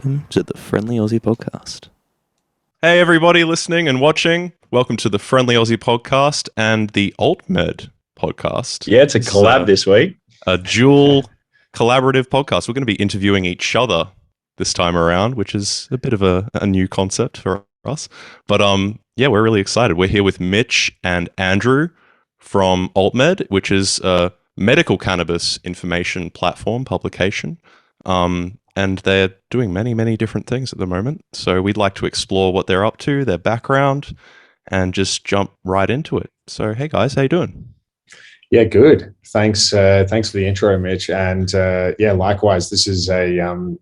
welcome to the Friendly Aussie Podcast. Hey, everybody listening and watching. Welcome to the Friendly Aussie Podcast and the AltMed Podcast. Yeah, it's a collab this week. A dual collaborative podcast. We're going to be interviewing each other this time around, which is a bit of a new concept for us. But yeah, we're really excited. We're here with Mitch and Andrew from AltMed, which is a medical cannabis information platform publication. And they're doing many, many different things at the moment. So we'd like to explore what they're up to, their background, and just jump right into it. So, hey guys, how you doing? Yeah, good. Thanks for the intro, Mitch. And yeah, likewise, this is a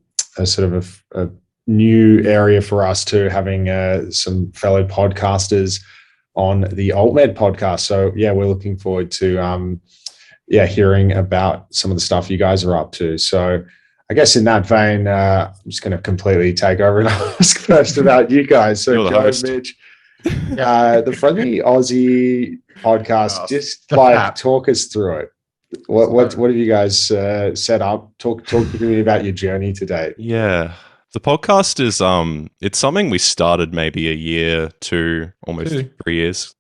sort of a new area for us too, having some fellow podcasters on the AltMed podcast. So yeah, we're looking forward to hearing about some of the stuff you guys are up to. So I guess in that vein, I'm just going to completely take over and ask first about you guys. So, You're the host. Mitch, the Friendly Aussie podcast, just talk us through it. What have you guys set up? Talk to me about your journey today. Yeah, the podcast is it's something we started maybe a year to almost 3 years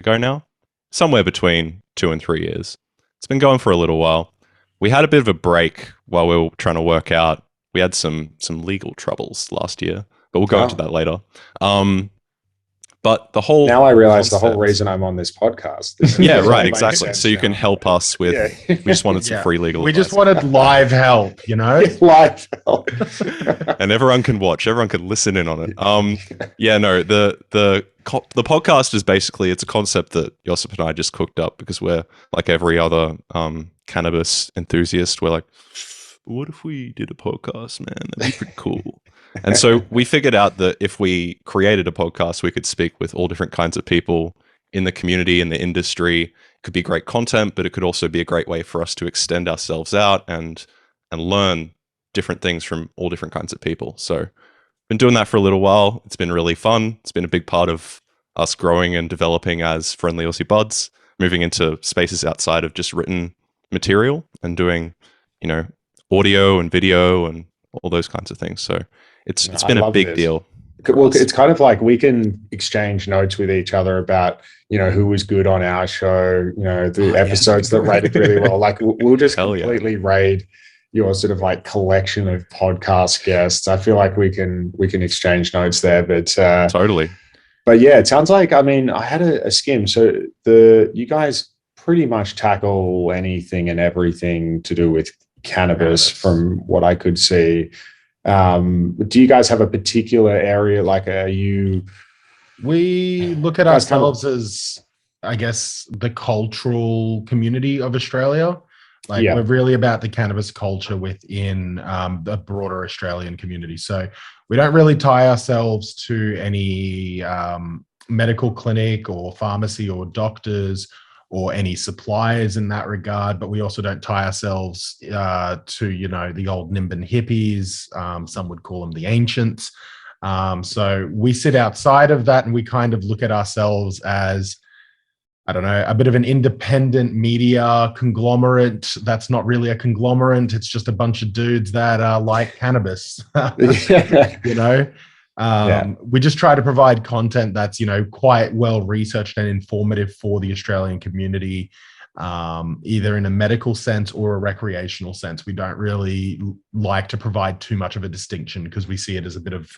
ago now, somewhere between 2 and 3 years. It's been going for a little while. We had a bit of a break while we were trying to work out. We had some legal troubles last year, but we'll go into that later. But the whole now I realize the whole reason I'm on this podcast. Yeah, right, exactly. So you can help us with. Yeah. We just wanted some free legal. We advice. just wanted live help, you know, live help, and everyone can watch. Everyone can listen in on it. Yeah, no, the podcast is basically it's a concept that Josip and I just cooked up because we're like every other cannabis enthusiast. We're like, what if we did a podcast, man? That'd be pretty cool. And so we figured out that if we created a podcast, we could speak with all different kinds of people in the community, in the industry. It could be great content, but it could also be a great way for us to extend ourselves out and learn different things from all different kinds of people. So been doing that for a little while. It's been really fun. It's been a big part of us growing and developing as Friendly Aussie Buds, moving into spaces outside of just written material and doing, audio and video and all those kinds of things. So it's been a big deal. Well, it's kind of like we can exchange notes with each other about, who was good on our show, the episodes that rated really well. Like we'll just completely raid your sort of like collection of podcast guests. I feel like we can exchange notes there, but totally. But yeah, it sounds like, I had a skim. So you guys pretty much tackle anything and everything to do with cannabis from what I could see. Do you guys have a particular area? Like, we look at ourselves as, I guess, the cultural community of Australia. Like we're really about the cannabis culture within the broader Australian community. So we don't really tie ourselves to any medical clinic or pharmacy or doctors or any suppliers in that regard, but we also don't tie ourselves to, the old Nimban hippies. Some would call them the ancients. So we sit outside of that and we kind of look at ourselves as, I don't know, a bit of an independent media conglomerate. That's not really a conglomerate. It's just a bunch of dudes that like cannabis, We just try to provide content that's, quite well researched and informative for the Australian community, either in a medical sense or a recreational sense. We don't really like to provide too much of a distinction because we see it as a bit of,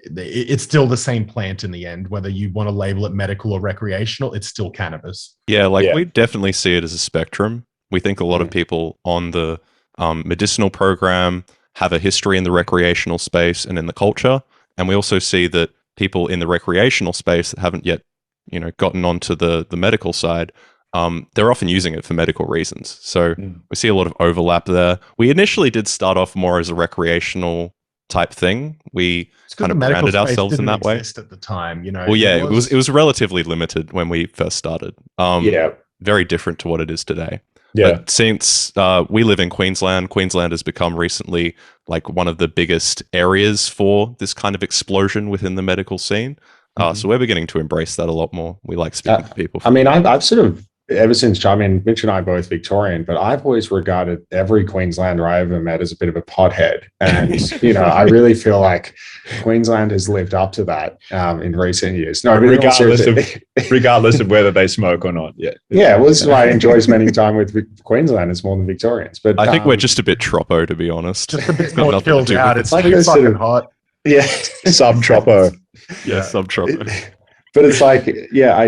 it's still the same plant in the end. Whether you want to label it medical or recreational, it's still cannabis. Yeah, we definitely see it as a spectrum. We think a lot of people on the medicinal program have a history in the recreational space and in the culture. And we also see that people in the recreational space that haven't yet, gotten onto the medical side, they're often using it for medical reasons. So we see a lot of overlap there. We initially did start off more as a recreational type thing. We kind of branded ourselves in that way at the time, Well, yeah, it was relatively limited when we first started. Very different to what it is today. Yeah. But since we live in Queensland, Queensland has become recently like one of the biggest areas for this kind of explosion within the medical scene. So we're beginning to embrace that a lot more. We like speaking to people. I've sort of ever since, I mean, Mitch and I are both Victorian, but I've always regarded every Queenslander I ever met as a bit of a pothead. And, I really feel like Queensland has lived up to that in recent years. No, regardless of whether they smoke or not. Yeah. Yeah. Well, this is why I enjoy spending time with Queenslanders more than Victorians. But I think we're just a bit troppo, to be honest. Just a bit more chilled out. It's like too this fucking sort of- hot. yeah. Sub-troppo. Yeah, sub-troppo. But it's like, yeah,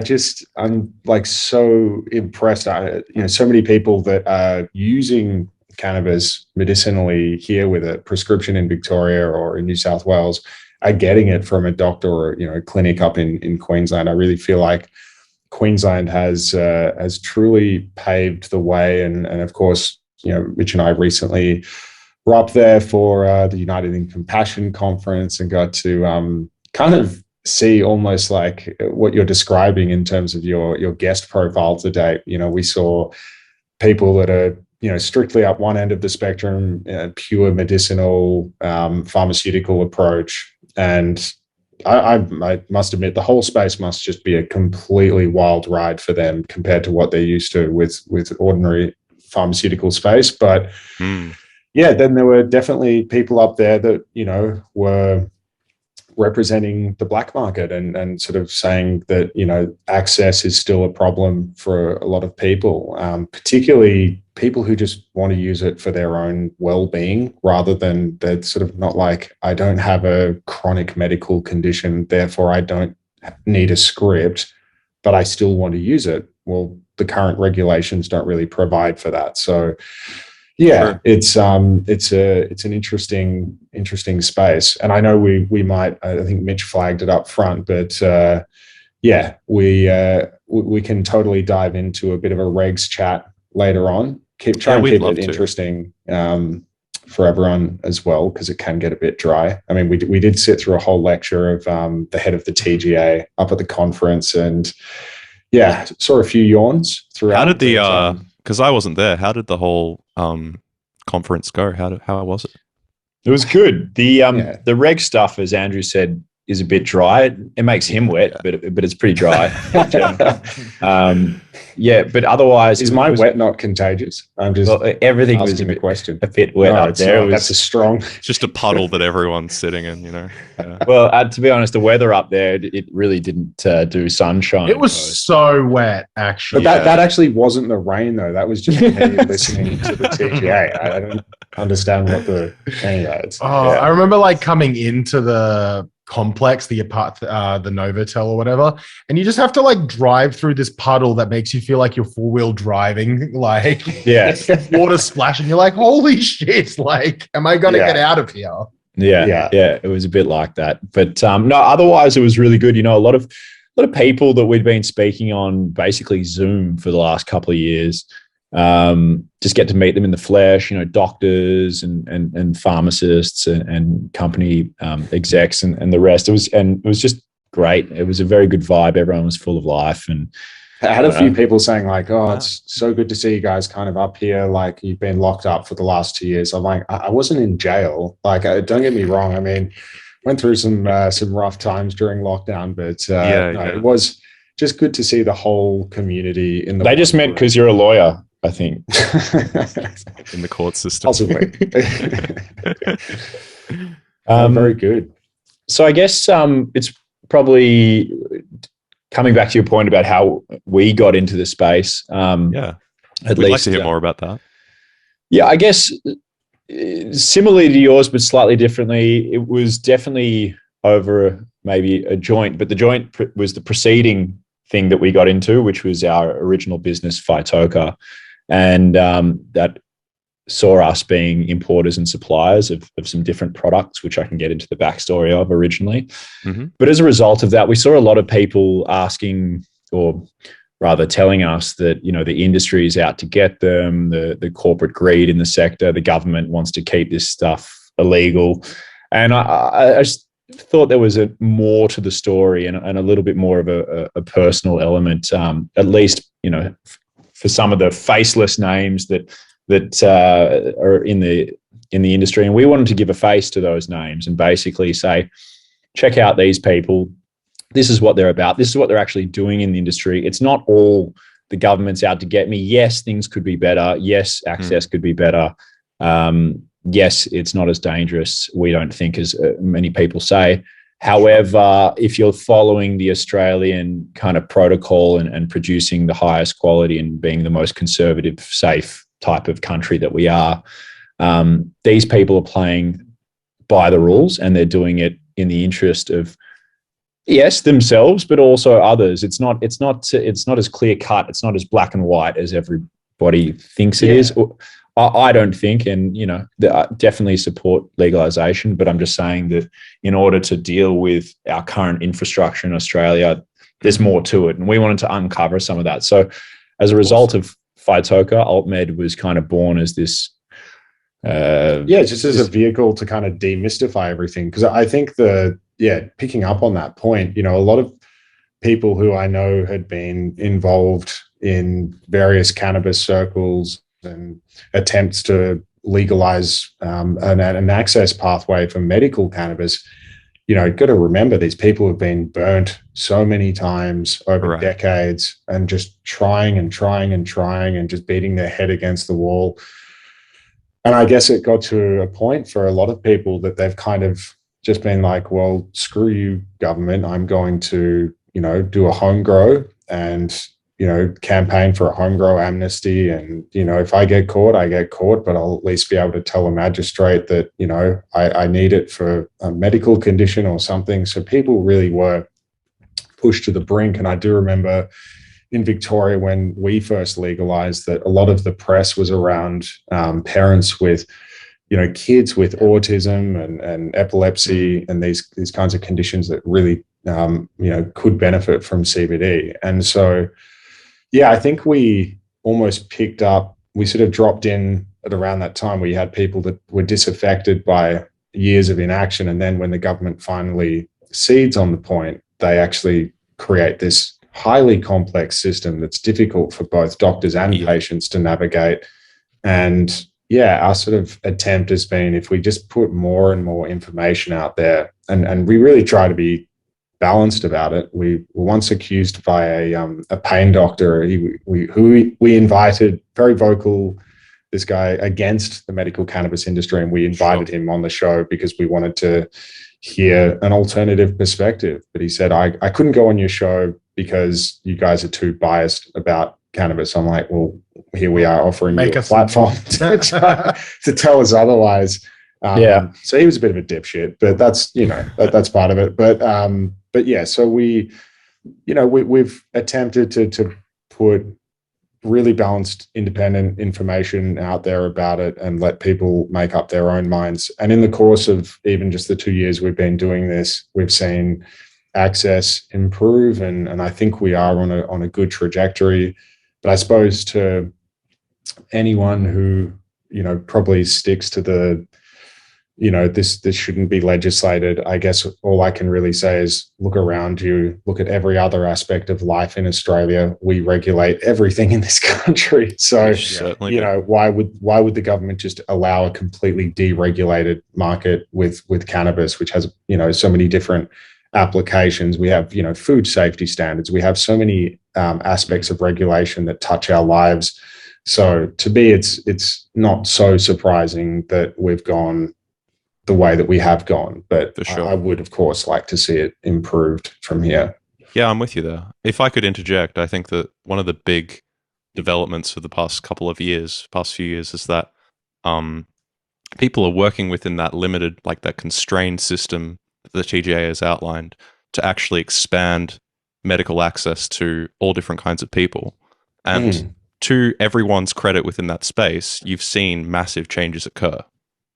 I'm like so impressed. So many people that are using cannabis medicinally here with a prescription in Victoria or in New South Wales are getting it from a doctor or, a clinic up in Queensland. I really feel like Queensland has truly paved the way. And of course, Mitch and I recently were up there for the United in Compassion conference and got to kind of see almost like what you're describing in terms of your guest profile today. We saw people that are, strictly up one end of the spectrum, pure medicinal, pharmaceutical approach. And I must admit, the whole space must just be a completely wild ride for them compared to what they're used to with ordinary pharmaceutical space. But yeah, then there were definitely people up there that, were representing the black market and sort of saying that, access is still a problem for a lot of people, particularly people who just want to use it for their own well-being rather than they're sort of not like, I don't have a chronic medical condition, therefore I don't need a script, but I still want to use it. Well, the current regulations don't really provide for that. So yeah, sure. It's an interesting space, and I know we might. I think Mitch flagged it up front, but yeah, we can totally dive into a bit of a regs chat later on. Keep it interesting for everyone as well, because it can get a bit dry. I mean, we did sit through a whole lecture of the head of the TGA up at the conference, and yeah, saw a few yawns throughout. How did the because I wasn't there, how did the whole conference go? How was it? It was good. The reg stuff, as Andrew said, is a bit dry. It makes him wet, but it's pretty dry. But otherwise, is my wet not contagious? I'm just everything was a bit wet up there. That's a strong. It's just a puddle that everyone's sitting in, Yeah. Well, to be honest, the weather up there, it really didn't do sunshine. It was so wet, actually. But that actually wasn't the rain, though. That was just me listening to the TGA. I don't understand what the anyway. I remember coming into the complex, the Novotel or whatever, and you just have to drive through this puddle that makes you feel like you're four-wheel driving, water splashing. You're like, holy shit, am I gonna get out of here? Yeah, it was a bit like that. But no, otherwise it was really good. A lot of people that we'd been speaking on basically Zoom for the last couple of years. Just get to meet them in the flesh, doctors and pharmacists and company execs and the rest. It was just great. It was a very good vibe. Everyone was full of life. And I had a few people saying it's so good to see you guys kind of up here. You've been locked up for the last 2 years. I'm like, I wasn't in jail. Don't get me wrong. I mean, went through some rough times during lockdown, but it was just good to see the whole community in the. They just meant because you're a lawyer, I think. In the court system. Possibly. Very good. So I guess it's probably coming back to your point about how we got into the space. We'd like to hear more about that. Yeah, I guess similarly to yours, but slightly differently. It was definitely over maybe a joint, but the joint was the preceding thing that we got into, which was our original business, Phytoca. And that saw us being importers and suppliers of some different products, which I can get into the backstory of originally. Mm-hmm. But as a result of that, we saw a lot of people asking, or rather telling us that, the industry is out to get them, the corporate greed in the sector, the government wants to keep this stuff illegal. And I just thought there was more to the story and a little bit more of a personal element, at least, for some of the faceless names that are in the industry. And we wanted to give a face to those names and basically say, check out these people. This is what they're about. This is what they're actually doing in the industry. It's not all the government's out to get me. Yes, things could be better. Yes, access could be better. Yes, it's not as dangerous, we don't think, as many people say. However, if you're following the Australian kind of protocol and producing the highest quality and being the most conservative, safe type of country that we are, these people are playing by the rules, and they're doing it in the interest of, yes, themselves, but also others. It's not as clear cut. It's not as black and white as everybody thinks it is. I don't think, and I definitely support legalization, but I'm just saying that in order to deal with our current infrastructure in Australia, there's more to it, and we wanted to uncover some of that. So, as a result of Phytoca, AltMed was kind of born as this. Just as a vehicle to kind of demystify everything, because I think picking up on that point, a lot of people who I know had been involved in various cannabis circles and attempts to legalize an access pathway for medical cannabis, you've got to remember these people have been burnt so many times over decades, and just trying and just beating their head against the wall. And I guess it got to a point for a lot of people that they've kind of just been like, well, screw you, government. I'm going to, do a home grow and, campaign for a home grow amnesty. And, if I get caught, I get caught, but I'll at least be able to tell a magistrate that, I need it for a medical condition or something. So people really were pushed to the brink. And I do remember in Victoria, when we first legalized, that a lot of the press was around parents with, kids with autism and epilepsy and these kinds of conditions that really, could benefit from CBD. And so, I think we almost picked up, we sort of dropped in at around that time where you had people that were disaffected by years of inaction. And then when the government finally cedes on the point, they actually create this highly complex system that's difficult for both doctors and patients to navigate. And our sort of attempt has been, if we just put more and more information out there, and we really try to be balanced about it. We were once accused by a pain doctor who we invited, very vocal, this guy against the medical cannabis industry, and we invited him on the show because we wanted to hear an alternative perspective. But he said, I couldn't go on your show because you guys are too biased about cannabis. I'm like, well, here we are offering you a platform to tell us otherwise. So he was a bit of a dipshit, but that's, that's part of it. But yeah, so we've attempted to put really balanced, independent information out there about it and let people make up their own minds. And in the course of even just the 2 years we've been doing this, we've seen access improve, and I think we are on a good trajectory. But I suppose to anyone who, probably sticks to the, this shouldn't be legislated, I guess all I can really say is look around you, look at every other aspect of life in Australia. We regulate everything in this country. So, why would the government just allow a completely deregulated market with cannabis, which has, so many different applications? We have, food safety standards. We have so many aspects of regulation that touch our lives. So to me, it's not so surprising that we've gone the way that we have gone, but I would, of course, like to see it improved from here. Yeah, I'm with you there. If I could interject, I think that one of the big developments for the past few years is that people are working within that limited, like that constrained system that the TGA has outlined to actually expand medical access to all different kinds of people. And to everyone's credit within that space, you've seen massive changes occur.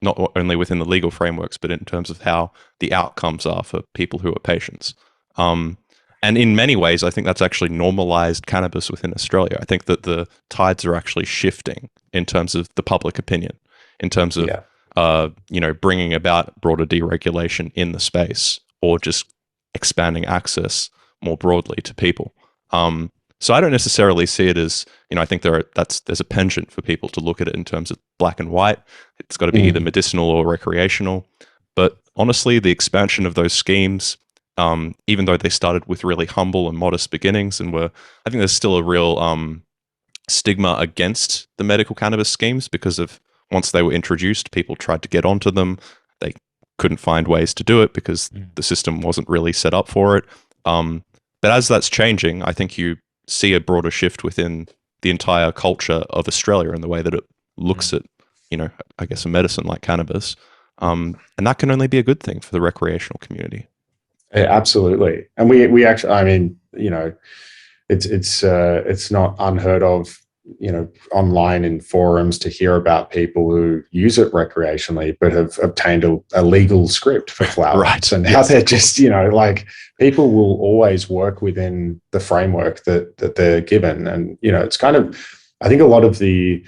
Not only within the legal frameworks, but in terms of how the outcomes are for people who are patients. And in many ways, I think that's actually normalized cannabis within Australia. I think that the tides are actually shifting in terms of the public opinion, in terms of, bringing about broader deregulation in the space, or just expanding access more broadly to people. So I don't necessarily see it as, I think there's a penchant for people to look at it in terms of black and white. It's got to be either medicinal or recreational. But honestly, the expansion of those schemes, even though they started with really humble and modest beginnings, and I think there's still a real stigma against the medical cannabis schemes because of once they were introduced, people tried to get onto them. They couldn't find ways to do it because the system wasn't really set up for it. But as that's changing, I think you see a broader shift within the entire culture of Australia and the way that it looks at, I guess a medicine like cannabis. And that can only be a good thing for the recreational community. Yeah, absolutely. And we actually, I mean, it's not unheard of, online in forums to hear about people who use it recreationally, but have obtained a legal script for flowers. Right. And how they're just, like people will always work within the framework that they're given. And, it's kind of, I think a lot of the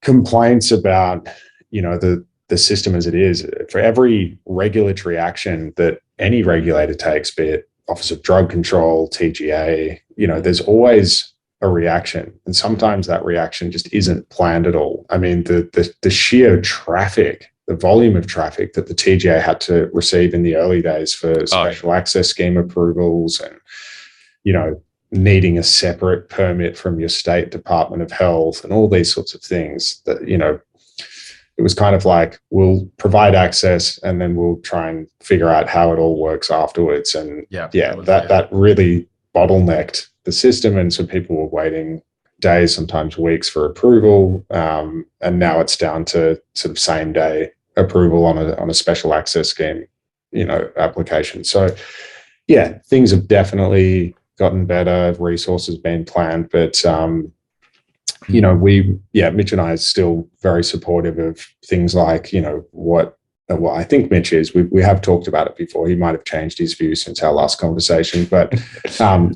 complaints about, the system as it is, for every regulatory action that any regulator takes, be it Office of Drug Control, TGA, there's always a reaction. And sometimes that reaction just isn't planned at all. I mean, the sheer traffic, the volume of traffic that the TGA had to receive in the early days for special access scheme approvals and, needing a separate permit from your state Department of Health and all these sorts of things that, it was kind of like, we'll provide access and then we'll try and figure out how it all works afterwards. And that really bottlenecked the system. And so people were waiting days, sometimes weeks for approval. And now it's down to sort of same day approval on a special access scheme, application. So yeah, things have definitely gotten better, resources been planned, but Mitch and I are still very supportive of things like, what I think Mitch is. We have talked about it before. He might have changed his view since our last conversation, but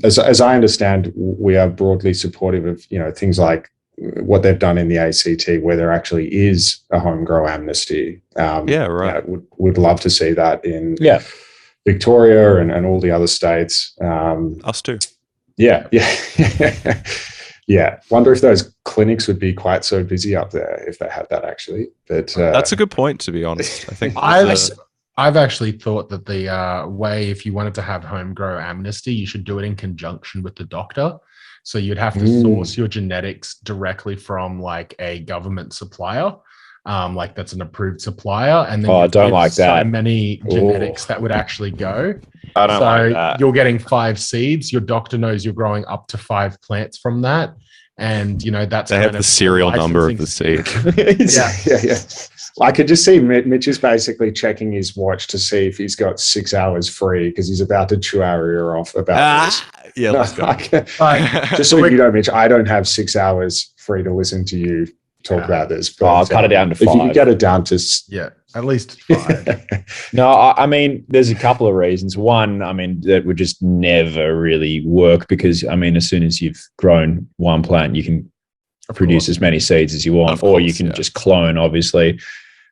as I understand, we are broadly supportive of, things like what they've done in the ACT, where there actually is a home grow amnesty. Would love to see that in Victoria and all the other states. Us too. Yeah. Yeah, wonder if those clinics would be quite so busy up there if they had that actually. But that's a good point, to be honest. I think I've actually thought that the way, if you wanted to have home grow amnesty, you should do it in conjunction with the doctor. So you'd have to source your genetics directly from like a government supplier, like that's an approved supplier, and then I don't like that. So many genetics that would actually go. I don't like that. You're getting 5 seeds. Your doctor knows you're growing up to 5 plants from that, and that's they have the serial number of the seed. Yeah. I could just see Mitch is basically checking his watch to see if he's got 6 hours free because he's about to chew our ear off about this. Yeah, let's go. Just so you know, Mitch, I don't have 6 hours free to listen to you talk about this. But, I'll cut it down to 5. If you could get it down to at least 5. No, I mean, there's a couple of reasons. One, I mean, that would just never really work because, I mean, as soon as you've grown one plant, you can produce as many seeds as you want, or you can just clone, obviously.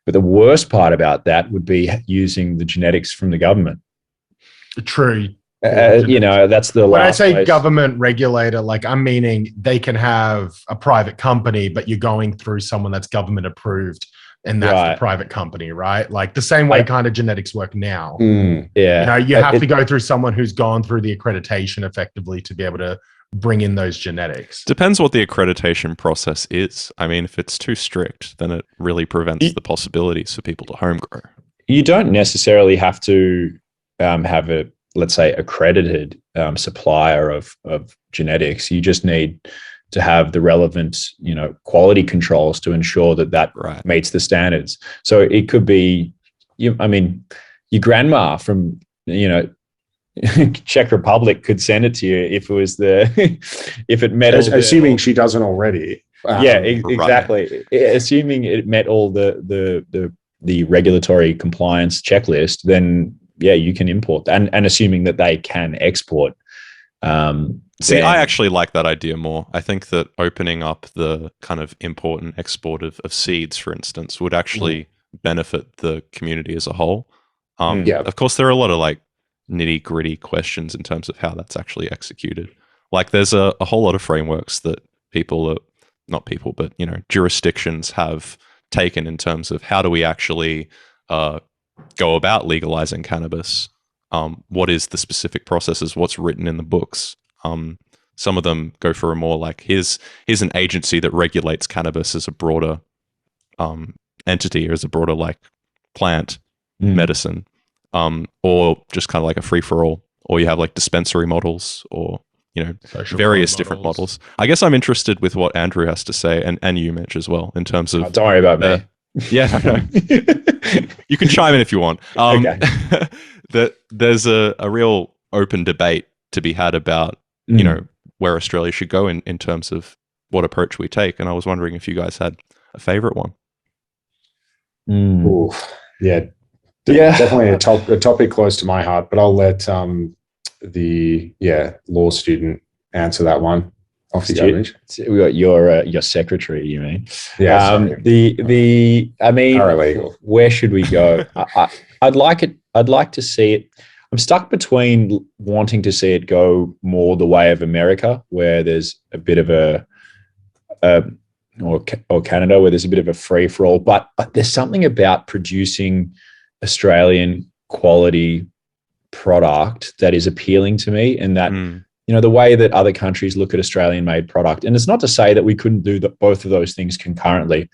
But the worst part about that would be using the genetics from the government. True. That's the when last I say place. Government regulator, like I'm meaning they can have a private company, but you're going through someone that's government approved, and that's the private company, right? Like the same way kind of genetics work now. You have to go through someone who's gone through the accreditation effectively to be able to bring in those genetics. Depends what the accreditation process is. I mean, if it's too strict, then it really prevents the possibilities for people to home grow. You don't necessarily have to have a, let's say, accredited supplier of genetics. You just need to have the relevant, quality controls to ensure that meets the standards. So it could be, your grandma from, Czech Republic could send it to you if it was if it met. Assuming she doesn't already. Exactly. Assuming it met all the regulatory compliance checklist, then you can import that. And assuming that they can export. See, I actually like that idea more. I think that opening up the kind of import and export of seeds, for instance, would actually benefit the community as a whole. Of course, there are a lot of like nitty gritty questions in terms of how that's actually executed. Like there's a whole lot of frameworks that jurisdictions have taken in terms of how do we actually go about legalizing cannabis. what is the specific processes, what's written in the books. Some of them go for a more like, here's an agency that regulates cannabis as a broader entity, or as a broader like plant medicine, or just kind of like a free for all, or you have like dispensary models, or Social various different models. I guess I'm interested with what Andrew has to say, and you, Mitch, as well, in terms of. Don't worry about me. Yeah, you can chime in if you want. Okay. That there's a real open debate to be had about where Australia should go in terms of what approach we take, and I was wondering if you guys had a favorite one. Ooh, definitely a topic close to my heart, but I'll let the law student answer that one. Off you go, Mitch. We got your secretary, you mean? Yeah. I mean, paralegal. Where should we go? I'd like to see it. I'm stuck between wanting to see it go more the way of America, where there's a bit of or Canada, where there's a bit of a free for all. But there's something about producing Australian quality product that is appealing to me, and that the way that other countries look at Australian made product. And it's not to say that we couldn't do both of those things concurrently.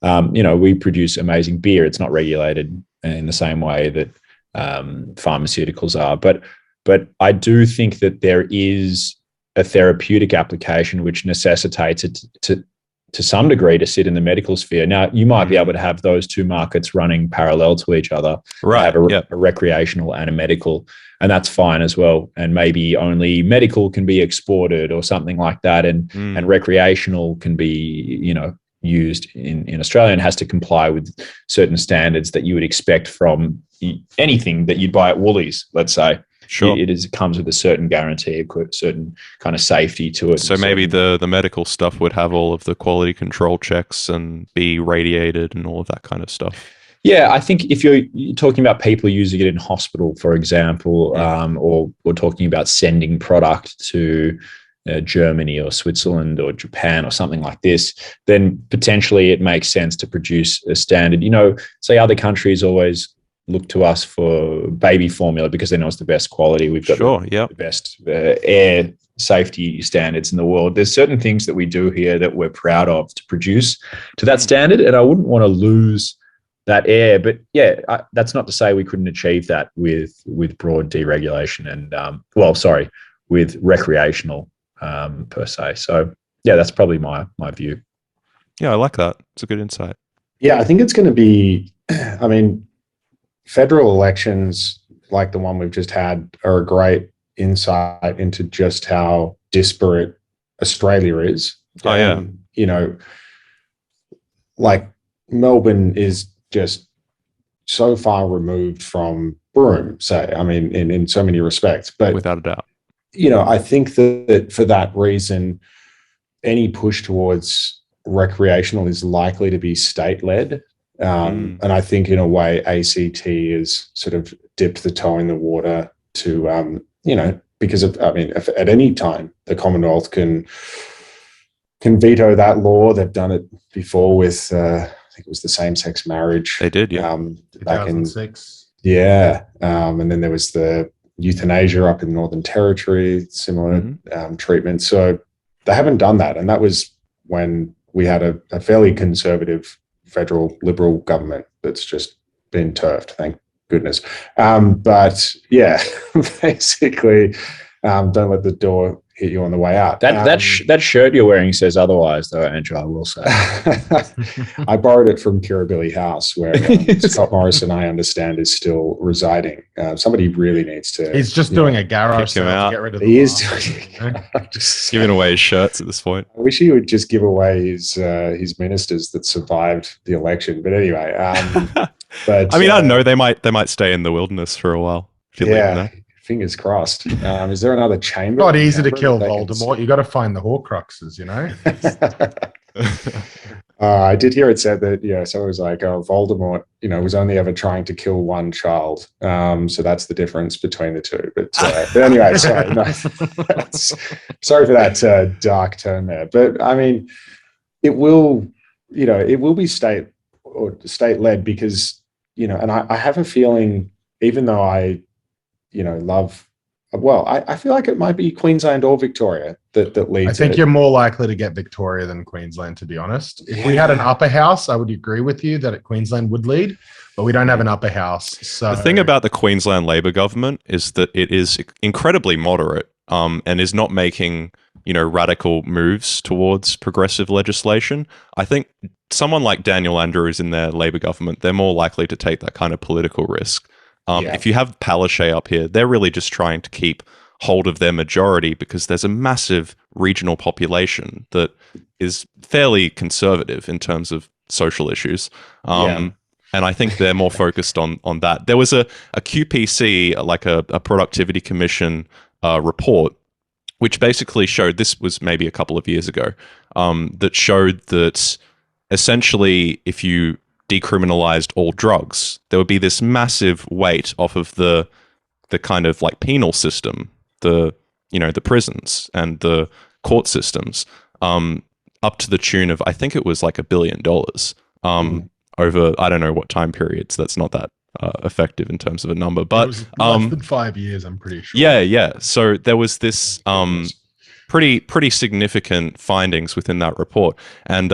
We produce amazing beer. It's not regulated in the same way that pharmaceuticals are, but I do think that there is a therapeutic application which necessitates it to some degree to sit in the medical sphere. Now, you might be able to have those two markets running parallel to each other, right? Have a recreational and a medical, and that's fine as well. And maybe only medical can be exported or something like that, and recreational can be used in Australia and has to comply with certain standards that you would expect from anything that you'd buy at Woolies, let's say. Sure. It comes with a certain guarantee, a certain kind of safety to it. So maybe the medical stuff would have all of the quality control checks and be radiated and all of that kind of stuff. Yeah, I think if you're talking about people using it in hospital, for example, or talking about sending product to Germany or Switzerland or Japan or something like this, then potentially it makes sense to produce a standard. Say other countries always look to us for baby formula because they know it's the best quality. We've got the best air safety standards in the world. There's certain things that we do here that we're proud of to produce to that standard, and I wouldn't want to lose that air. But that's not to say we couldn't achieve that with broad deregulation and with recreational per se. So that's probably my view. Yeah, I like that. It's a good insight. Yeah, I think it's going to be, federal elections like the one we've just had are a great insight into just how disparate Australia is. Oh, yeah. Like Melbourne is just so far removed from Broome, say, in so many respects. But without a doubt. I think that for that reason, any push towards recreational is likely to be state-led. And I think in a way, ACT has sort of dipped the toe in the water to, because if at any time the Commonwealth can veto that law. They've done it before with, I think it was the same-sex marriage. They did, yeah. Back in 2006. Yeah. And then there was the euthanasia up in Northern Territory, similar treatment. So they haven't done that. And that was when we had a fairly conservative federal Liberal government that's just been turfed, thank goodness. But yeah, basically, don't let the door hit you on the way out. That shirt you're wearing says otherwise, though, Andrew, I will say. I borrowed it from Kirribilli House, where Scott Morrison, I understand, is still residing. Somebody really needs to. He's just doing a garage sale to get rid of the He is doing just giving away his shirts at this point. I wish he would just give away his ministers that survived the election. But anyway, but I don't know. They might stay in the wilderness for a while. Fingers crossed. Is there another chamber? Not easy to kill Voldemort. You got to find the Horcruxes, I did hear it said that, someone was like, Voldemort, was only ever trying to kill one child. So that's the difference between the two. But anyway, sorry. No, sorry for that dark turn there. But it will be state-led because, and I have a feeling, even though I love. Well, I feel like it might be Queensland or Victoria that leads. I think you're more likely to get Victoria than Queensland, to be honest. If we had an upper house, I would agree with you that Queensland would lead, but we don't have an upper house. So the thing about the Queensland Labor government is that it is incredibly moderate, and is not making radical moves towards progressive legislation. I think someone like Daniel Andrews in their Labor government, they're more likely to take that kind of political risk. If you have Palaszczuk up here, they're really just trying to keep hold of their majority because there's a massive regional population that is fairly conservative in terms of social issues. And I think they're more focused on that. There was a QPC, like a Productivity Commission report, which basically showed, this was maybe a couple of years ago, that showed that essentially if you decriminalized all drugs, there would be this massive weight off of the kind of like penal system, the prisons and the court systems, up to the tune of, I think it was like $1 billion over, I don't know what time periods. That's not that effective in terms of a number, but it was less than 5 years, I'm pretty sure. Yeah. So there was this pretty significant findings within that report, and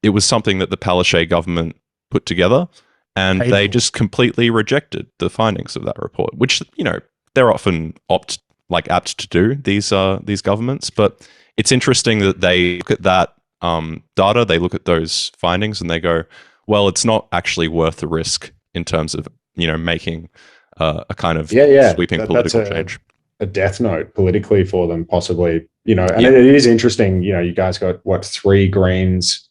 it was something that the Palaszczuk government put together, and they just completely rejected the findings of that report, which they're often apt to do, these governments. But it's interesting that they look at that data, they look at those findings, and they go, well, it's not actually worth the risk in terms of making a kind of sweeping political change. A death note politically for them, possibly. And it is interesting. You guys got 3 Greens,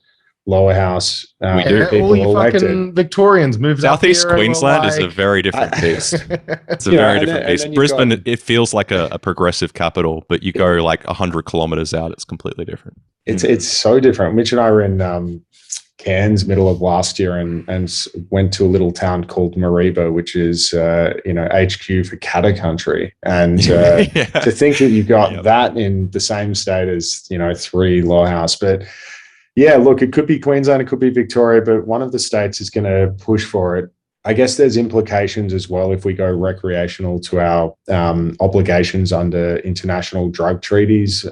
lower house. We do. All you fucking Victorians moved up here. Southeast Queensland is a very different beast. It's a very different beast. Brisbane, it feels like a progressive capital, but you go like 100 kilometers out, it's completely different. It's so different. Mitch and I were in Cairns middle of last year and went to a little town called Mareeba, which is HQ for Catter Country, and to think that you've got that in the same state as 3 lower house. But yeah, look, it could be Queensland, it could be Victoria, but one of the states is going to push for it. I guess there's implications as well if we go recreational to our obligations under international drug treaties.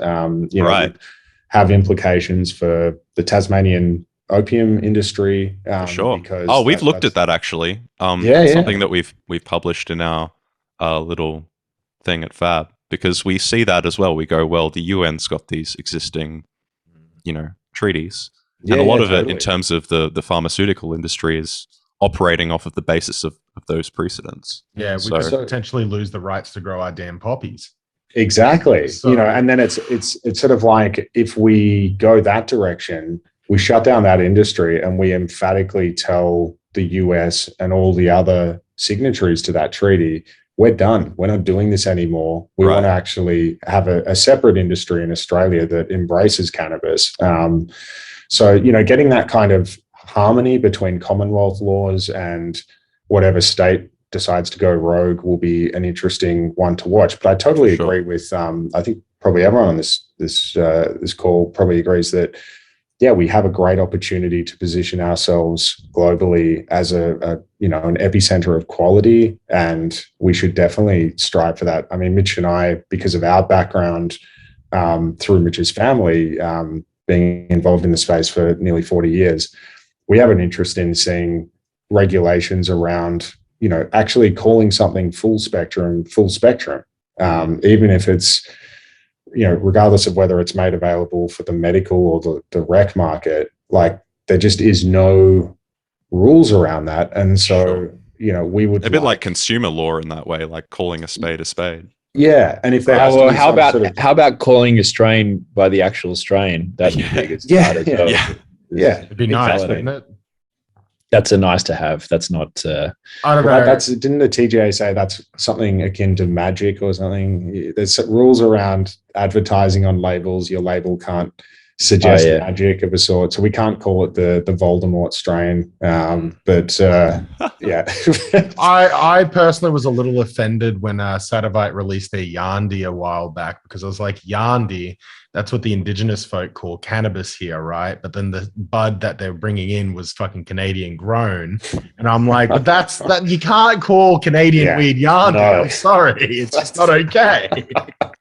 Have implications for the Tasmanian opium industry. For sure. Because we've looked at that actually. Something that we've published in our little thing at Fab, because we see that as well. We go, well, the UN's got these existing, treaties, and a lot of it in terms of the pharmaceutical industry is operating off of the basis of those precedents. Yeah, we could potentially lose the rights to grow our damn poppies. Exactly. And then it's sort of like, if we go that direction, we shut down that industry and we emphatically tell the US and all the other signatories to that treaty, we're done. We're not doing this anymore. We want to actually have a separate industry in Australia that embraces cannabis. So, getting that kind of harmony between Commonwealth laws and whatever state decides to go rogue will be an interesting one to watch. But I totally agree with, I think probably everyone on this call probably agrees that, we have a great opportunity to position ourselves globally as an epicenter of quality, and we should definitely strive for that. I mean, Mitch and I, because of our background through Mitch's family, being involved in the space for nearly 40 years, we have an interest in seeing regulations around, actually calling something full spectrum, even if it's, regardless of whether it's made available for the medical or the rec market, like there just is no rules around that. And so, we would a bit like consumer law in that way, like calling a spade a spade. Yeah. And if there has to be how about calling a strain by the actual strain? That'd be big. It'd be nice, wouldn't it? That's a nice to have. That's not. I don't know. Didn't the TGA say that's something akin to magic or something? There's rules around advertising on labels. Your label can't suggest magic of a sort. So we can't call it the Voldemort strain. But yeah. I personally was a little offended when Sadovite released a Yandi a while back, because I was like, Yandi, that's what the indigenous folk call cannabis here, right? But then the bud that they're bringing in was fucking Canadian grown. And I'm like, but that you can't call Canadian weed Yandi. No. I'm sorry. It's just not okay.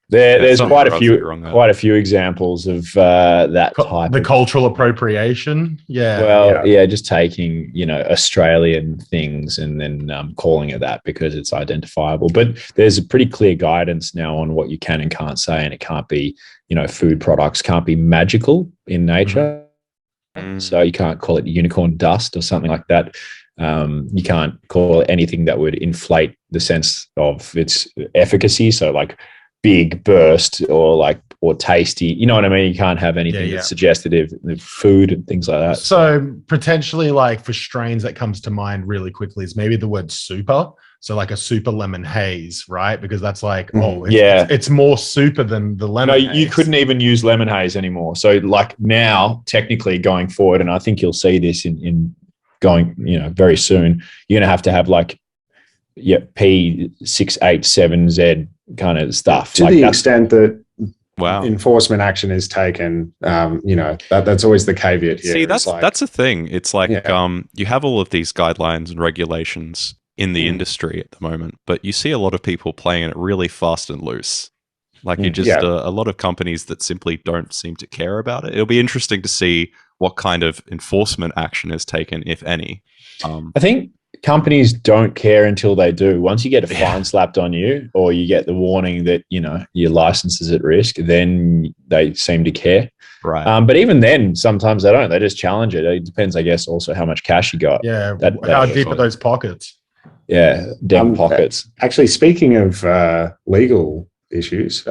There's quite a few examples of that type. The cultural appropriation. Yeah. Well, just taking, Australian things and then calling it that because it's identifiable. But there's a pretty clear guidance now on what you can and can't say, and it can't be, food products can't be magical in nature. Mm-hmm. So you can't call it unicorn dust or something like that. You can't call it anything that would inflate the sense of its efficacy. So like big burst or tasty, you know what I mean? You can't have anything that's suggestive of food and things like that. So potentially, like, for strains that comes to mind really quickly is maybe the word super. So like a super lemon haze, right? Because that's like, it's more super than the lemon haze. You couldn't even use lemon haze anymore. So like now, technically going forward, and I think you'll see this in going, very soon, you're going to have like, P687Z kind of stuff. To the extent that enforcement action is taken, that's always the caveat here. See, that's a thing. It's like you have all of these guidelines and regulations in the industry at the moment, but you see a lot of people playing it really fast and loose. Like you just a lot of companies that simply don't seem to care about it. It'll be interesting to see what kind of enforcement action is taken, if any. I think companies don't care until they do. Once you get a fine slapped on you, or you get the warning that your license is at risk, then they seem to care. Right. But even then, sometimes they don't. They just challenge it. It depends, I guess, also how much cash you got. Yeah. How deep are those pockets? Yeah, pockets. Actually, speaking of legal issues,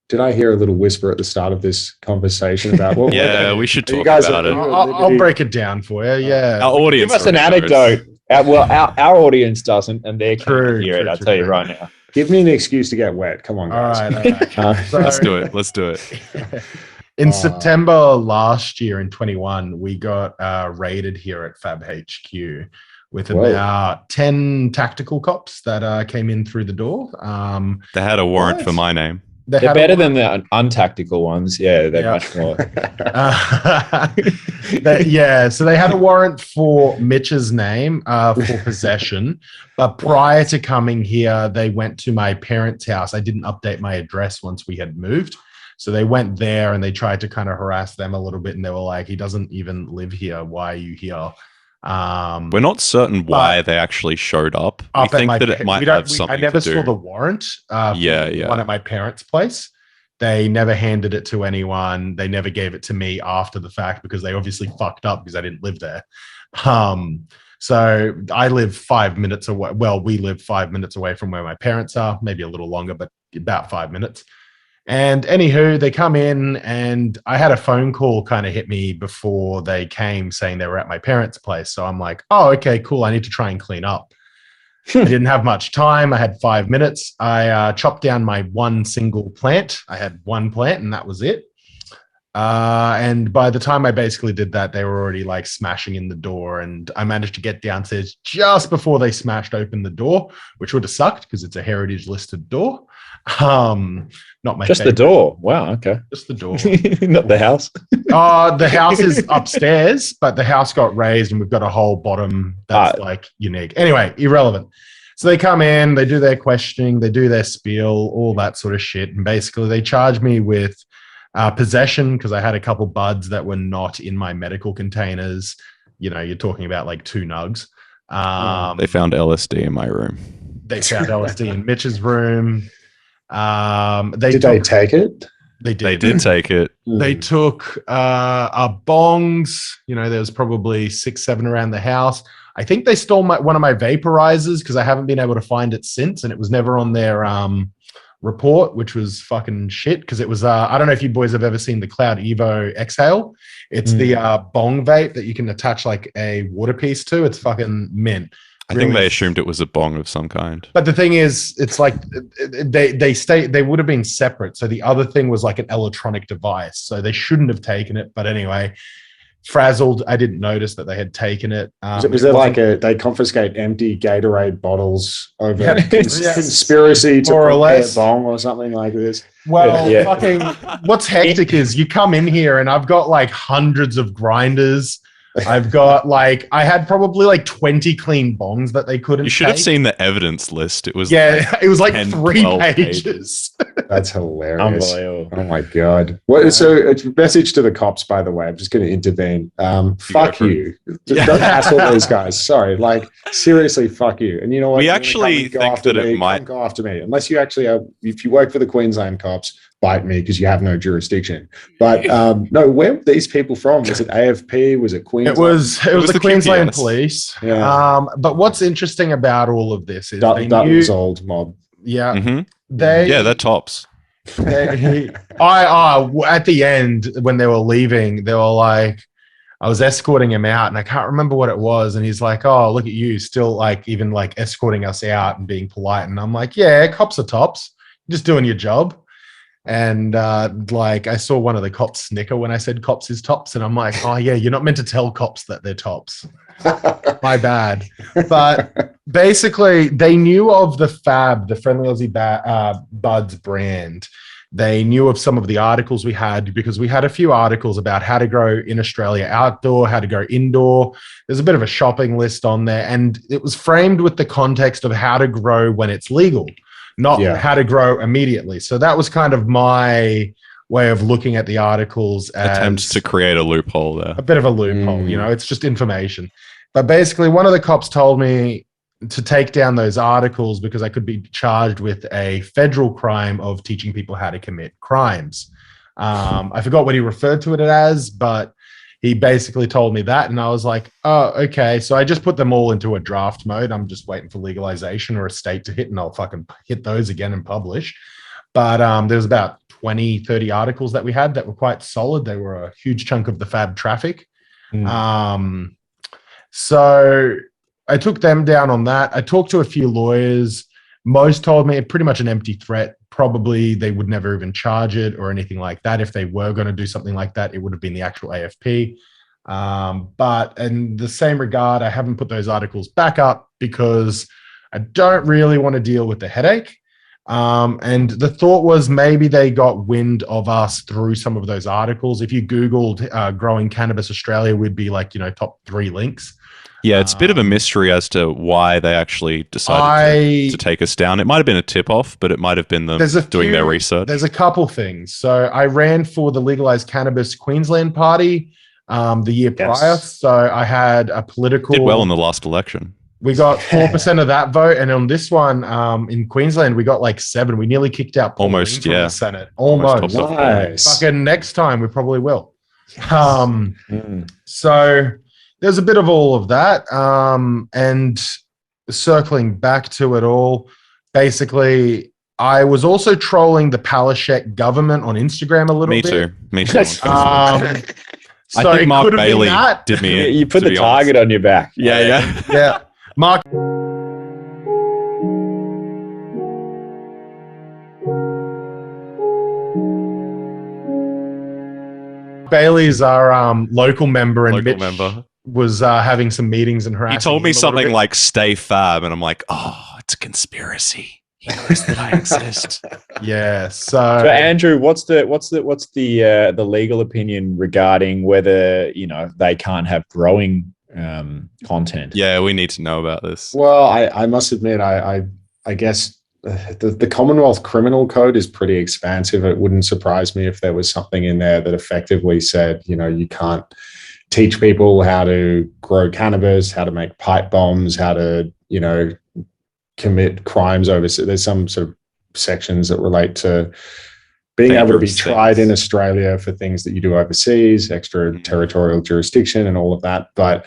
did I hear a little whisper at the start of this conversation about what? We should talk about it. I'll break it down for you. Yeah. Our audience. Give us an anecdote. Our audience doesn't, and they can't hear it. I'll tell you right now. Give me an excuse to get wet. Come on, guys. All right. Let's do it. Let's do it. In September last year, in 21, we got raided here at Fab HQ with about 10 tactical cops that came in through the door. They had a warrant for my name. They're better than the untactical ones. Yeah, they're much more. So they had a warrant for Mitch's name for possession. But prior to coming here, they went to my parents' house. I didn't update my address once we had moved. So they went there and they tried to kind of harass them a little bit. And they were like, he doesn't even live here. Why are you here? We're not certain why they actually showed up. We think that it might have something to do. I never saw the warrant. One at my parents' place. They never handed it to anyone. They never gave it to me after the fact because they obviously fucked up because I didn't live there. So I live 5 minutes away. Well, we live 5 minutes away from where my parents are, maybe a little longer, but about 5 minutes. And anywho, they come in and I had a phone call kind of hit me before they came saying they were at my parents' place. So I'm like, oh, okay, cool. I need to try and clean up. I didn't have much time. I had 5 minutes. I chopped down my one single plant. I had one plant and that was it. And by the time I basically did that, they were already like smashing in the door, and I managed to get downstairs just before they smashed open the door, which would have sucked because it's a heritage listed door. Not my just favorite. The door. Wow. Okay. Just the door. Not the house. The house is upstairs, but the house got raised and we've got a whole bottom that's like unique. Anyway, irrelevant. So they come in, they do their questioning, they do their spiel, all that sort of shit. And basically they charge me with possession because I had a couple buds that were not in my medical containers. You're talking about like 2 nugs. They found LSD in my room. They found LSD in Mitch's room. Did they take it? They did. They did take it. They took our bongs. There was probably 6, 7 around the house. I think they stole one of my vaporizers because I haven't been able to find it since, and it was never on their report, which was fucking shit because it was I don't know if you boys have ever seen the Cloud Evo Exhale. It's the bong vape that you can attach like a water piece to. It's fucking mint. I think they assumed it was a bong of some kind. But the thing is, it's like they would have been separate. So the other thing was like an electronic device. So they shouldn't have taken it. But anyway, frazzled. I didn't notice that they had taken it. Was there like they confiscate empty Gatorade bottles over conspiracy to prepare a bong or something like this? Well, fucking what's hectic is you come in here and I've got like hundreds of grinders. I've got like, I had probably like 20 clean bongs that they couldn't. You should have seen the evidence list. It was it was like 10, 3 pages. That's hilarious. Unbelievable. Oh my God. So it's a message to the cops, by the way. I'm just going to intervene. Fuck you. Just don't hassle those guys. Sorry. Like seriously, fuck you. And you know what? We actually think that it might go after me. Unless you actually are, if you work for the Queensland cops, bite me because you have no jurisdiction. But no, where were these people from? Was it AFP? Was it Queensland? It was the Queensland QPS. Police. Yeah. But what's interesting about all of this is Dutton's old mob. Yeah. Mm-hmm. They're tops. At the end when they were leaving, they were like, I was escorting him out and I can't remember what it was. And he's like, oh, look at you still like even like escorting us out and being polite. And I'm like, yeah, cops are tops. You're just doing your job. And like I saw one of the cops snicker when I said cops is tops. And I'm like, oh yeah, you're not meant to tell cops that they're tops. My bad. But basically they knew of the Fab, the Friendly Aussie Buds brand. They knew of some of the articles we had because we had a few articles about how to grow in Australia outdoor, how to grow indoor. There's a bit of a shopping list on there. And it was framed with the context of how to grow when it's legal, not how to grow immediately. So that was kind of my way of looking at the articles as attempts to create a loophole there. A bit of a loophole, you know, it's just information. But basically one of the cops told me to take down those articles because I could be charged with a federal crime of teaching people how to commit crimes. I forgot what he referred to it as, but he basically told me that. And I was like, oh, okay. So I just put them all into a draft mode. I'm just waiting for legalization or a state to hit and I'll fucking hit those again and publish. But there's about 20, 30 articles that we had that were quite solid. They were a huge chunk of the Fab traffic. So I took them down on that. I talked to a few lawyers. Most told me pretty much an empty threat. Probably they would never even charge it or anything like that. If they were going to do something like that, it would have been the actual AFP. But in the same regard, I haven't put those articles back up because I don't really want to deal with the headache. And the thought was maybe they got wind of us through some of those articles. If you Googled growing cannabis Australia, we'd be like, top 3 links. Yeah, it's a bit of a mystery as to why they actually decided to take us down. It might have been a tip-off, but it might have been them doing their research. There's a couple things. So I ran for the Legalized Cannabis Queensland Party the year prior. So I had a political... Did well in the last election. We got 4% of that vote. And on this one in Queensland, we got like 7. We nearly kicked out Paul almost, from the Senate. Almost. Nice. Fucking next time, we probably will. So... there's a bit of all of that. And circling back to it all, basically, I was also trolling the Palaszczuk government on Instagram a little bit. Me too. So I think Mark Bailey did me in. You put the target on your back. Yeah. Mark. Bailey's our local member, and Mitch was having some meetings and harassing. He told me something like "Stay Fab," and I'm like, "Oh, it's a conspiracy. He knows that I exist." Yeah. So Andrew, what's the legal opinion regarding whether they can't have growing content? Yeah, we need to know about this. Well, I must admit, I guess the Commonwealth Criminal Code is pretty expansive. It wouldn't surprise me if there was something in there that effectively said, you can't teach people how to grow cannabis, how to make pipe bombs, how to, commit crimes overseas. There's some sort of sections that relate to being able to be tried in Australia for things that you do overseas, extraterritorial jurisdiction and all of that. But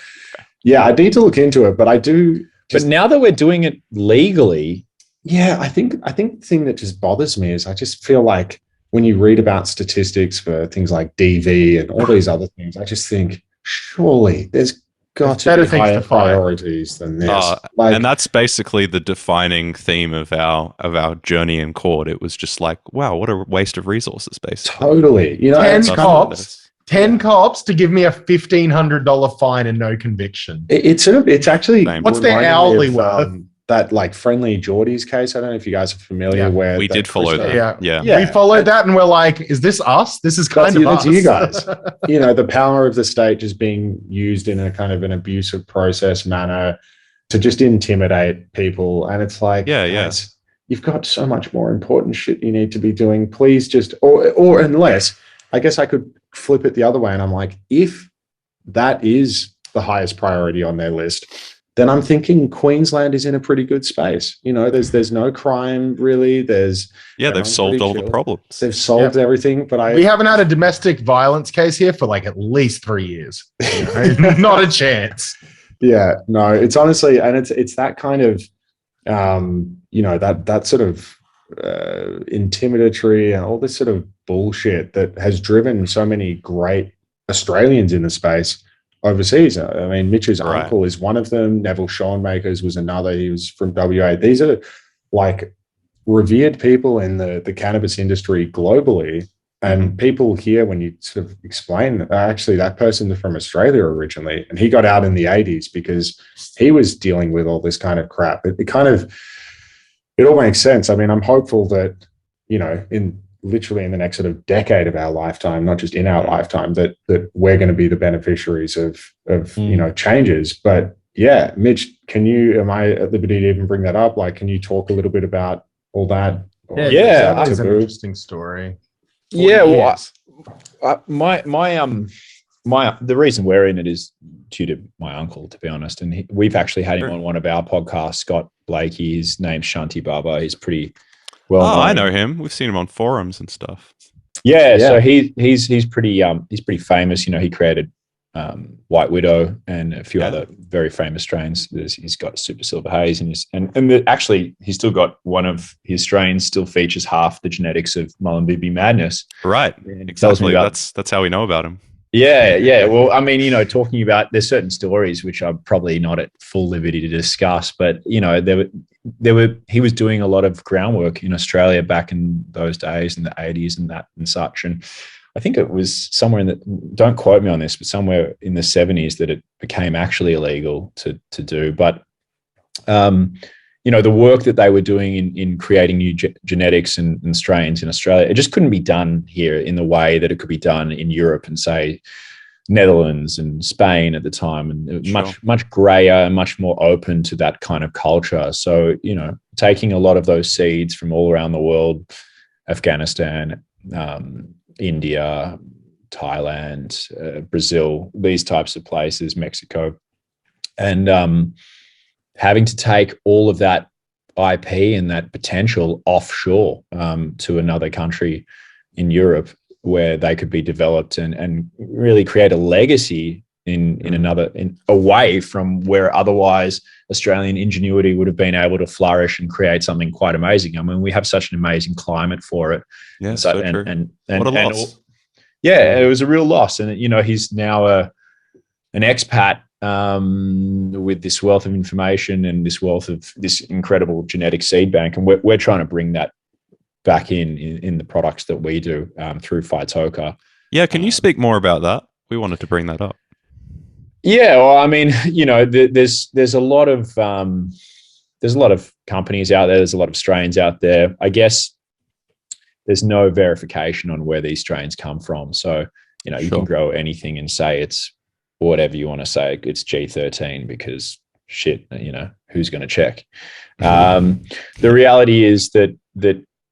yeah, I need to look into it, but I do. But now that we're doing it legally. Yeah, I think the thing that just bothers me is I just feel like when you read about statistics for things like DV and all these other things, I just think surely there's got better to be things to higher find. priorities than this. Like, and that's basically the defining theme of our journey in court. It was just like, wow, what a waste of resources, basically. totally. You know, 10 it's kind of, cops, 10 cops to give me a $1,500 fine and no conviction. it's actually Same. What's their reminding me hourly of, worth? that like Friendly Geordie's case. I don't know if you guys are familiar. Yeah. Where We that did follow prisoner- that. We followed that and we're like, is this us? This is kind of That's us. you guys. You know, the power of the state just being used in a kind of an abusive process manner to just intimidate people. And it's like, guys, you've got so much more important shit you need to be doing. Please just, or unless, I guess I could flip it the other way. And I'm like, if that is the highest priority on their list, then I'm thinking Queensland is in a pretty good space. You know, there's no crime really. They've solved all the problems. They've solved everything. But we haven't had a domestic violence case here for like at least 3 years. You know? Not a chance. Yeah, no, it's honestly, and it's that kind of, you know, that sort of intimidatory and all this sort of bullshit that has driven so many great Australians in the space overseas. I mean, Mitch's uncle is one of them. Neville Schoenmakers was another. He was from WA. These are like revered people in the cannabis industry globally. And people here, when you sort of explain, actually, that person is from Australia originally, and he got out in the 80s because he was dealing with all this kind of crap. It all makes sense. I mean, I'm hopeful that, you know, literally in the next sort of decade of our lifetime, not just in our lifetime, that we're going to be the beneficiaries of you know, changes. But yeah, Mitch, am I at liberty to even bring that up? Like, can you talk a little bit about all that? That is an interesting story. Yeah, well, the reason we're in it is due to my uncle, to be honest, and we've actually had him on one of our podcasts. Scott Blakey, his name's Shanti Baba. He's pretty well known. I know him. We've seen him on forums and stuff. Yeah. So he's pretty famous. You know, he created White Widow and a few other very famous strains. He's got Super Silver Haze, and actually he's still got one of his strains still features half the genetics of Mullumbimby Madness. Right, exactly. That's how we know about him. Yeah. Well, I mean, you know, talking about, there's certain stories which I'm probably not at full liberty to discuss, but you know, he was doing a lot of groundwork in Australia back in those days in the 80s and such. And I think it was somewhere don't quote me on this, but somewhere in the 70s that it became actually illegal to do. But, you know, the work that they were doing in creating new genetics and strains in Australia, it just couldn't be done here in the way that it could be done in Europe and, say, Netherlands and Spain at the time, and much grayer and much more open to that kind of culture. So, you know, taking a lot of those seeds from all around the world, Afghanistan, India, Thailand, Brazil, these types of places, Mexico, and having to take all of that IP and that potential offshore to another country in Europe where they could be developed and really create a legacy away from where otherwise Australian ingenuity would have been able to flourish and create something quite amazing. I mean, we have such an amazing climate for it. Yeah, so true. And what a loss. It was a real loss. And, you know, he's now an expat with this wealth of information and this wealth of this incredible genetic seed bank. And we're trying to bring that back in the products that we do through Phytoca. Yeah. Can you speak more about that? We wanted to bring that up. Yeah. Well, I mean, you know, there's a lot of companies out there. There's a lot of strains out there. I guess there's no verification on where these strains come from. So, you know, you can grow anything and say it's whatever you want to say. It's G13 because shit, you know, who's going to check? The reality is that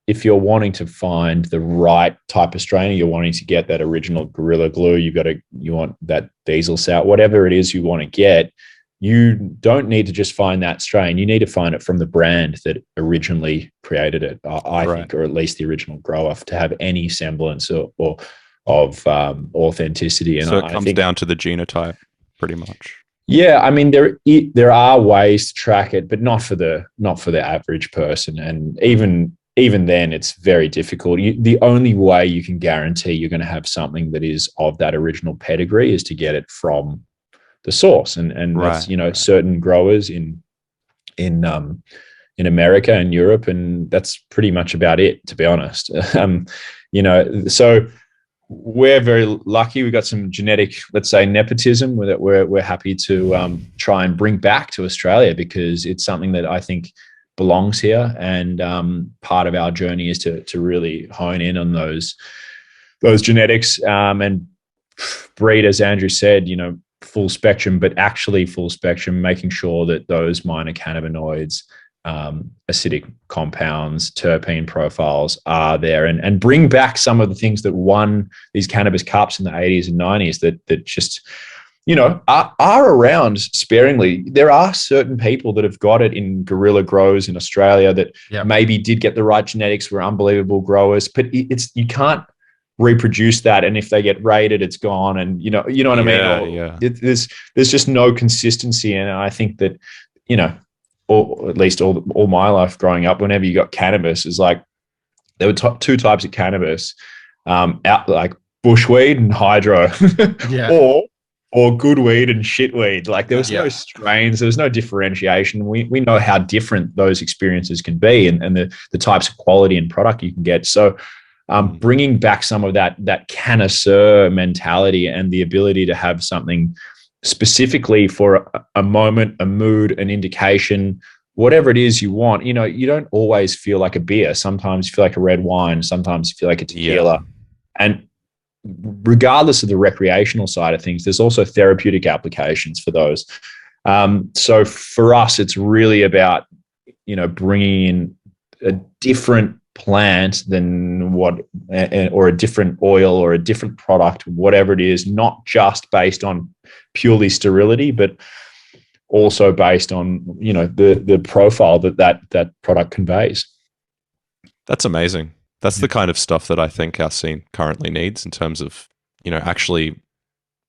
if you're wanting to find the right type of strain, you're wanting to get that original Gorilla Glue, you want that diesel sour, whatever it is you want to get, you don't need to just find that strain. You need to find it from the brand that originally created it, I think, or at least the original grower, to have any semblance of authenticity. And so it comes down to the genotype, pretty much. Yeah, I mean, there are ways to track it, but not for the average person, and even then, it's very difficult. The only way you can guarantee you're going to have something that is of that original pedigree is to get it from the source, and that's certain growers in America and Europe, and that's pretty much about it, to be honest. So we're very lucky. We've got some genetic, let's say, nepotism that we're happy to try and bring back to Australia, because it's something that I think belongs here, and part of our journey is to really hone in on those genetics and breed, as Andrew said, full spectrum, but actually full spectrum, making sure that those minor cannabinoids, acidic compounds, terpene profiles are there, and bring back some of the things that won these cannabis cups in the 80s and 90s that just, are around sparingly. There are certain people that have got it in guerrilla grows in Australia that maybe did get the right genetics, were unbelievable growers, but you can't reproduce that, and if they get raided, it's gone, and you know what I mean. There's just no consistency, and I think that or at least all my life growing up, whenever you got cannabis, is like there were two types of cannabis, out like bushweed and hydro, or good weed and shit weed. Like there was no strains, there was no differentiation. We know how different those experiences can be, and the types of quality and product you can get. So bringing back some of that connoisseur mentality and the ability to have something specifically for a moment, a mood, an indication, whatever it is you want. You don't always feel like a beer. Sometimes you feel like a red wine. Sometimes you feel like a tequila. And regardless of the recreational side of things, there's also therapeutic applications for those. So for us, it's really about, bringing in a different plant than or a different oil or a different product, whatever it is, not just based on purely sterility, but also based on the profile that product conveys. That's amazing. That's the kind of stuff that I think our scene currently needs, in terms of actually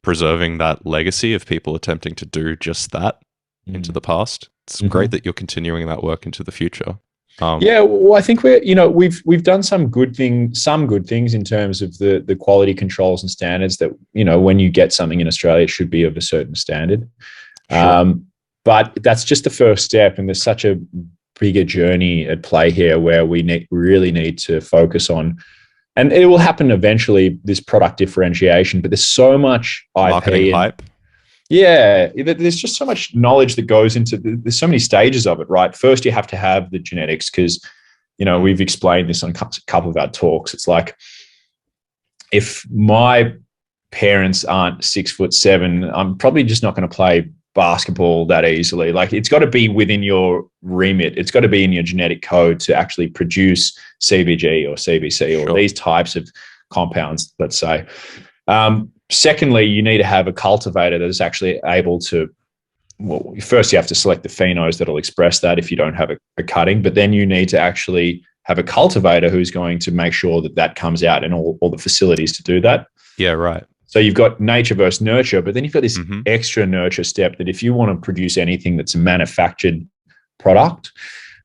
preserving that legacy of people attempting to do just that into the past. It's great that you're continuing that work into the future. Well, I think we've done some good things in terms of the quality controls and standards that, when you get something in Australia, it should be of a certain standard. Sure. But that's just the first step, and there's such a bigger journey at play here where we really need to focus on, and it will happen eventually, this product differentiation, but there's so much IP marketing hype. Yeah, there's just so much knowledge that goes into, there's so many stages of it, right? First, you have to have the genetics, because, we've explained this on a couple of our talks. It's like, if my parents aren't 6'7", I'm probably just not going to play basketball that easily. Like, it's got to be within your remit. It's got to be in your genetic code to actually produce CBG or CBC or these types of compounds, let's say. Secondly, you need to have a cultivator that is actually able to, well, first you have to select the phenos that will express that if you don't have a cutting, but then you need to actually have a cultivator who's going to make sure that comes out and all the facilities to do that. Yeah, right. So you've got nature versus nurture, but then you've got this extra nurture step that if you want to produce anything that's a manufactured product,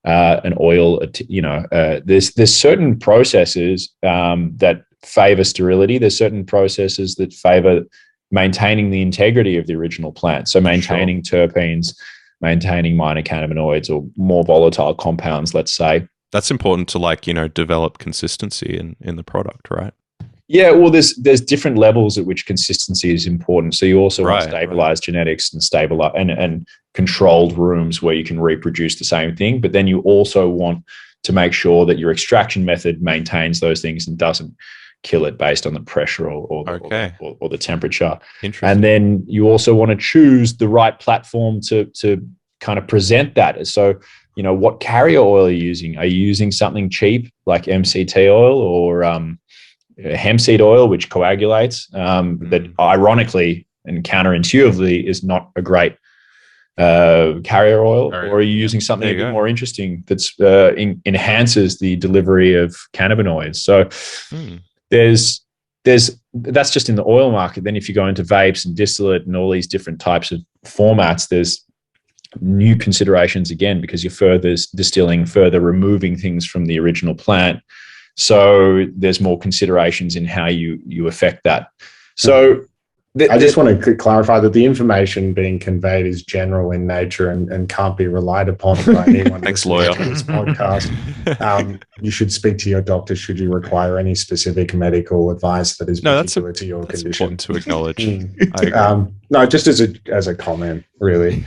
an oil, there's certain processes that favor sterility. There's certain processes that favor maintaining the integrity of the original plant. So maintaining terpenes, maintaining minor cannabinoids or more volatile compounds, let's say. That's important to develop consistency in the product, right? Yeah, well, there's different levels at which consistency is important. So you also want stabilized genetics and stabilize and controlled rooms where you can reproduce the same thing. But then you also want to make sure that your extraction method maintains those things and doesn't kill it based on the pressure or the temperature. Interesting. And then you also want to choose the right platform to kind of present that. So, what carrier oil are you using? Are you using something cheap like MCT oil or hemp seed oil, which coagulates, that ironically and counterintuitively is not a great carrier oil? Or are you using something a bit more interesting that's enhances the delivery of cannabinoids? So that's just in the oil market. Then if you go into vapes and distillate and all these different types of formats, there's new considerations again, because you're further distilling, further removing things from the original plant. So there's more considerations in how you affect that. So I just want to clarify that the information being conveyed is general in nature and can't be relied upon by anyone. Thanks, lawyer. To this podcast. You should speak to your doctor should you require any specific medical advice that is particular to your condition. Important to acknowledge. No, just as a comment, really.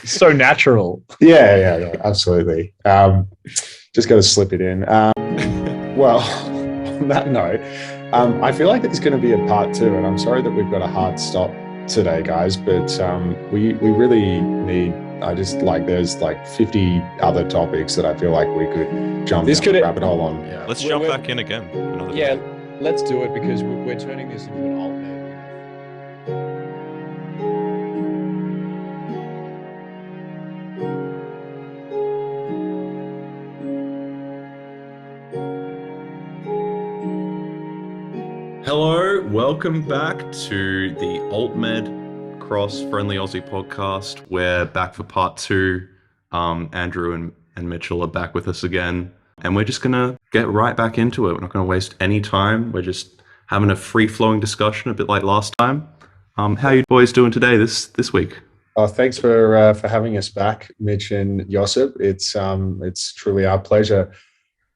So natural. Yeah, absolutely. Just got to slip it in. Well, on that note, I feel like it's going to be a part 2, and I'm sorry that we've got a hard stop today, guys, but we really need, there's like 50 other topics that I feel like we could jump down the rabbit hole on. Yeah. Let's jump back in again. Let's do it because we're turning this into an AltMed. Hello, welcome back to the AltMed Cross Friendly Aussie podcast. We're back for part 2. Andrew and Mitchell are back with us again, and we're just gonna get right back into it. We're not gonna waste any time. We're just having a free-flowing discussion, a bit like last time. How are you boys doing today, this week? Thanks for having us back, Mitch and Josip. It's truly our pleasure.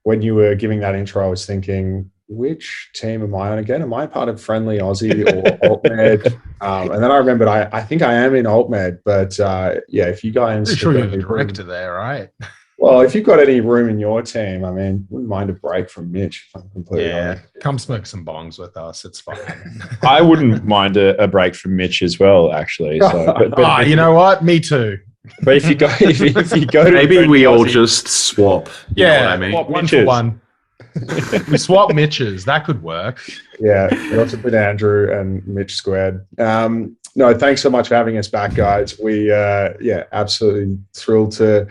When you were giving that intro, I was thinking, which team am I on again? Am I part of Friendly Aussie or AltMed? And then I remembered I think I am in AltMed, but if you guys... I'm sure you're the director there, right? Well, if you've got any room in your team, I mean, wouldn't mind a break from Mitch, if I'm completely honest. Come smoke some bongs with us. It's fine. I wouldn't mind a break from Mitch as well, actually. So, but you know what? Me too. But if you go to maybe we all just swap. You know what I mean? Swap 1 for 1. We swap Mitches. That could work. Yeah, lots of Andrew and Mitch squared. No, thanks so much for having us back, guys. We absolutely thrilled to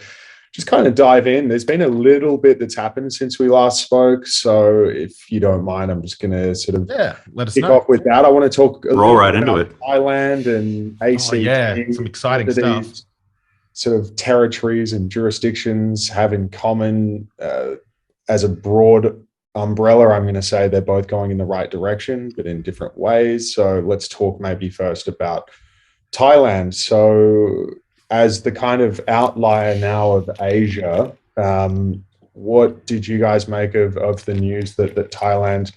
just kind of dive in. There's been a little bit that's happened since we last spoke, so if you don't mind, I'm just going to sort of let us kick know. off with that. I want to talk roll right into it. Thailand and ACT. Some exciting stuff. Sort of territories and jurisdictions have in common. As a broad umbrella, I'm going to say they're both going in the right direction, but in different ways. So let's talk maybe first about Thailand. So as the kind of outlier now of Asia, what did you guys make of the news that Thailand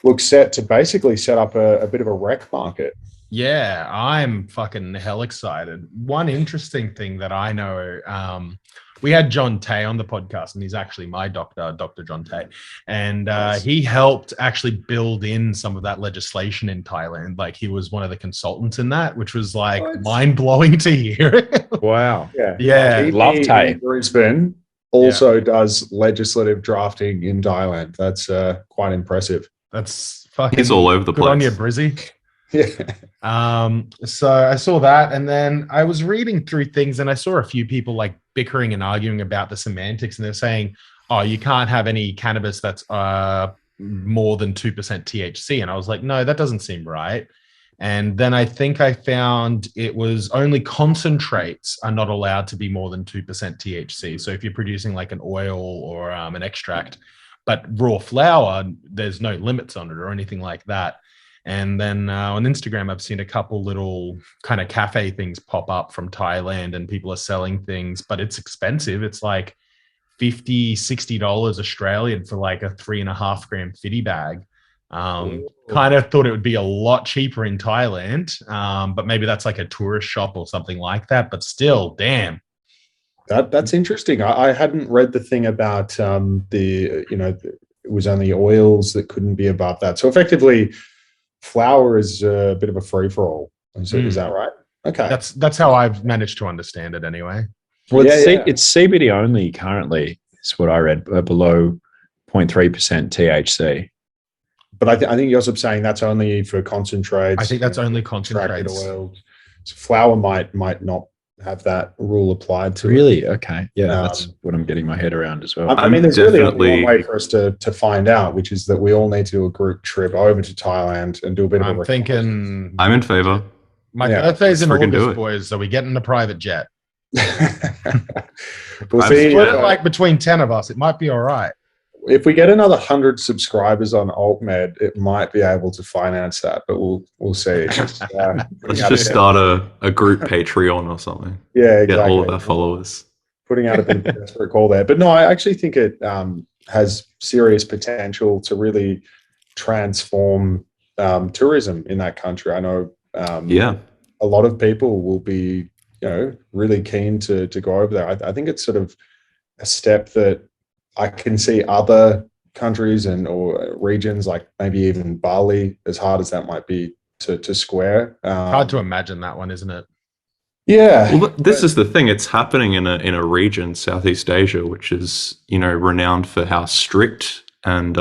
looks set to basically set up a bit of a rec market? Yeah, I'm fucking hell excited. One interesting thing that I know, we had John Tay on the podcast, and he's actually my doctor, Dr. John Tay. And he helped actually build in some of that legislation in Thailand. Like, he was one of the consultants in that, which was like mind-blowing to hear. Wow. Yeah. Love Tay. Brisbane also does legislative drafting in Thailand. That's quite impressive. That's fucking... He's all over the place. Good on you, Brizzy. Yeah. So I saw that, and then I was reading through things, and I saw a few people like bickering and arguing about the semantics, and they're saying, oh, you can't have any cannabis that's more than 2% THC. And I was like, no, that doesn't seem right. And then I think I found it was only concentrates are not allowed to be more than 2% THC. So if you're producing like an oil or an extract, but raw flower, there's no limits on it or anything like that. And then on Instagram, I've seen a couple little kind of cafe things pop up from Thailand, and people are selling things, but it's expensive. It's like $50, $60 Australian for like a 3.5 gram fitty bag. Kind of thought it would be a lot cheaper in Thailand, but maybe that's like a tourist shop or something like that. But still, damn. That's interesting. I hadn't read the thing about it was only oils that couldn't be above that. So effectively, flour is a bit of a free-for-all. Is that right? Okay. That's how I've managed to understand it anyway. Well, it's CBD only currently, is what I read, below 0.3% THC. But I think Josip's saying that's only for concentrates. I think that's only concentrates. Oils. So flour might not have that rule applied to really? Okay. Yeah, that's what I'm getting my head around as well. I mean, there's really one way for us to find out, which is that we all need to do a group trip over to Thailand and do a bit of I'm thinking... I'm in favor. My birthday's in August, boys, so we get in a private jet. We'll see. Split it like between 10 of us. It might be all right. if we get another 100 subscribers on AltMed, it might be able to finance that, but we'll see. Let's just start a group Patreon or something. Yeah, exactly. Get all of our followers. Putting out a bit of a desperate call there. But no, I actually think it has serious potential to really transform tourism in that country. I know a lot of people will be, really keen to go over there. I think it's sort of a step that I can see other countries or regions, like maybe even Bali, as hard as that might be to square. Hard to imagine that one, isn't it? Yeah. Well, this is the thing. It's happening in a region, Southeast Asia, which is, renowned for how strict and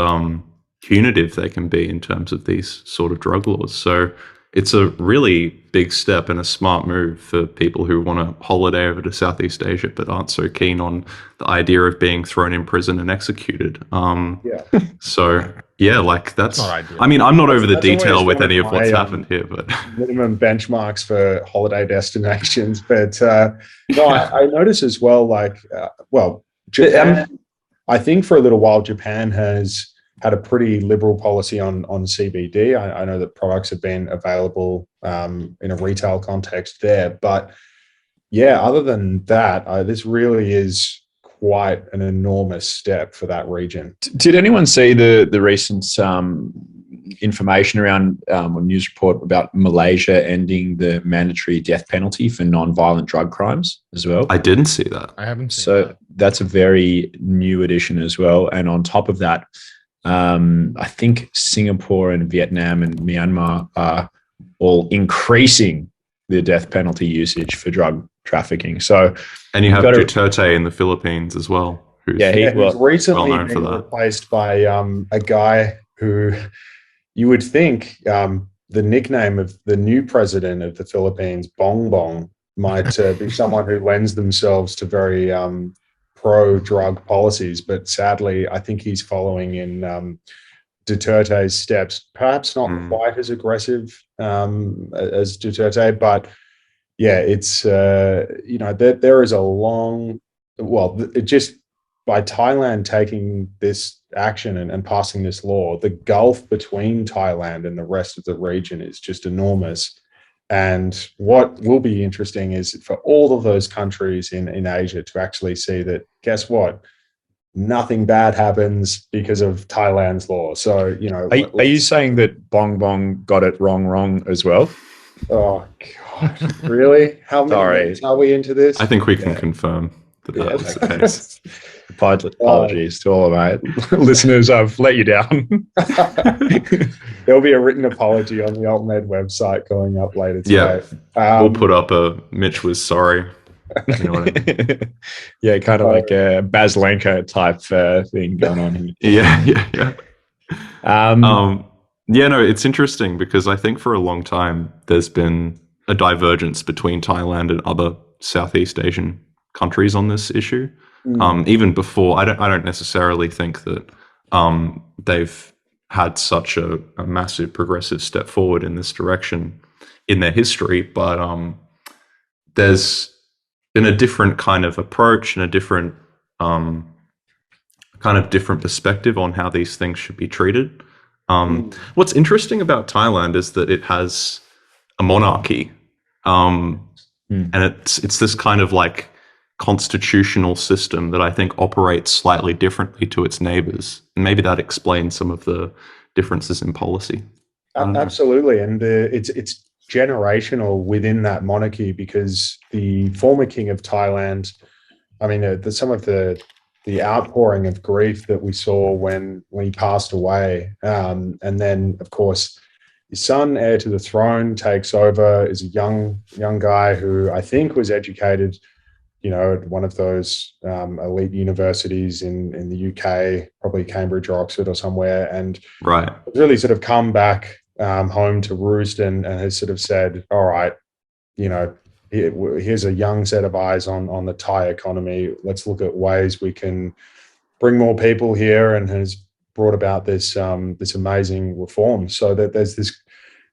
punitive they can be in terms of these sort of drug laws. So it's a really big step and a smart move for people who want to holiday over to Southeast Asia but aren't so keen on the idea of being thrown in prison and executed. So yeah, like that's not ideal. I mean, I'm not over the detail with any of what's happened here, but minimum benchmarks for holiday destinations. But no, I notice as well, like, Japan, I think for a little while, Japan has had a pretty liberal policy on CBD. I know that products have been available in a retail context there, but yeah, other than that, this really is quite an enormous step for that region. Did anyone see the recent information around a news report about Malaysia ending the mandatory death penalty for non-violent drug crimes as well? I didn't see that. I haven't seen that. So that's a very new addition as well. And on top of that, I think Singapore and Vietnam and Myanmar are all increasing the death penalty usage for drug trafficking. So, and you have Duterte in the Philippines as well. Who's recently been replaced by a guy who you would think the nickname of the new president of the Philippines, Bong Bong, might be someone who lends themselves to very pro-drug policies, but sadly, I think he's following in Duterte's steps. Perhaps not quite as aggressive as Duterte, but yeah, it's there is a long. It just by Thailand taking this action and passing this law, the gulf between Thailand and the rest of the region is just enormous. And what will be interesting is for all of those countries in Asia to actually see that, guess what? Nothing bad happens because of Thailand's law. So, Are you saying that Bong Bong got it wrong as well? Oh, God. Really? How many minutes are we into this? I think we can confirm that was the case. Apologies to all of my listeners. I've let you down. There'll be a written apology on the AltMed website going up later today. Yeah, we'll put up a Mitch was sorry. Yeah, kind of like a Baz Lenko type thing going on here. Yeah. It's interesting because I think for a long time there's been a divergence between Thailand and other Southeast Asian countries on this issue. Even before, I don't necessarily think that they've had such a massive progressive step forward in this direction in their history, but there's been a different kind of approach and a different different perspective on how these things should be treated. What's interesting about Thailand is that it has a monarchy, and it's this kind of like constitutional system that I think operates slightly differently to its neighbors. And maybe that explains some of the differences in policy. Absolutely. And it's generational within that monarchy because the former king of Thailand, I mean, some of the outpouring of grief that we saw when he passed away. And then, of course, his son, heir to the throne, takes over, is a young guy who I think was educated at one of those elite universities in the UK, probably Cambridge or Oxford or somewhere, and really sort of come back home to roost and has sort of said, all right, here's a young set of eyes on the Thai economy. Let's look at ways we can bring more people here, and has brought about this amazing reform. So that there's this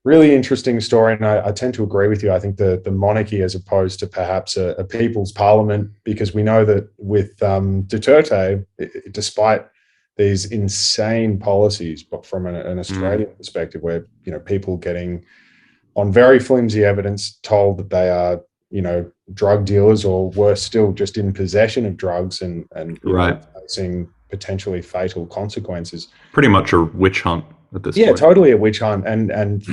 really interesting story, and I tend to agree with you. I think the monarchy, as opposed to perhaps a people's parliament, because we know that with Duterte, despite these insane policies, but from an Australian perspective, where people getting on very flimsy evidence told that they are drug dealers, or worse still, just in possession of drugs and facing potentially fatal consequences. Pretty much a witch hunt at this point. Yeah, totally a witch hunt, and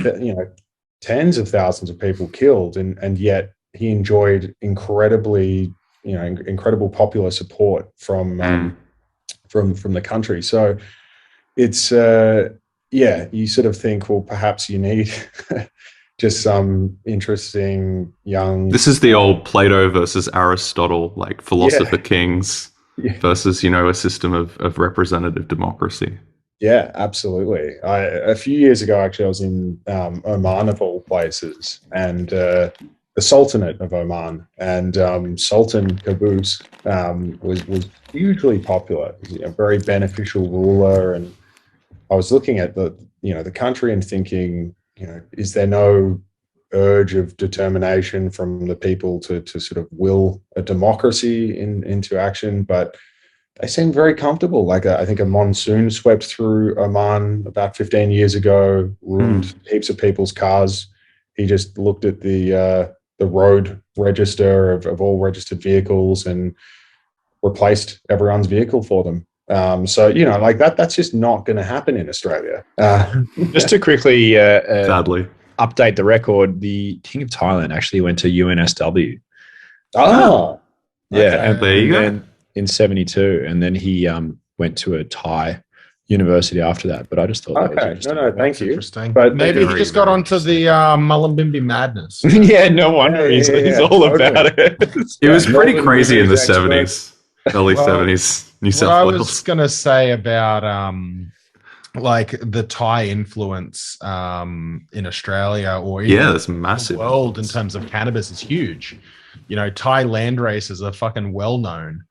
tens of thousands of people killed, and yet he enjoyed incredibly incredible popular support from the country. So it's you sort of think, well, perhaps you need just some interesting young. This is the old Plato versus Aristotle, like philosopher kings versus a system of representative democracy. Yeah, absolutely. A few years ago, actually, I was in Oman, of all places, and the Sultanate of Oman, and Sultan Qaboos was hugely popular. He was a very beneficial ruler, and I was looking at the country and thinking, is there no urge of determination from the people to sort of will a democracy into action? But they seem very comfortable. Like I think a monsoon swept through Oman about 15 years ago, ruined heaps of people's cars. He just looked at the road register of all registered vehicles and replaced everyone's vehicle for them. So like that's just not going to happen in Australia. Just to quickly sadly update the record, the King of Thailand actually went to UNSW. Oh, yeah, okay. and there you go. then in 72, and then he went to a Thai university after that. But I just thought that was interesting. No, thank you. Interesting. But Maybe he just got onto the Mullumbimby madness. Yeah, no wonder he's all about it. It was pretty Northern crazy in the Rivers 70s, early 70s, New What South I Wales. was going to say about like the Thai influence in Australia, or even that's massive. the world in terms of cannabis is huge. Thai land races are fucking well known.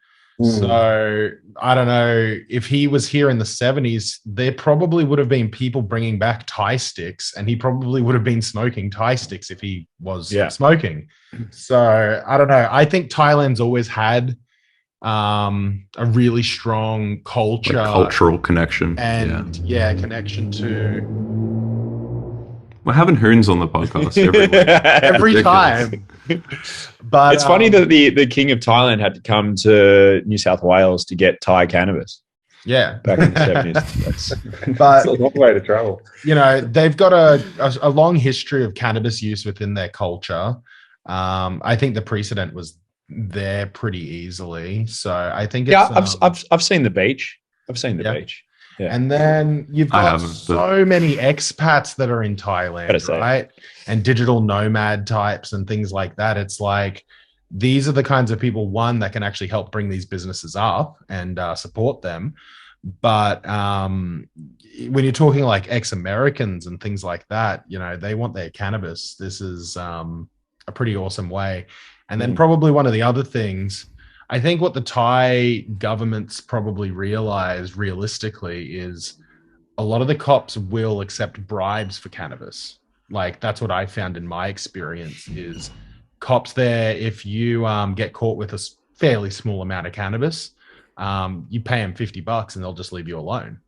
So I don't know, if he was here in the 70s, there probably would have been people bringing back Thai sticks, and he probably would have been smoking Thai sticks if he was smoking. So I don't know. I think Thailand's always had a really strong culture, Like cultural connection, and connection to. We're having Hoons on the podcast every time. But it's funny that the King of Thailand had to come to New South Wales to get Thai cannabis. Yeah, back in the 70s. But it's a long way to travel. They've got a long history of cannabis use within their culture. I think the precedent was there pretty easily. So I think it's, I've seen the beach. I've seen the beach. Yeah. And then you've got so many expats that are in Thailand, right? And digital nomad types and things like that. It's like, these are the kinds of people, one, that can actually help bring these businesses up and support them. But when you're talking like ex-Americans and things like that, they want their cannabis. This is a pretty awesome way. And then probably one of the other things, I think what the Thai government's probably realized realistically is a lot of the cops will accept bribes for cannabis. Like, that's what I found in my experience is cops there, if you get caught with a fairly small amount of cannabis, you pay them $50 and they'll just leave you alone.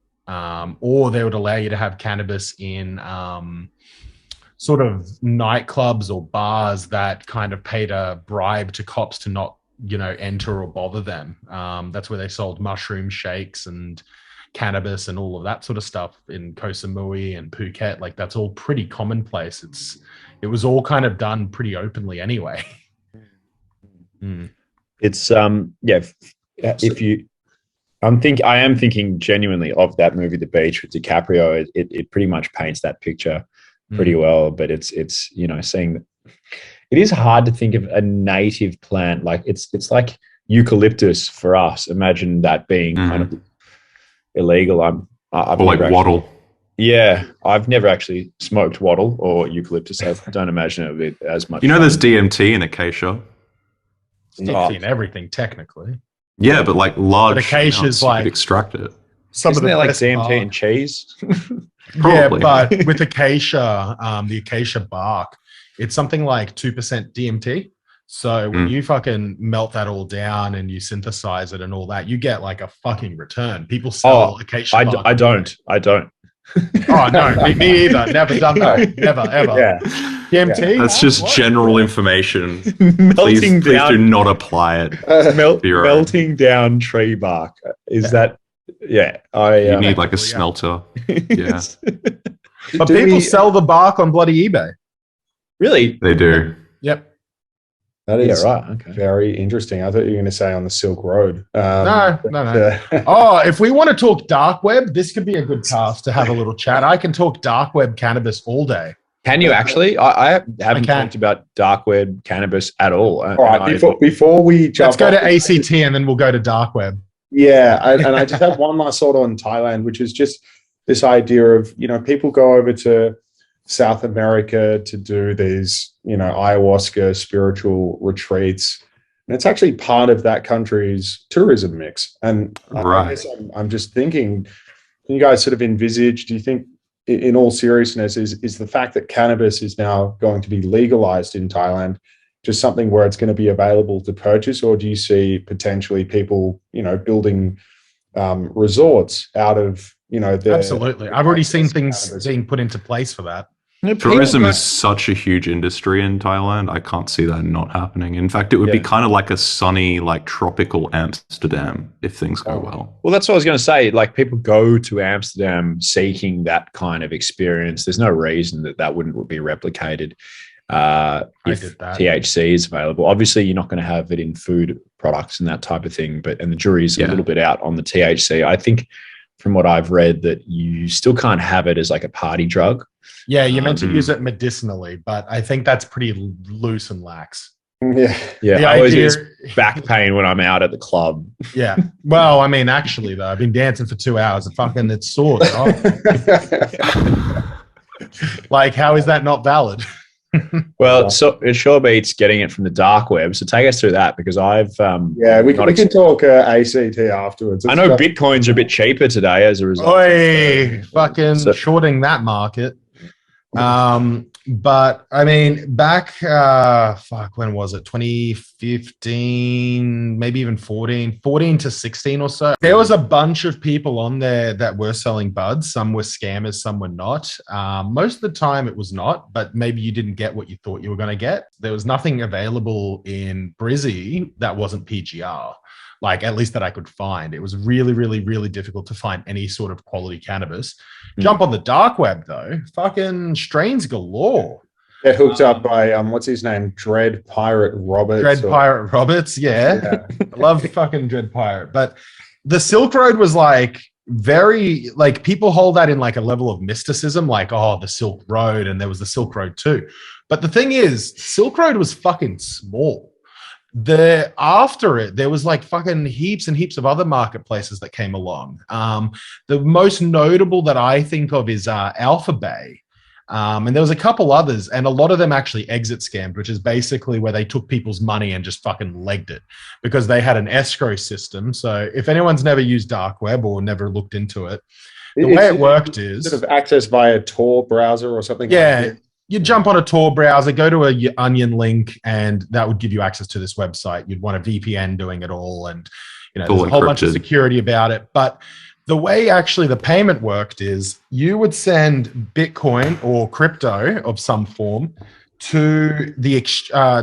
Or they would allow you to have cannabis in sort of nightclubs or bars that kind of paid a bribe to cops to not enter or bother them. That's where they sold mushroom shakes and cannabis and all of that sort of stuff in Koh Samui and Phuket. Like, that's all pretty commonplace. It was all kind of done pretty openly anyway. It's if you I am thinking genuinely of that movie The Beach with DiCaprio. It pretty much paints that picture pretty well, but it's seeing that it is hard to think of a native plant. Like it's like eucalyptus for us. Imagine that being kind of illegal. I've or like wattle. Yeah, I've never actually smoked wattle or eucalyptus. I don't imagine it would be as much. There's DMT in acacia. DMT in everything, technically. Yeah, but like large. But acacia's like, you could extract it. Isn't there like DMT and cheese? Probably. Yeah, but with acacia, the acacia bark, it's something like 2% DMT. So when you fucking melt that all down and you synthesize it and all that, you get like a fucking return. People sell acacia bark. I don't. Oh no, me either. Never done that. Never ever. Yeah. DMT. That's just general information. Melting Please down, do not apply it. melting down tree bark. Is that? Yeah, You need like a smelter. Yeah, but people sell the bark on bloody eBay. Really? they do. Yep. That is right. Okay. very interesting. I thought you were going to say on the Silk Road. No. Oh, if we want to talk dark web, this could be a good cast to have a little chat. I can talk dark web cannabis all day. Can you actually? I haven't talked about dark web cannabis at all. All right, before we jump, let's go to ACT and then we'll go to dark web. Yeah, and I just have one last thought on Thailand, which is just this idea of, people go over to South America to do these, ayahuasca spiritual retreats. And it's actually part of that country's tourism mix. And I guess I'm just thinking, can you guys sort of envisage, do you think, in all seriousness, is the fact that cannabis is now going to be legalized in Thailand just something where it's going to be available to purchase? Or do you see potentially people, building resorts out of, Absolutely. I've already seen things being put into place for that. Tourism is such a huge industry in Thailand. I can't see that not happening. In fact, it would be kind of like a sunny, like tropical Amsterdam if things go well. Well, that's what I was going to say. Like, people go to Amsterdam seeking that kind of experience. There's no reason that wouldn't be replicated if THC is available. Obviously, you're not going to have it in food products and that type of thing. And the jury's a little bit out on the THC. I think, from what I've read, that you still can't have it as like a party drug. Yeah, you're meant to use it medicinally, but I think that's pretty loose and lax. Yeah. I always get back pain when I'm out at the club. Yeah. Well, I mean, actually, though, I've been dancing for 2 hours. It's sore. Like, how is that not valid? Well, so it sure beats getting it from the dark web. So take us through that, because I've we can talk ACT afterwards. I know Bitcoins are a bit cheaper today as a result. Shorting that market. But I mean, back when was it? 2015, maybe even 14 to 16 or so. There was a bunch of people on there that were selling buds. Some were scammers, some were not. Most of the time it was not, but maybe you didn't get what you thought you were going to get. There was nothing available in Brizzy that wasn't PGR. Like, at least that I could find. It was really, really, really difficult to find any sort of quality cannabis. Jump on the dark web, though. Fucking strains galore. Get hooked up by, what's his name? Dread Pirate Roberts. Pirate Roberts, yeah. I love fucking Dread Pirate. But the Silk Road was like very, like, people hold that in like a level of mysticism, like, oh, the Silk Road, and there was the Silk Road too. But the thing is, Silk Road was fucking small. After it, there was like fucking heaps and heaps of other marketplaces that came along. The most notable that I think of is Alpha Bay. And there was a couple others, and a lot of them actually exit scammed, which is basically where they took people's money and just fucking legged it, because they had an escrow system. So if anyone's never used dark web or never looked into it, the way it worked is sort of access via Tor browser or something. Yeah. Like that. You jump on a Tor browser, go to a Onion link, and that would give you access to this website. You'd want a VPN doing it all, and there's a whole bunch of security about it. But the way actually the payment worked is you would send Bitcoin or crypto of some form to the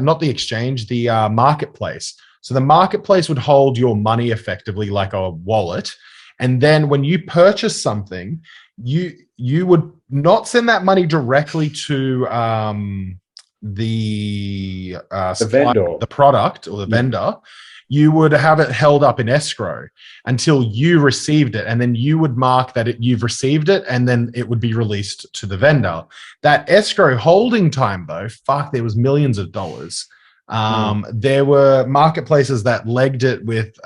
not the exchange, the marketplace. So the marketplace would hold your money effectively like a wallet, and then when you purchase something, you would not send that money directly to the vendor, the product, or the vendor. You would have it held up in escrow until you received it, and then you would mark that you've received it, and then it would be released to the vendor. That escrow holding time, though, there was millions of dollars. There were marketplaces that legged it with.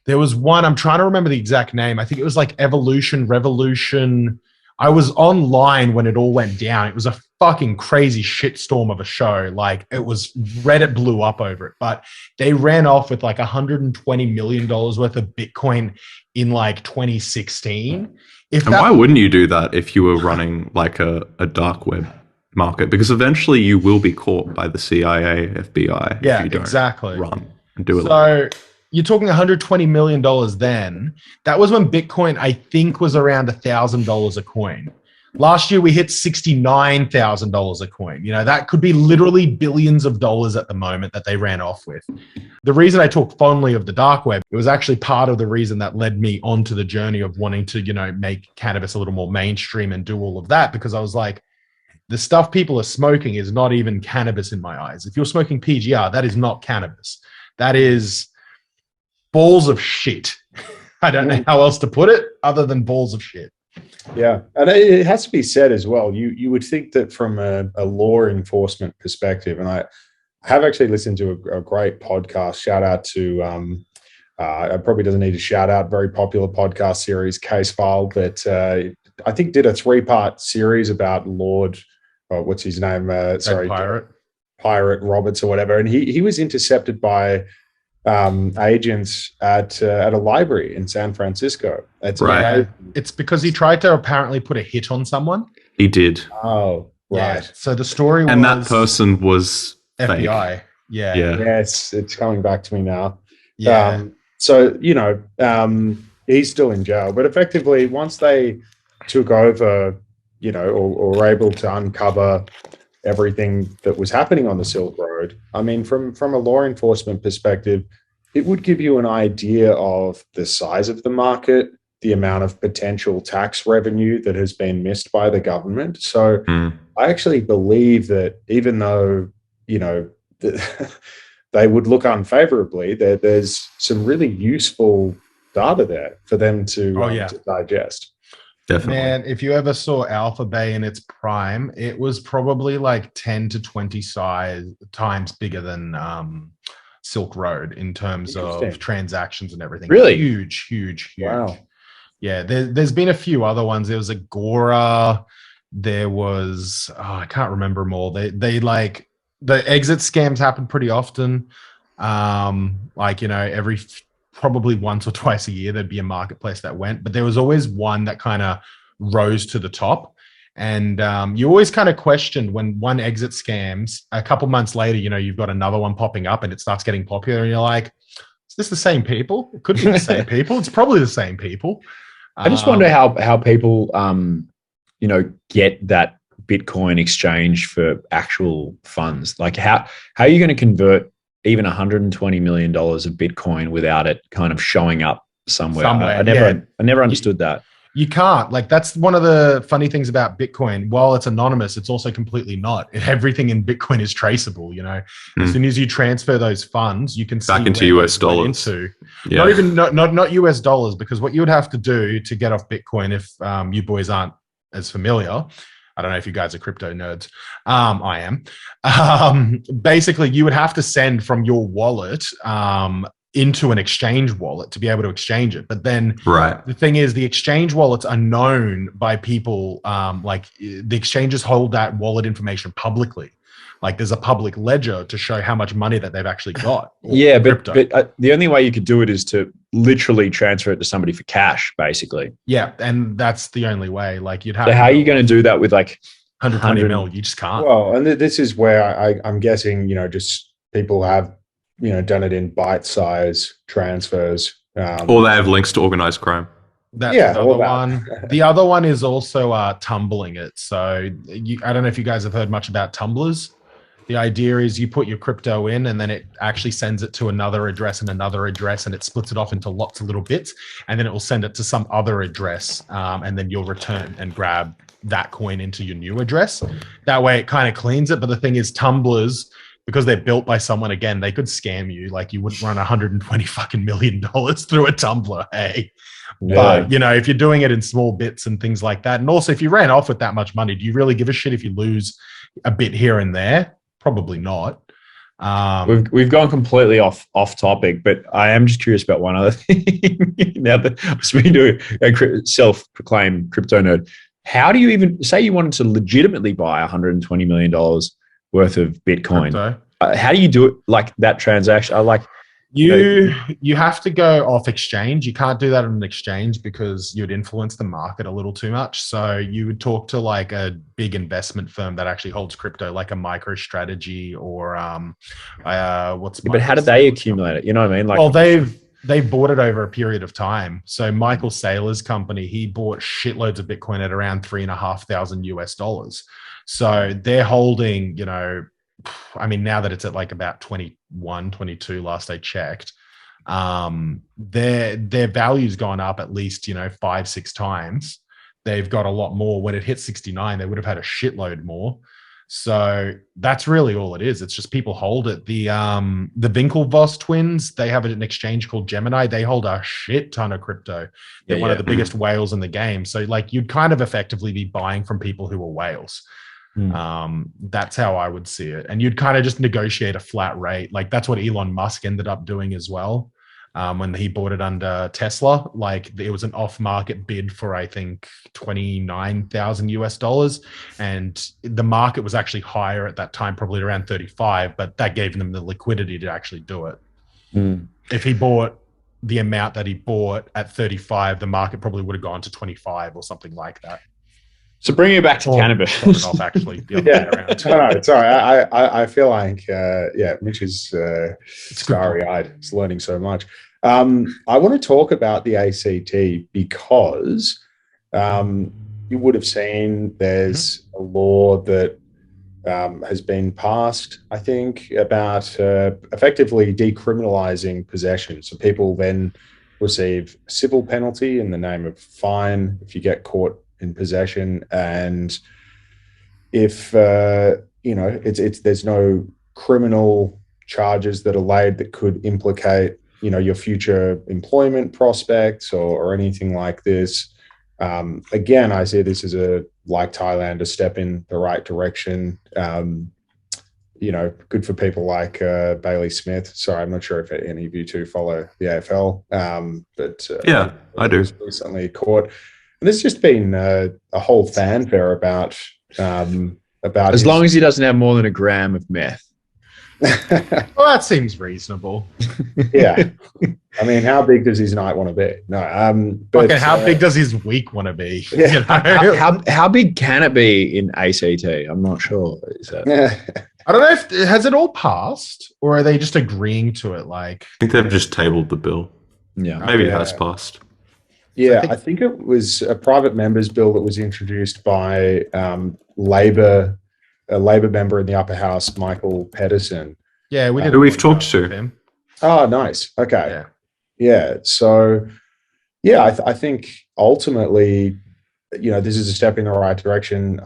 There was one, I'm trying to remember the exact name. I think it was like Evolution, Revolution. I was online when it all went down. It was a fucking crazy shitstorm of a show. Like, it was, Reddit blew up over it, but they ran off with like $120 million worth of Bitcoin in like 2016. Why wouldn't you do that if you were running like a dark web market, because eventually you will be caught by the CIA, FBI, Yeah, if you don't exactly. run and do it. So you're talking $120 million then. That was when Bitcoin, I think, was around $1,000 a coin. Last year, we hit $69,000 a coin. You know, that could be literally billions of dollars at the moment that they ran off with. The reason I talk fondly of the dark web, it was actually part of the reason that led me onto the journey of wanting to, you know, make cannabis a little more mainstream and do all of that, because I was like, the stuff people are smoking is not even cannabis in my eyes. If you're smoking PGR, that is not cannabis. That is balls of shit. I don't know how else to put it other than balls of shit. Yeah, and it has to be said as well. You would think that from a law enforcement perspective, and I have actually listened to a great podcast. Shout out to it probably doesn't need a shout out. Very popular podcast series, Case File, that I think did a 3-part series about Lord. What's his name? Sorry, Pirate Roberts or whatever. And he was intercepted by agents at a library in San Francisco. That's right. It's because he tried to apparently put a hit on someone. He did. Oh, right. Yeah. So the story was, and that person was FBI. fake. Yeah. Yeah, it's coming back to me now. Yeah. So, you know, he's still in jail, but effectively once they took over, you know, or were able to uncover everything that was happening on the Silk Road, I mean, from a law enforcement perspective, it would give you an idea of the size of the market, the amount of potential tax revenue that has been missed by the government. So I actually believe that even though, you know, they would look unfavorably, there's some really useful data there for them to digest. Definitely. Man, if you ever saw Alpha Bay in its prime, it was probably like 10 to 20 times bigger than Silk Road in terms of transactions and everything. Really? Huge. Wow. Yeah, there's been a few other ones. There was Agora. There was, I can't remember them all. They like, the exit scams happen pretty often. Like, you know, probably once or twice a year, there'd be a marketplace that went, but there was always one that kind of rose to the top. And you always kind of questioned when one exit scams, a couple months later, you know, you've got another one popping up and it starts getting popular. And you're like, is this the same people? It could be the same people. It's probably the same people. I just wonder how people, you know, get that Bitcoin exchange for actual funds. Like how are you going to convert even $120 million of Bitcoin without it kind of showing up somewhere? I never understood that. You can't. Like, that's one of the funny things about Bitcoin. While it's anonymous, it's also completely not. Everything in Bitcoin is traceable, you know. As soon as you transfer those funds, you can see back into US dollars. Not US dollars, because what you would have to do to get off Bitcoin, if you boys aren't as familiar, I don't know if you guys are crypto nerds. I am. Basically, you would have to send from your wallet into an exchange wallet to be able to exchange it. But then the thing is, the exchange wallets are known by people. Like, the exchanges hold that wallet information publicly. Like, there's a public ledger to show how much money that they've actually got. Yeah, but the only way you could do it is to literally transfer it to somebody for cash, basically. Yeah, and that's the only way. Like, you'd have. So how are you going to do that with like 120 mil? You just can't. Well, and this is where I'm guessing, you know, just people have, you know, done it in bite-size transfers. Or they have links to organized crime. That's the other one. The other one is also tumbling it. So I don't know if you guys have heard much about tumblers. The idea is you put your crypto in and then it actually sends it to another address and another address, and it splits it off into lots of little bits, and then it will send it to some other address, and then you'll return and grab that coin into your new address. That way it kind of cleans it. But the thing is, tumblers, because they're built by someone, again, they could scam you. Like, you wouldn't run $120 million through a tumbler, hey? Yeah. But, you know, if you're doing it in small bits and things like that, and also if you ran off with that much money, do you really give a shit if you lose a bit here and there? Probably not. We've gone completely off topic, but I am just curious about one other thing. Now that I'm speaking to a self-proclaimed crypto nerd, how do you even say you wanted to legitimately buy $120 million worth of Bitcoin? How do you do it, like that transaction? You have to go off exchange. You can't do that on an exchange because you'd influence the market a little too much. So you would talk to like a big investment firm that actually holds crypto, like a MicroStrategy or But how did they accumulate it? You know what I mean? Like, well, they bought it over a period of time. So Michael Saylor's company, he bought shitloads of Bitcoin at around $3,500 US. So they're holding, I mean, now that it's at like about 21, 22, last I checked, their value's gone up at least, 5-6 times. They've got a lot more. When it hit 69, they would have had a shitload more. So that's really all it is. It's just people hold it. The Winklevoss twins, they have an exchange called Gemini. They hold a shit ton of crypto. They're one of the biggest whales in the game. So like you'd kind of effectively be buying from people who are whales. That's how I would see it. And you'd kind of just negotiate a flat rate. Like that's what Elon Musk ended up doing as well. When he bought it under Tesla, like it was an off-market bid for, I think, $29,000 US. And the market was actually higher at that time, probably around 35, but that gave them the liquidity to actually do it. If he bought the amount that he bought at 35, the market probably would have gone to 25 or something like that. So bringing it back to cannabis. Off actually, it's all right. I feel like Mitch is starry-eyed. He's learning so much. I want to talk about the ACT because you would have seen there's a law that has been passed, I think, about effectively decriminalizing possession. So people then receive a civil penalty in the name of fine if you get caught in possession, and if there's no criminal charges that are laid that could implicate your future employment prospects or anything like this. Again, I see this as like Thailand, a step in the right direction. Good for people like Bailey Smith. Sorry, I'm not sure if any of you two follow the AFL, but I do. Recently caught. And there's just been a whole fanfare about as long as he doesn't have more than a gram of meth. Well, that seems reasonable. Yeah, I mean, how big does his night want to be? No, how big does his week want to be? Yeah. How big can it be in ACT? I'm not sure. I don't know if has it all passed or are they just agreeing to it? Like, I think they've just tabled the bill. Yeah, maybe it has passed. Yeah, I think it was a private member's bill that was introduced by a Labor member in the upper house, Michael Pedersen. Yeah, who we've talked to him. Oh, nice. Okay. Yeah. So, I think ultimately, this is a step in the right direction.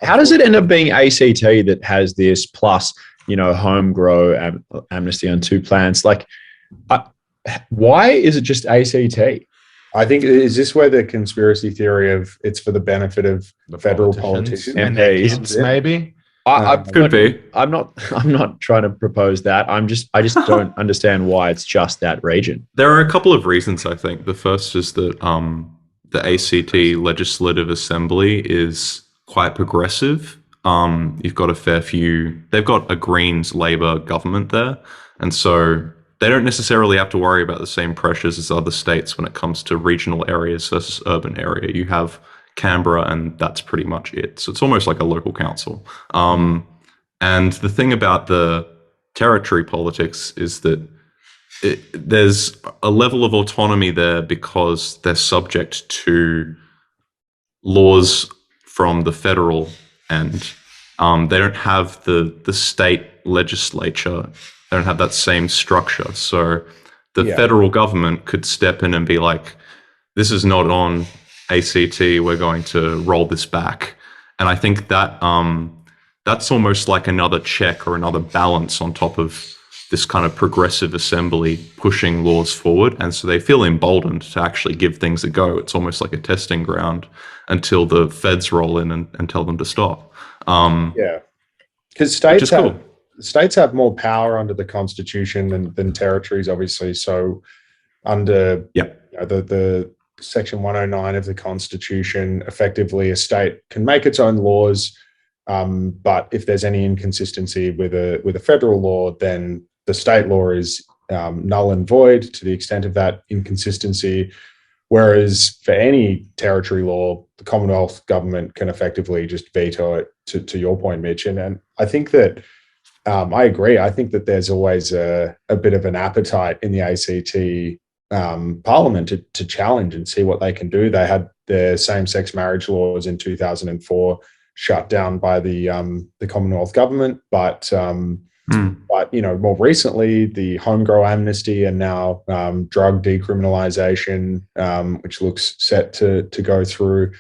How does it end up being ACT that has this plus, home grow amnesty on 2 plants? Like, why is it just ACT? I think, is this where the conspiracy theory of it's for the benefit of the federal politicians and their kids, maybe? Could be. I'm not trying to propose that. I just don't understand why it's just that region. There are a couple of reasons, I think. The first is that the ACT Legislative Assembly is quite progressive. You've got a fair few. They've got a Greens Labor government there, and so they don't necessarily have to worry about the same pressures as other states when it comes to regional areas versus urban area. You have Canberra, and that's pretty much it. So it's almost like a local council. And the thing about the territory politics is that there's a level of autonomy there because they're subject to laws from the federal end. They don't have the state legislature. They don't have that same structure. So the federal government could step in and be like, this is not on ACT, we're going to roll this back. And I think that that's almost like another check or another balance on top of this kind of progressive assembly pushing laws forward. And so they feel emboldened to actually give things a go. It's almost like a testing ground until the feds roll in and tell them to stop. Because states have more power under the Constitution than territories, obviously. So under the Section 109 of the Constitution, effectively a state can make its own laws, but if there's any inconsistency with a federal law, then the state law is null and void to the extent of that inconsistency. Whereas for any territory law, the Commonwealth government can effectively just veto it, to your point, Mitch. And I think that I agree. I think that there's always a bit of an appetite in the ACT Parliament to challenge and see what they can do. They had their same-sex marriage laws in 2004 shut down by the Commonwealth government, but more recently, the home grow amnesty and now drug decriminalisation, which looks set to go through.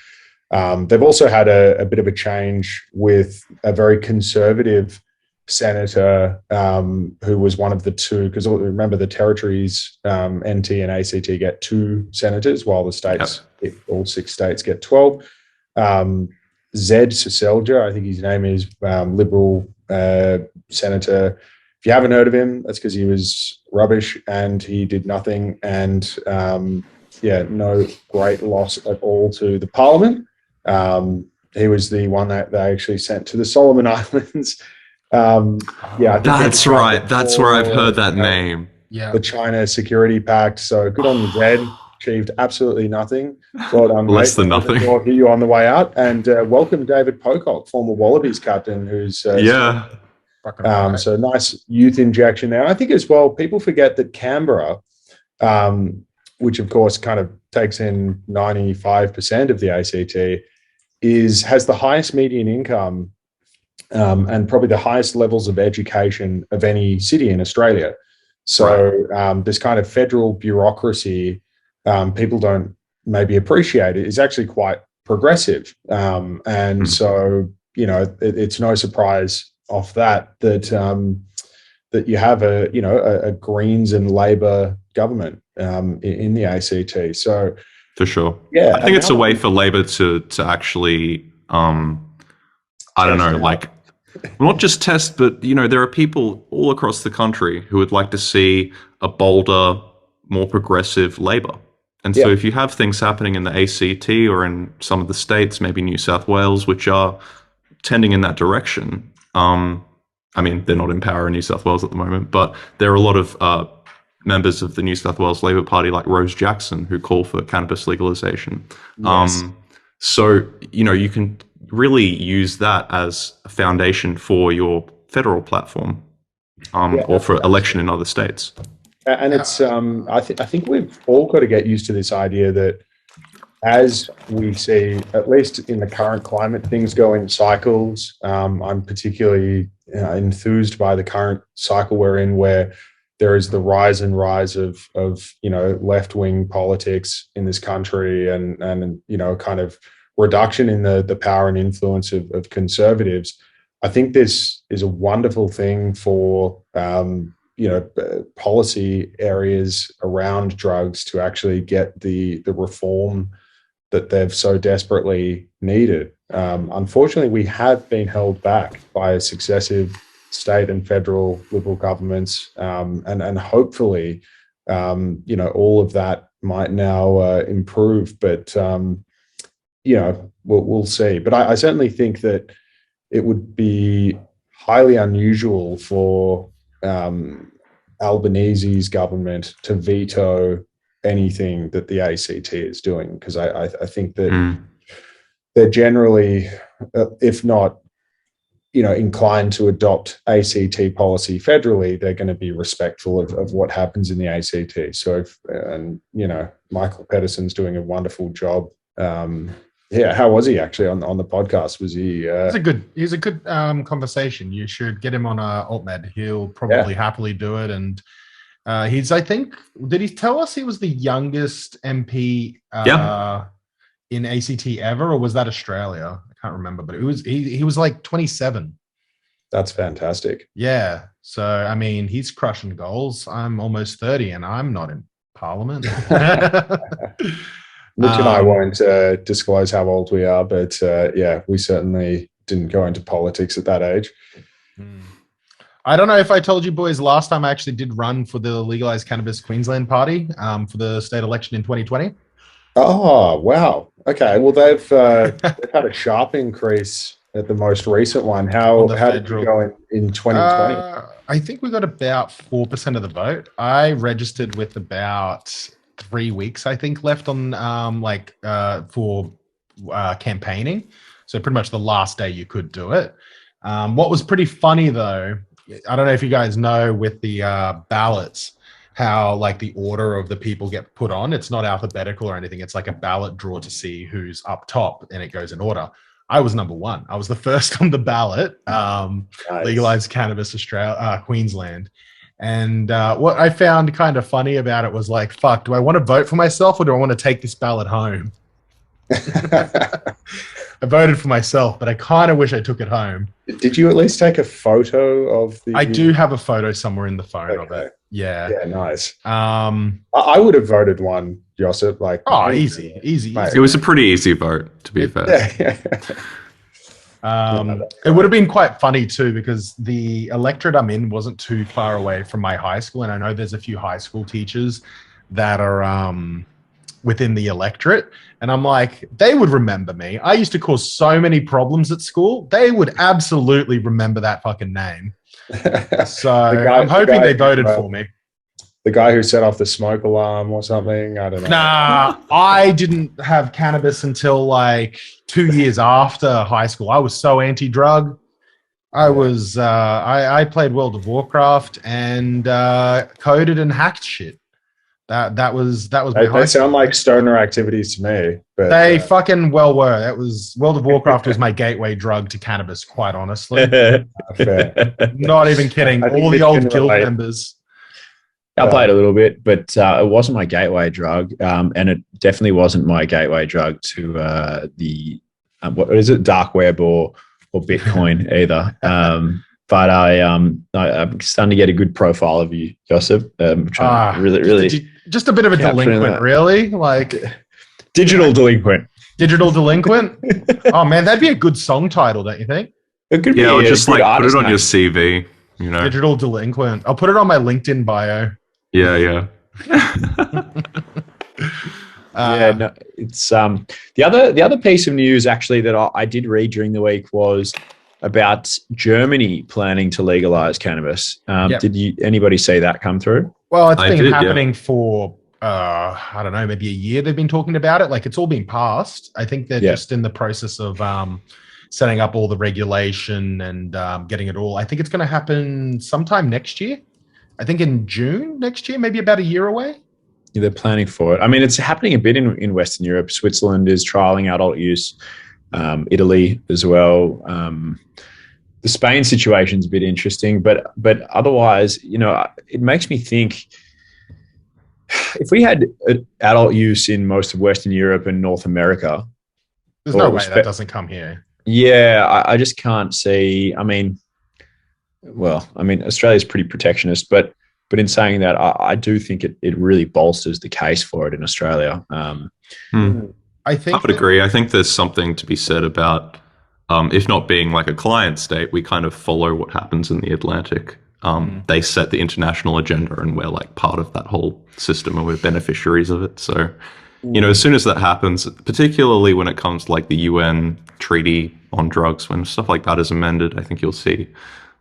They've also had a bit of a change with a very conservative senator who was one of the two, because remember the territories, NT and ACT get 2 senators, while the states, all 6 states, get 12. Zed Seselja, I think his name is, Liberal senator. If you haven't heard of him, that's because he was rubbish and he did nothing. And no great loss at all to the Parliament. He was the one that they actually sent to the Solomon Islands. That's right. That's where I've heard that name. Yeah, the China Security Pact. So good on you, Zed. Achieved absolutely nothing. Well done, less than nothing. I'll hear you on the way out. And welcome David Pocock, former Wallabies captain, who's so nice youth injection there. I think as well, people forget that Canberra, which of course kind of takes in 95% of the ACT, has the highest median income and probably the highest levels of education of any city in Australia. So this kind of federal bureaucracy, people don't maybe appreciate it, is actually quite progressive. So, it's no surprise off that you have a Greens and Labor government in the ACT. So for sure. Yeah. I think it's a way for Labor to actually, not just test, but, there are people all across the country who would like to see a bolder, more progressive Labor. And so if you have things happening in the ACT or in some of the states, maybe New South Wales, which are tending in that direction, they're not in power in New South Wales at the moment, but there are a lot of members of the New South Wales Labor Party like Rose Jackson who call for cannabis legalization. Yes. So, you can really use that as a foundation for your federal platform or for election in other states. And it's, I think we've all got to get used to this idea that as we see, at least in the current climate, things go in cycles. I'm particularly enthused by the current cycle we're in, where there is the rise of left-wing politics in this country, and kind of reduction in the power and influence of conservatives. I think this is a wonderful thing for policy areas around drugs to actually get the reform that they've so desperately needed. Unfortunately, we have been held back by successive state and federal Liberal governments, and hopefully, all of that might now improve. But we'll see. But I certainly think that it would be highly unusual for Albanese's government to veto anything that the ACT is doing, because I think that they're generally, if not, inclined to adopt ACT policy federally, they're going to be respectful of what happens in the ACT. So, Michael Pedersen's doing a wonderful job. How was he actually on the podcast? Was he? He's a good conversation. You should get him on AltMed. He'll probably happily do it. And he's, I think, did he tell us he was the youngest MP in ACT ever, or was that Australia? I can't remember, but he was like 27. That's fantastic. Yeah. So he's crushing goals. I'm almost 30, and I'm not in Parliament. Mitch and I won't disclose how old we are, but we certainly didn't go into politics at that age. I don't know if I told you boys last time I actually did run for the Legalized Cannabis Queensland Party for the state election in 2020. Oh, wow. Okay. Well, they've had a sharp increase at the most recent one. How did you go in 2020? I think we got about 4% of the vote. I registered with about 3 weeks, I think, left on for campaigning. So pretty much the last day you could do it. What was pretty funny though, I don't know if you guys know with the ballots, how like the order of the people get put on. It's not alphabetical or anything. It's like a ballot draw to see who's up top and it goes in order. I was number one. I was the first on the ballot. Nice. Legalized cannabis Queensland. And what I found kind of funny about it was like, fuck, do I want to vote for myself or do I want to take this ballot home? I voted for myself, but I kind of wish I took it home. Did you at least take a photo of the... I do have a photo somewhere in the phone of it. Yeah. Yeah, nice. I would have voted one, Josip. Like, easy. It was a pretty easy vote, to be fair. It would have been quite funny too, because the electorate I'm in wasn't too far away from my high school. And I know there's a few high school teachers that are within the electorate. And I'm like, they would remember me. I used to cause so many problems at school. They would absolutely remember that fucking name. So I'm hoping they voted for me. The guy who set off the smoke alarm or something. I don't know. Nah, I didn't have cannabis until like 2 years after high school. I was so anti-drug. I played World of Warcraft and coded and hacked shit. That was my high school. They sound like stoner activities to me. But they fucking well were. That was World of Warcraft was my gateway drug to cannabis, quite honestly. Fair. Not even kidding. All the old guild members. I played a little bit, but it wasn't my gateway drug, and it definitely wasn't my gateway drug to the what is it, dark web or Bitcoin either. But I'm starting to get a good profile of you, Josip. Really, just a bit of a delinquent, really, like digital delinquent. Digital delinquent. Oh man, that'd be a good song title, don't you think? It could be. Or just like put it on your CV. You know, digital delinquent. I'll put it on my LinkedIn bio. Yeah. No, it's the other piece of news actually that I did read during the week was about Germany planning to legalize cannabis. Did anybody see that come through? Well, it's been happening for I don't know, maybe a year. They've been talking about it. Like it's all been passed. I think they're just in the process of setting up all the regulation and getting it all. I think it's going to happen sometime next year. I think in June next year, maybe about a year away. Yeah, they're planning for it. I mean, it's happening a bit in Western Europe. Switzerland is trialing adult use. Italy as well. The Spain situation's a bit interesting, but otherwise, it makes me think if we had adult use in most of Western Europe and North America, there's no way that doesn't come here. Yeah, I just can't see. I mean, Australia's pretty protectionist, but in saying that, I do think it really bolsters the case for it in Australia. I would agree. I think there's something to be said about, if not being like a client state, we kind of follow what happens in the Atlantic. They set the international agenda and we're like part of that whole system and we're beneficiaries of it. So, as soon as that happens, particularly when it comes to like the UN treaty on drugs, when stuff like that is amended, I think you'll see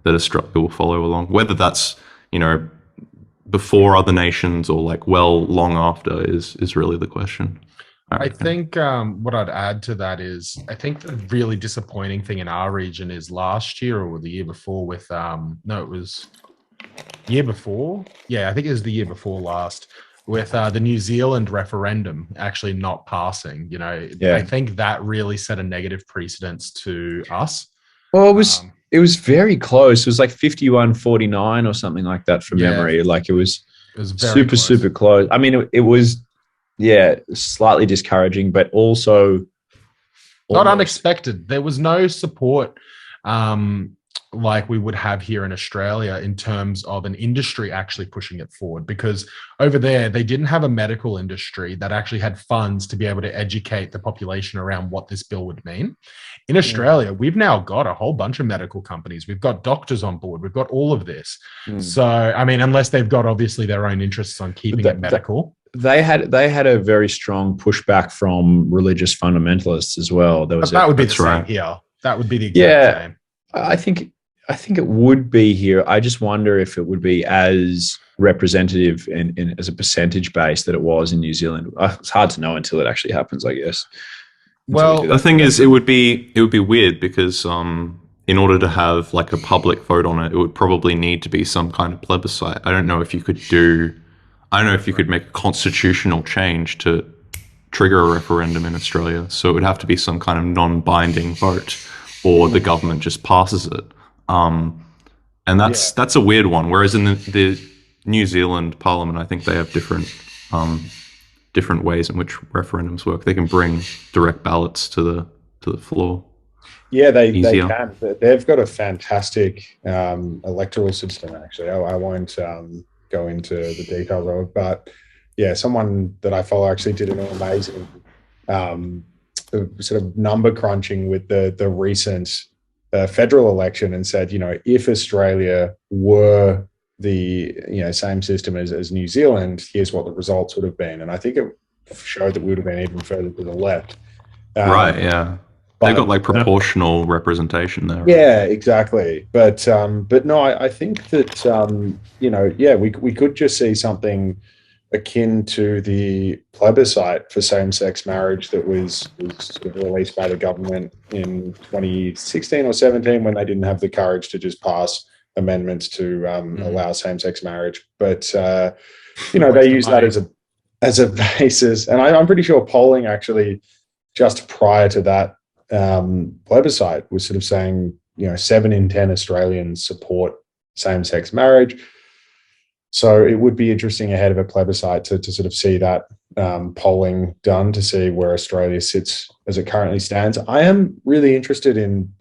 that Australia will follow along. Whether that's, before other nations or like long after is really the question. I think what I'd add to that is I think the really disappointing thing in our region is last year or the year before with it was year before. Yeah, I think it was the year before last with the New Zealand referendum actually not passing. I think that really set a negative precedence to us. Well, it was very close. It was like 51-49 or something like that from memory. Like it was very super close. I mean, it was. Yeah, slightly discouraging, but also not unexpected. There was no support like we would have here in Australia in terms of an industry actually pushing it forward, because over there they didn't have a medical industry that actually had funds to be able to educate the population around what this bill would mean. In Australia, we've now got a whole bunch of medical companies. We've got doctors on board. We've got all of this. So, I mean, unless they've got obviously their own interests on keeping it medical. They had a very strong pushback from religious fundamentalists as well. That would be the same here. That would be the exact same. I think it would be here. I just wonder if it would be as representative and as a percentage base that it was in New Zealand. It's hard to know until it actually happens, I guess. Well, The thing is, it would be weird because in order to have like a public vote on it, it would probably need to be some kind of plebiscite. I don't know if you could make a constitutional change to trigger a referendum in Australia. So it would have to be some kind of non-binding vote, or the government just passes it. And that's a weird one. Whereas in the New Zealand Parliament, I think they have different ways in which referendums work. They can bring direct ballots to the floor. Yeah, they can. They've got a fantastic electoral system. Actually, I won't go into the details of it, but yeah, someone that I follow actually did an amazing sort of number crunching with the recent federal election, and said, if Australia were the same system as New Zealand, here's what the results would have been. And I think it showed that we would have been even further to the left. Right, yeah. They've got like proportional representation there. Right? Yeah, exactly. But no, I think that we could just see something akin to the plebiscite for same-sex marriage that was sort of released by the government in 2016 or 17, when they didn't have the courage to just pass amendments to allow same-sex marriage. But they use that as a basis, and I'm pretty sure polling actually just prior to that plebiscite was sort of saying 7 in 10 Australians support same-sex marriage. So it would be interesting ahead of a plebiscite to sort of see that polling done to see where Australia sits as it currently stands. I am really interested in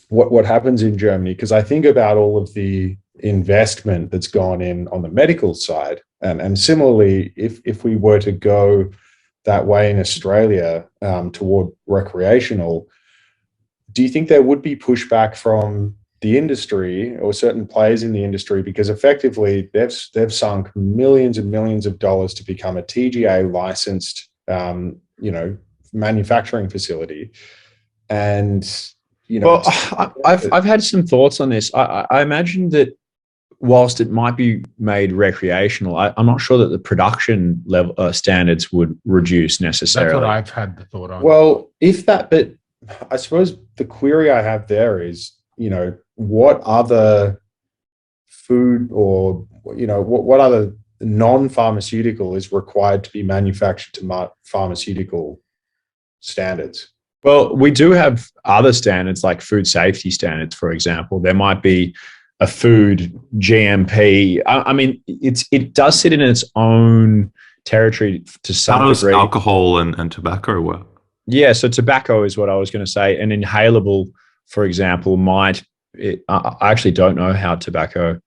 what happens in Germany, because I think about all of the investment that's gone in on the medical side, and similarly, if we were to go that way in Australia toward recreational, do you think there would be pushback from the industry or certain players in the industry, because effectively they've sunk millions and millions of dollars to become a TGA licensed manufacturing facility? And I've had some thoughts on this. I imagine that whilst it might be made recreational, I'm not sure that the production level standards would reduce necessarily. That's what I've had the thought on. Well, but I suppose the query I have there is, what other food or, what other non-pharmaceutical is required to be manufactured to pharmaceutical standards? Well, we do have other standards like food safety standards, for example. There might be a food GMP. I mean, it does sit in its own territory to some degree. How does alcohol and tobacco work? Yeah, so tobacco is what I was going to say. An inhalable, for example, I actually don't know how tobacco,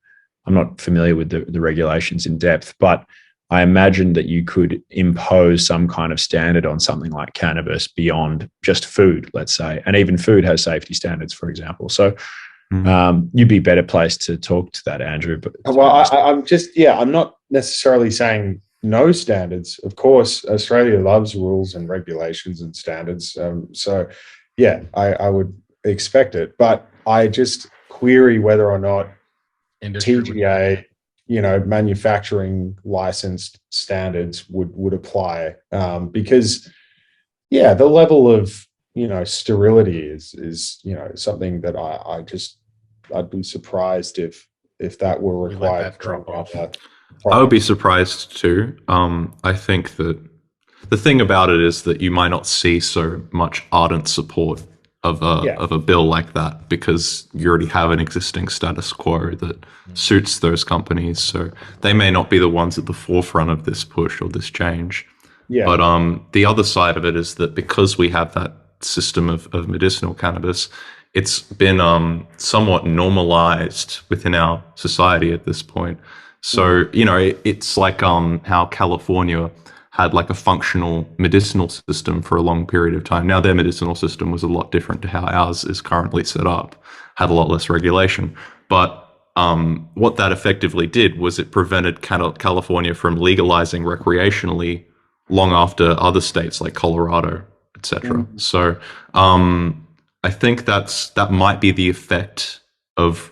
I'm not familiar with the regulations in depth, but I imagine that you could impose some kind of standard on something like cannabis beyond just food, let's say. And even food has safety standards, for example. So you'd be better placed to talk to that, Andrew. But I'm not necessarily saying no standards. Of course, Australia loves rules and regulations and standards. I would expect it. But I just query whether or not TGA, manufacturing licensed standards would apply, because the level of sterility is something that I'd be surprised if that were required. I would be surprised too. I think that the thing about it is that you might not see so much ardent support of a bill like that, because you already have an existing status quo that suits those companies. So they may not be the ones at the forefront of this push or this change. Yeah. But the other side of it is that because we have that system of medicinal cannabis, it's been somewhat normalized within our society at this point. So, it's like how California had like a functional medicinal system for a long period of time. Now their medicinal system was a lot different to how ours is currently set up, had a lot less regulation. But what that effectively did was it prevented California from legalizing recreationally long after other states like Colorado, etc. So I think that might be the effect of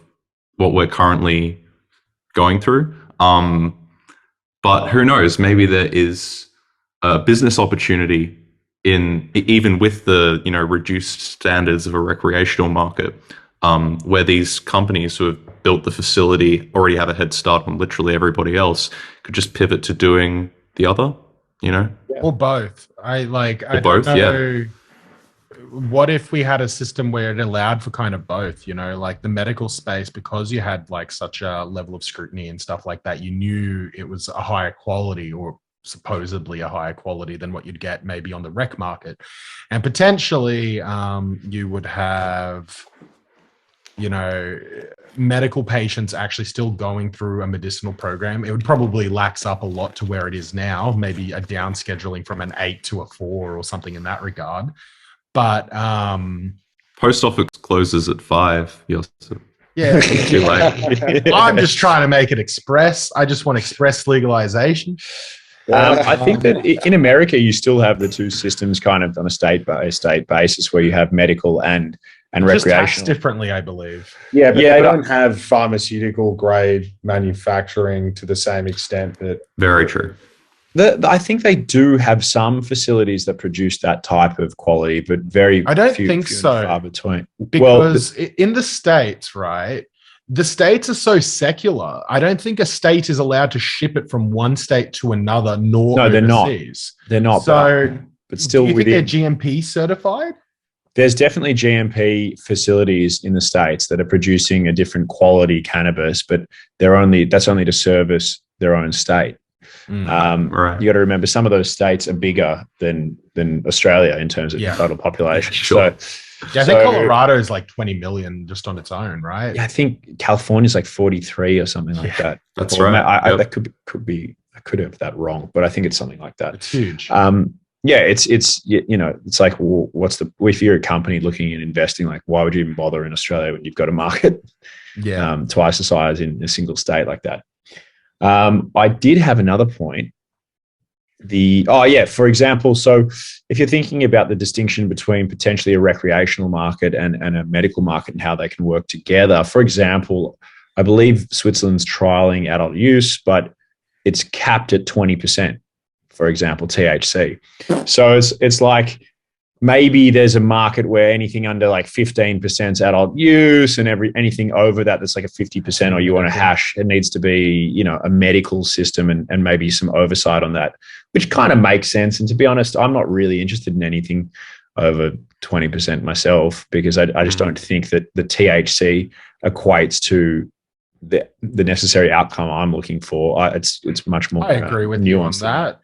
what we're currently going through. But who knows? Maybe there is a business opportunity in even with the reduced standards of a recreational market, where these companies who have built the facility already have a head start on literally everybody else could just pivot to doing the other. Or both. I don't both, know. yeah. What if we had a system where it allowed for kind of both, like the medical space, because you had like such a level of scrutiny and stuff like that, you knew it was a higher quality, or supposedly a higher quality than what you'd get maybe on the rec market. And potentially you would have, medical patients actually still going through a medicinal program. It would probably lax up a lot to where it is now, maybe a down scheduling from an 8 to a 4 or something in that regard. But post office closes at 5. Yeah, too late. I'm just trying to make it express. I just want express legalization. I think that in America, you still have the two systems kind of on a state by state basis, where you have medical and just recreational. taxed differently, I believe. Yeah, but they don't have pharmaceutical grade manufacturing to the same extent that. Very true. I think they do have some facilities that produce that type of quality, but I don't think so. Far between. Because in the States, right? The states are so secular. I don't think a state is allowed to ship it from one state to another, nor overseas. They're not. So, but still, do you think they're GMP certified? There's definitely GMP facilities in the States that are producing a different quality cannabis, but that's only to service their own state. Right. You got to remember, some of those states are bigger than Australia in terms of total population. Sure. I think Colorado is like 20 million just on its own, right? Yeah, I think California is like 43 or something like that. That's right. That could be. I could have that wrong, but I think it's something like that. It's huge. Yeah, it's like, well, if you're a company looking at investing, like, why would you even bother in Australia when you've got a market twice the size in a single state like that? I did have another point. For example, so if you're thinking about the distinction between potentially a recreational market and a medical market and how they can work together, for example, I believe Switzerland's trialing adult use, but it's capped at 20%, for example, THC. So it's like, maybe there's a market where anything under like 15% adult use, and anything over that's like a 50%, or you want a hash, it needs to be, a medical system and maybe some oversight on that, which kind of makes sense. And to be honest, I'm not really interested in anything over 20% myself, because I just don't think that the THC equates to the necessary outcome I'm looking for. It's much more. I agree with you on that.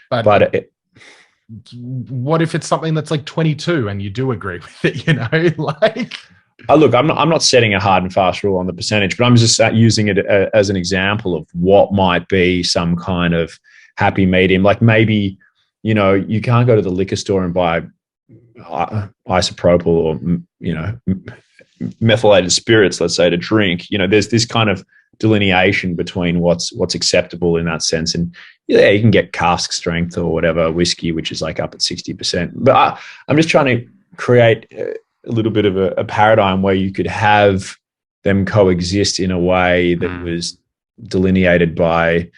But what if it's something that's like 22 and you do agree with it, look, I'm not setting a hard and fast rule on the percentage, but I'm just using it as an example of what might be some kind of happy medium. Like, maybe, you can't go to the liquor store and buy isopropyl or, methylated spirits, let's say, to drink. There's this kind of delineation between what's acceptable in that sense. And yeah, you can get cask strength or whatever whiskey, which is like up at 60%. But I'm just trying to create a little bit of a paradigm where you could have them coexist in a way that was delineated by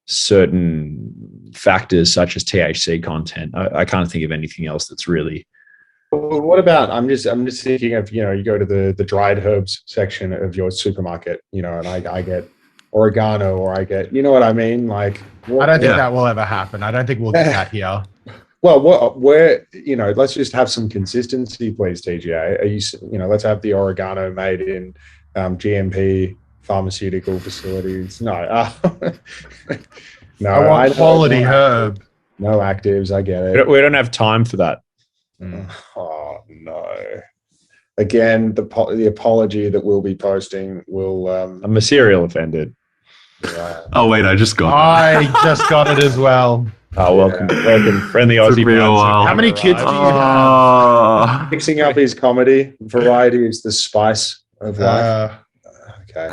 certain factors such as THC content. I can't think of anything else that's really. Well, what about, I'm just thinking of, you go to the dried herbs section of your supermarket, and I get oregano, or I get, you know what I mean? Like, I don't think that will ever happen. I don't think we'll get that here. Well, let's just have some consistency, please, TGA. Are you, let's have the oregano made in GMP pharmaceutical facilities. No, no, I want quality herb. No actives. I get it. We don't have time for that. Oh no! Again, the apology that we'll be posting will. I'm a serial offended. Yeah. Oh wait, I just got it as well. Oh, welcome, friendly Aussie. How many kids do you have? Fixing up his comedy. Variety is the spice of life. Okay,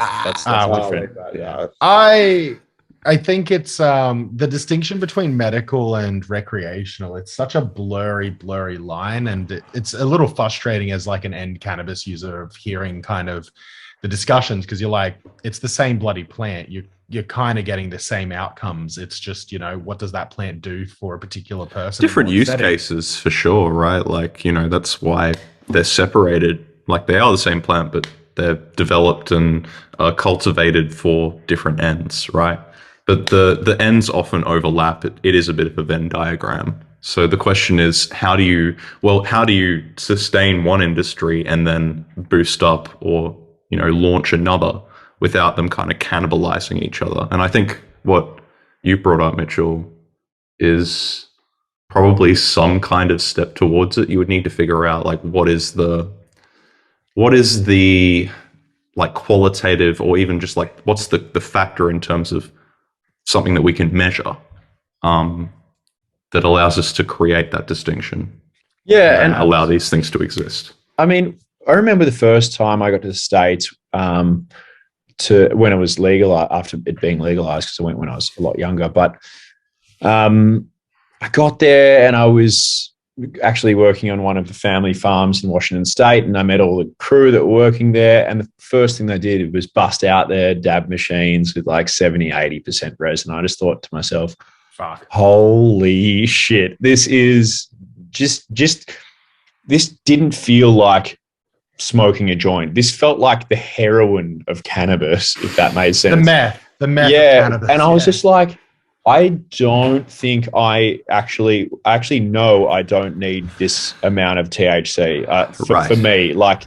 I think it's the distinction between medical and recreational. It's such a blurry line, and it's a little frustrating as like an end cannabis user of hearing kind of the discussions, because you're like, it's the same bloody plant. You're kind of getting the same outcomes. It's just, what does that plant do for a particular person? Different use cases for sure, right? Like, that's why they're separated. Like, they are the same plant, but they're developed and cultivated for different ends, right? But the ends often overlap. It is a bit of a Venn diagram. So the question is, how do you sustain one industry and then boost up or, launch another without them kind of cannibalizing each other? And I think what you brought up, Mitchell, is probably some kind of step towards it. You would need to figure out like what is the like qualitative, or even just like what's the factor in terms of something that we can measure that allows us to create that distinction. Yeah, and allow these things to exist. I mean, I remember the first time I got to the States to when it was legal, after it being legalized, because I went when I was a lot younger. But I got there and I was actually working on one of the family farms in Washington State, and I met all the crew that were working there. And the first thing they did was bust out their dab machines with like 70, 80% resin. I just thought to myself, fuck, holy shit, this is just this didn't feel like smoking a joint. This felt like the heroin of cannabis, if that made sense. The meth yeah, of cannabis. And I was just like, I don't think I actually know I don't need this amount of THC for me. Like,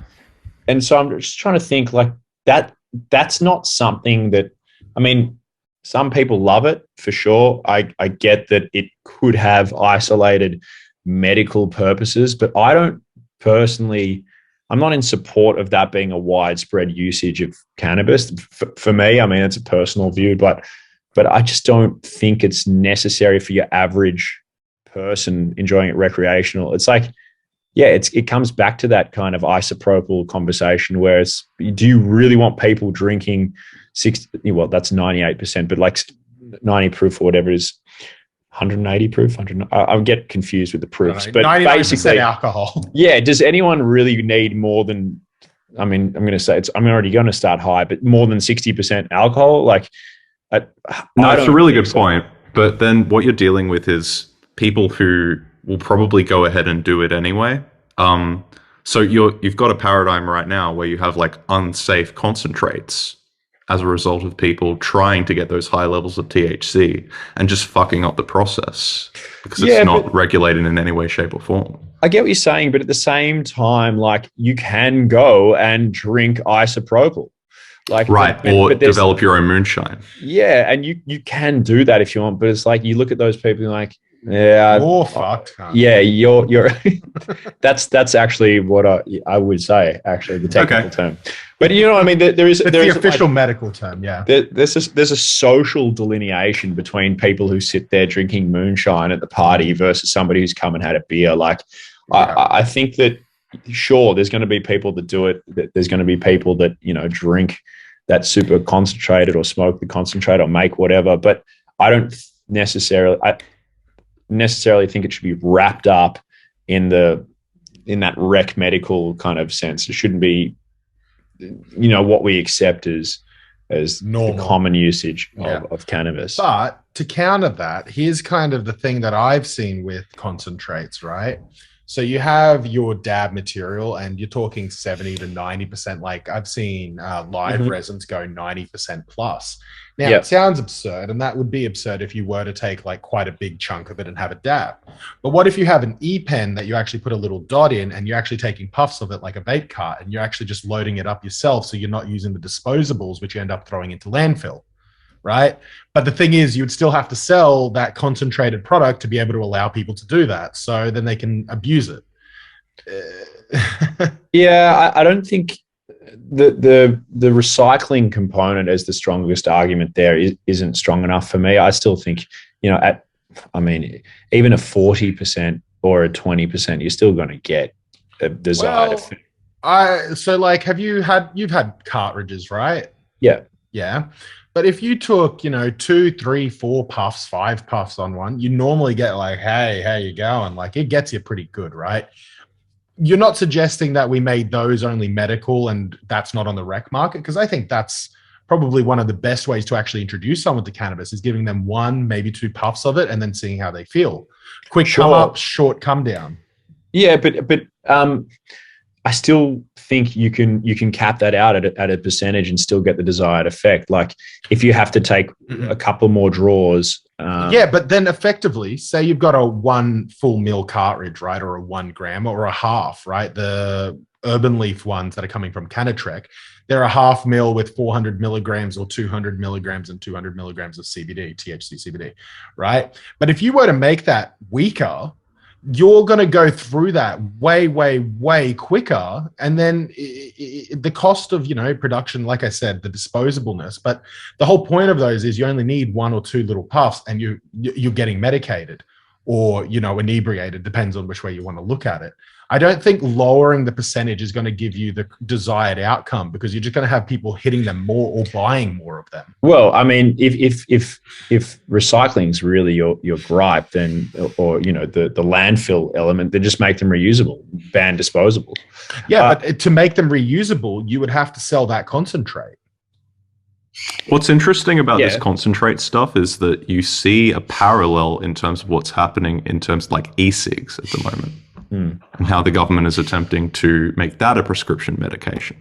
and so I'm just trying to think like that's not something that, I mean, some people love it for sure. I get that it could have isolated medical purposes, but I don't personally, I'm not in support of that being a widespread usage of cannabis. For me, I mean, it's a personal view, but I just don't think it's necessary for your average person enjoying it recreational. It's like, yeah, it comes back to that kind of isopropyl conversation where it's, do you really want people drinking 60, well, that's 98%, but like 90 proof or whatever it is, 180 proof, I get confused with the proofs, but basically alcohol. Yeah. Does anyone really need more than, I mean, I'm going to say I'm already going to start high, but more than 60% alcohol? Like, no, it's a really good point. But then what you're dealing with is people who will probably go ahead and do it anyway. So you've got a paradigm right now where you have like unsafe concentrates as a result of people trying to get those high levels of THC and just fucking up the process because it's not regulated in any way, shape, or form. I get what you're saying, but at the same time, like, you can go and drink isopropyl. Like, but develop your own moonshine. Yeah, and you can do that if you want, but it's like you look at those people and like, yeah, you're fucked. Yeah, you're. that's actually what I would say. Actually, the technical term. But you know what I mean. There is the official medical term. Yeah. There's a social delineation between people who sit there drinking moonshine at the party versus somebody who's come and had a beer. Like, I think that sure, there's going to be people that do it. There's going to be people that drink that super concentrated or smoke the concentrate or make whatever. But I don't necessarily think it should be wrapped up in that rec medical kind of sense. It shouldn't be, what we accept as normal, the common usage of cannabis. But to counter that, here's kind of the thing that I've seen with concentrates, right? So you have your dab material and you're talking 70 to 90%. Like, I've seen live resins go 90% plus. Now, it sounds absurd, and that would be absurd if you were to take like quite a big chunk of it and have a dab. But what if you have an e-pen that you actually put a little dot in and you're actually taking puffs of it like a vape cart, and you're actually just loading it up yourself, so you're not using the disposables, which you end up throwing into landfill, right? But the thing is, you would still have to sell that concentrated product to be able to allow people to do that, so then they can abuse it. Yeah, I don't think the recycling component as the strongest argument there isn't strong enough for me. I still think, even a 40% or a 20%, you're still going to get a desired effect. So like, you've had cartridges, right? Yeah. But if you took, 2, 3, 4 puffs, 5 puffs on one, you normally get like, hey, how you going? Like, it gets you pretty good, right? you're not suggesting that we made those only medical and that's not on the rec market? Because I think that's probably one of the best ways to actually introduce someone to cannabis is giving them 1, maybe 2 puffs of it and then seeing how they feel. Quick come up, short come down. Yeah, but I still think you can cap that out at a percentage and still get the desired effect. Like if you have to take a couple more draws. But then effectively, say you've got a 1 full mil cartridge, right, or a 1 gram or a half, right? The Urban Leaf ones that are coming from Canatrek, they're a half mil with 400 milligrams or 200 milligrams and 200 milligrams of CBD, THC CBD, right? But if you were to make that weaker, you're going to go through that way, way, way quicker. And then the cost of, production, like I said, the disposableness, but the whole point of those is you only need 1 or 2 little puffs and you're getting medicated or, inebriated, depends on which way you want to look at it. I don't think lowering the percentage is going to give you the desired outcome because you're just going to have people hitting them more or buying more of them. Well, I mean, if recycling is really your gripe, then or the landfill element, then just make them reusable, ban disposable. Yeah, but to make them reusable, you would have to sell that concentrate. What's interesting about this concentrate stuff is that you see a parallel in terms of what's happening in terms of like e-cigs at the moment. And how the government is attempting to make that a prescription medication.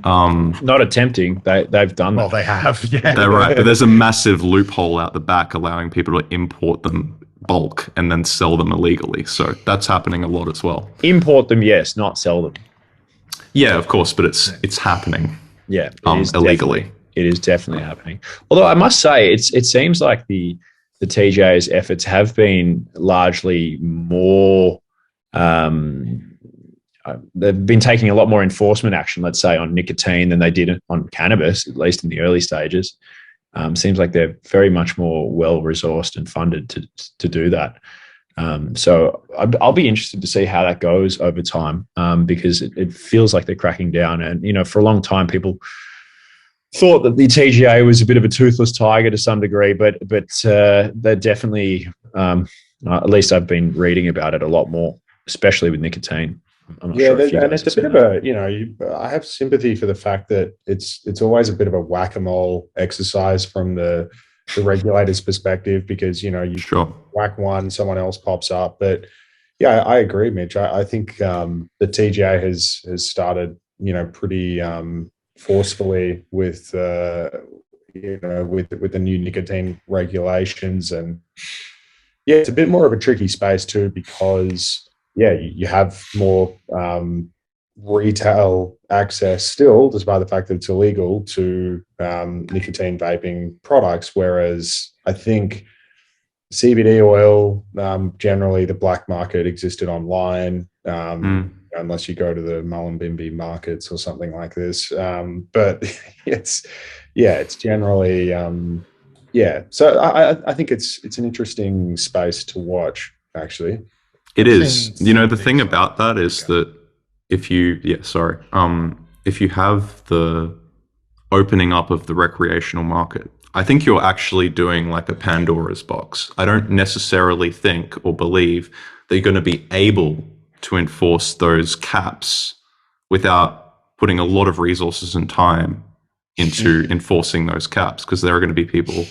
Not attempting, they've done that. Well, they have, yeah. They're right, but there's a massive loophole out the back allowing people to import them bulk and then sell them illegally. So that's happening a lot as well. Import them, yes, not sell them. Yeah, of course, but it's happening. Yeah, illegally. It is definitely happening. Although I must say, it seems like the TGA's efforts have been largely more. They've been taking a lot more enforcement action, let's say, on nicotine than they did on cannabis, at least in the early stages. Seems like they're very much more well-resourced and funded to do that. So I'll be interested to see how that goes over time because it feels like they're cracking down. And, for a long time, people thought that the TGA was a bit of a toothless tiger to some degree, but they're definitely, at least I've been reading about it a lot more, especially with nicotine. I'm not sure and it's a bit of a, I have sympathy for the fact that it's always a bit of a whack-a-mole exercise from the regulator's perspective because, you whack one, someone else pops up. But yeah, I agree, Mitch. I think the TGA has started, pretty forcefully with, with the new nicotine regulations. And yeah, it's a bit more of a tricky space too because you have more retail access still, despite the fact that it's illegal, to nicotine vaping products. Whereas I think CBD oil, generally the black market existed online, unless you go to the Mullumbimby markets or something like this. But it's generally, So I think it's an interesting space to watch, actually. It is. The thing about that is that if you have the opening up of the recreational market, I think you're actually doing like a Pandora's box. I don't necessarily think or believe that you're going to be able to enforce those caps without putting a lot of resources and time into enforcing those caps, because there are going to be people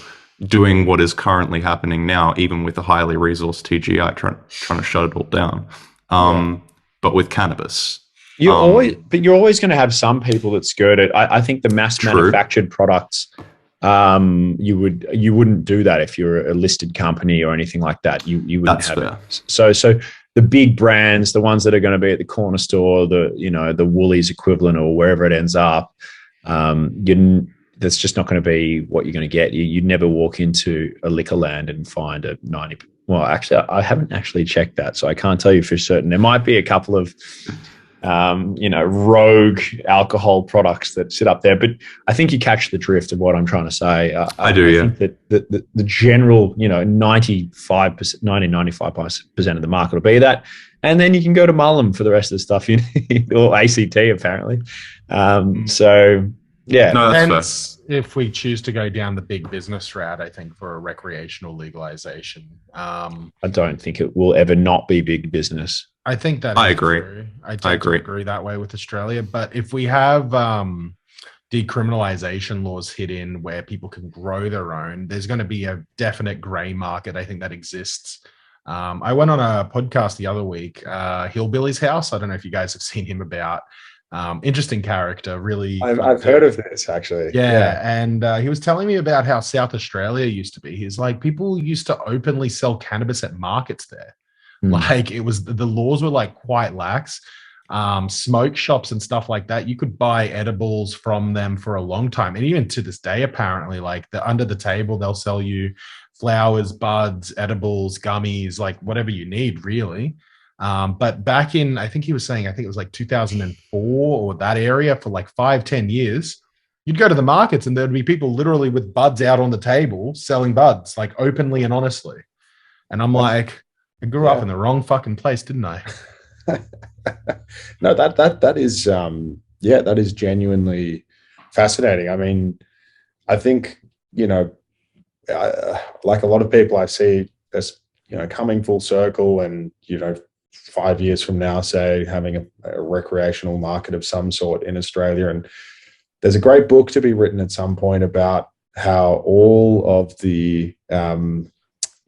doing what is currently happening now, even with a highly resourced TGI trying to shut it all down. But with cannabis, you're always going to have some people that skirt it. I think the mass manufactured products, you wouldn't do that if you're a listed company or anything like that. You wouldn't That's have fair. it. So the big brands, the ones that are going to be at the corner store, the Woolies equivalent or wherever it ends up, that's just not going to be what you're going to get. You'd never walk into a liquor land and find a 90. Well, actually, I haven't actually checked that, so I can't tell you for certain. There might be a couple of, rogue alcohol products that sit up there, but I think you catch the drift of what I'm trying to say. I think that the general, 95% of the market will be that. And then you can go to Mullum for the rest of the stuff you need, or ACT apparently. So yeah. No, that's fair. If we choose to go down the big business route, I think for a recreational legalization. I don't think it will ever not be big business. I think that I is agree. true. I tend to agree that way with Australia. But if we have decriminalization laws hit in where people can grow their own, there's going to be a definite gray market, I think, that exists. I went on a podcast the other week, Hillbilly's House. I don't know if you guys have seen him about. Interesting character, really. I've heard of this, actually. Yeah. And he was telling me about how South Australia used to be. He's like, people used to openly sell cannabis at markets there. Like, it was, the laws were like quite lax. Smoke shops and stuff like that, you could buy edibles from them for a long time. And even to this day, apparently, like, under the table, they'll sell you flowers, buds, edibles, gummies, like whatever you need, really. But back in, I think he was saying, I think it was like 2004 or that area, for like 5-10 years, you'd go to the markets and there'd be people literally with buds out on the table selling buds, like openly and honestly. And I'm like, I grew up in the wrong fucking place, didn't I? No, that is that is genuinely fascinating. I mean, I think, like a lot of people, I see this, coming full circle, and 5 years from now, say, having a recreational market of some sort in Australia. And there's a great book to be written at some point about how all of the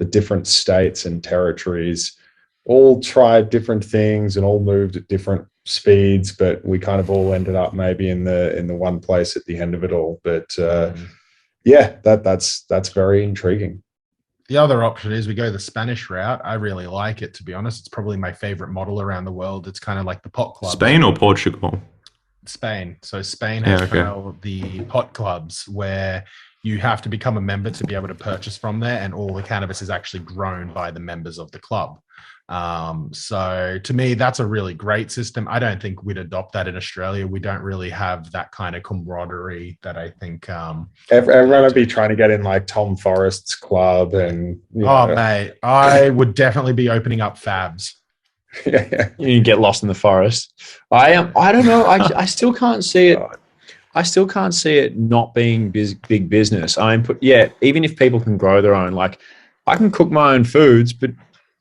different states and territories all tried different things and all moved at different speeds, but we kind of all ended up maybe in the one place at the end of it all. But that's very intriguing. The other option is we go the Spanish route. I really like it, to be honest. It's probably my favorite model around the world. It's kind of like the pot club. Spain or Portugal? Spain. So Spain has kind of the pot clubs where you have to become a member to be able to purchase from there, and all the cannabis is actually grown by the members of the club. So to me, that's a really great system. I don't think we'd adopt that in Australia. We don't really have that kind of camaraderie that I think everyone would be trying to get in, like Tom Forrest's club. And mate, I would definitely be opening up fabs. You get lost in the forest. I don't know. I still can't see it. I still can't see it not being big business. Even if people can grow their own, like, I can cook my own foods, but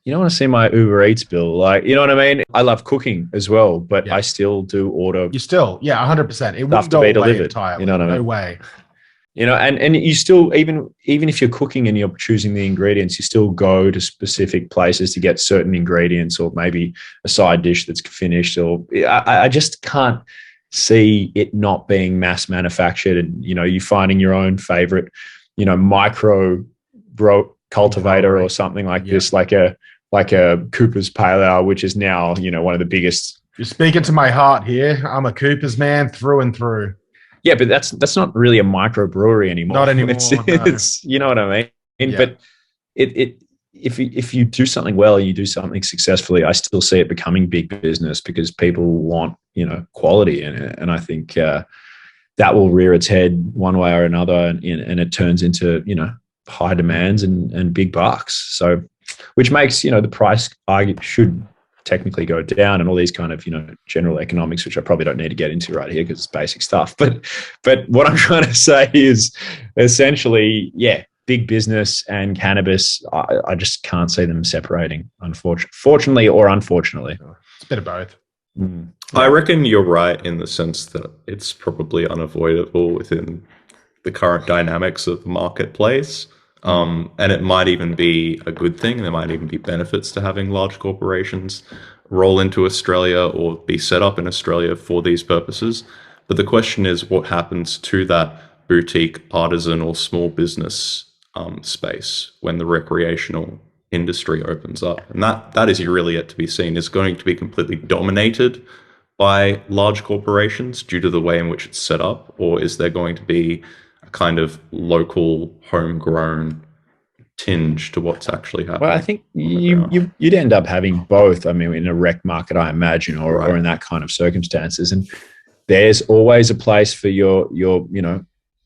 you don't want to see my Uber Eats bill. Like, you know what I mean? I love cooking as well, but I still do order. You still, 100%. It stuff to be delivered. Entirely. You know what I mean? No way. And you still, even if you're cooking and you're choosing the ingredients, you still go to specific places to get certain ingredients, or maybe a side dish that's finished. Or I just can't see it not being mass manufactured, and you finding your own favorite micro cultivator or something like this, like a Cooper's Pale Ale, which is now one of the biggest. You're speaking to my heart here. I'm a Cooper's man through and through. Yeah, but that's not really a microbrewery anymore. Not anymore. It's you know what I mean. Yeah. But if you do something well, you do something successfully, I still see it becoming big business, because people want quality in it, and I think that will rear its head one way or another, and it turns into high demands and big bucks. So, which makes the price should technically go down, and all these kind of general economics, which I probably don't need to get into right here because it's basic stuff. But what I'm trying to say is essentially, big business and cannabis, I just can't see them separating, fortunately or unfortunately. It's a bit of both. I reckon you're right in the sense that it's probably unavoidable within the current dynamics of the marketplace. And it might even be a good thing. There might even be benefits to having large corporations roll into Australia or be set up in Australia for these purposes. But the question is, what happens to that boutique, artisan, or small business space when the recreational industry opens up? And that is really yet to be seen. Is going to be completely dominated by large corporations due to the way in which it's set up, or is there going to be a kind of local, homegrown tinge to what's actually happening? Well, I think you'd end up having both. I mean, in a rec market, I imagine, or in that kind of circumstances. And there's always a place for your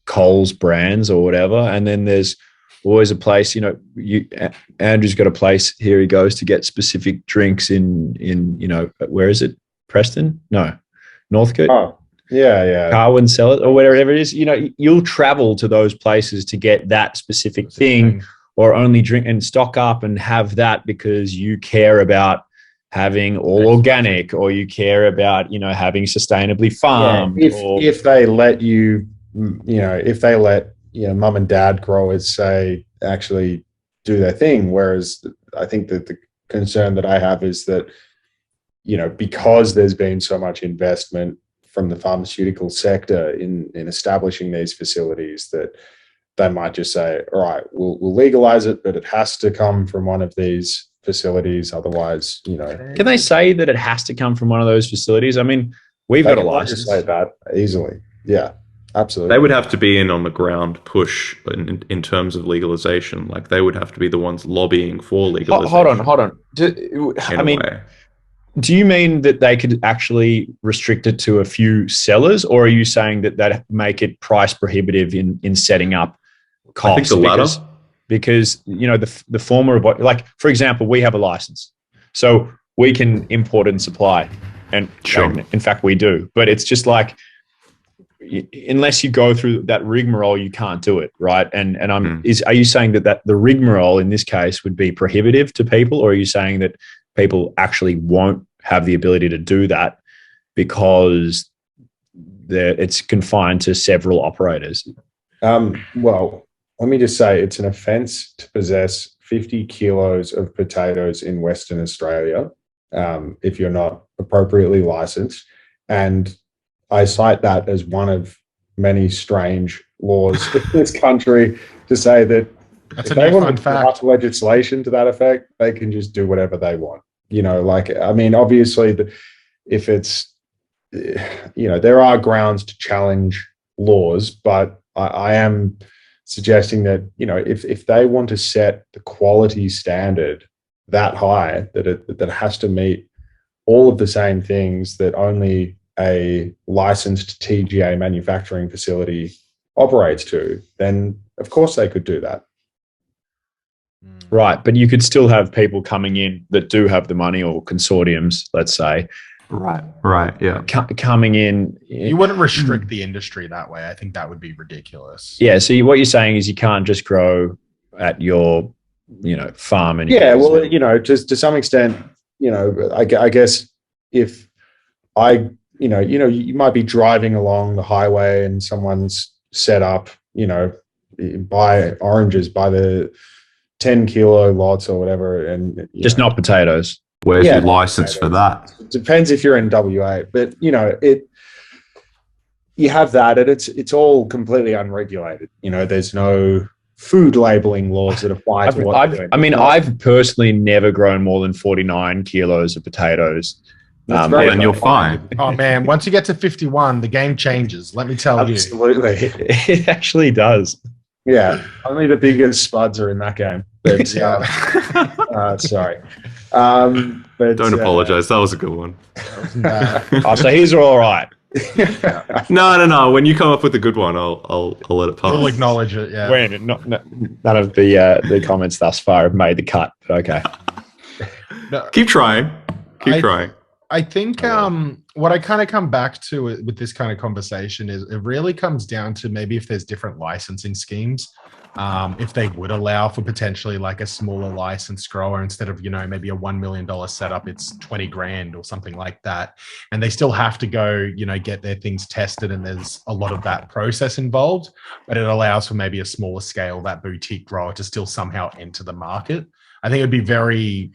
Coles brands or whatever, and then there's always a place. Andrew's got a place here. He goes to get specific drinks in where is it? Preston? No, Northcote. Oh, yeah. Carwin sell it or whatever it is. You'll travel to those places to get that specific thing, or only drink and stock up and have that because you care about having all organic, or you care about, you know, having sustainably farmed. If they let you, you know, if they let, you know, mum and dad growers say actually do their thing. Whereas I think that the concern that I have is that, you know, because there's been so much investment from the pharmaceutical sector in establishing these facilities, that they might just say, all right, we'll legalize it, but it has to come from one of these facilities. Otherwise, you know. Can they say that it has to come from one of those facilities? I mean, we've got a license. Say that easily. Yeah, absolutely. They would have to be in on the ground push in terms of legalization. Like, they would have to be the ones lobbying for legalization. Hold on. Do you mean that they could actually restrict it to a few sellers, or are you saying that that make it price prohibitive in setting up costs? I think the latter. Because you know, the former of what, like, for example, we have a license, so we can import and supply, and sure. In fact we do, but it's just like, unless you go through that rigmarole, you can't do it, right? And are you saying that the rigmarole in this case would be prohibitive to people, or are you saying that people actually won't have the ability to do that because it's confined to several operators? Well, let me just say, it's an offence to possess 50 kilos of potatoes in Western Australia if you're not appropriately licensed. And I cite that as one of many strange laws in this country to say that that's if they want to pass legislation to that effect, they can just do whatever they want. You know, like, I mean, obviously, if it's, you know, there are grounds to challenge laws, but I am suggesting that, you know, if they want to set the quality standard that high, that it has to meet all of the same things that only a licensed TGA manufacturing facility operates to, then of course they could do that. Right, but you could still have people coming in that do have the money, or consortiums, let's say. Right, yeah. Coming in. You wouldn't restrict the industry that way. I think that would be ridiculous. Yeah, so what you're saying is you can't just grow at your, you know, farm. And yeah, well, you know, just to some extent, you know, I guess if you might be driving along the highway and someone's set up, you know, buy oranges by the 10 kilo lots or whatever, and just not potatoes. Where's your license for that? It depends if you're in WA, but you know, you have that, and it's all completely unregulated. You know, there's no food labeling laws that apply to what you're doing. I mean, I've personally never grown more than 49 kilos of potatoes. And you're fine. Oh man, once you get to 51, the game changes. Let me tell you. Absolutely, it actually does. Yeah, only the biggest spuds are in that game. But, sorry. But don't apologize. That was a good one. So he's all right. No. When you come up with a good one, I'll let it pass. We'll acknowledge it. Yeah. None of the comments thus far have made the cut. But okay. No, keep trying. Keep trying. I think what I kind of come back to with this kind of conversation is it really comes down to maybe if there's different licensing schemes, if they would allow for potentially like a smaller licensed grower instead of, you know, maybe a $1 million setup, it's 20 grand or something like that. And they still have to go, you know, get their things tested, and there's a lot of that process involved, but it allows for maybe a smaller scale, that boutique grower, to still somehow enter the market. I think it would be very,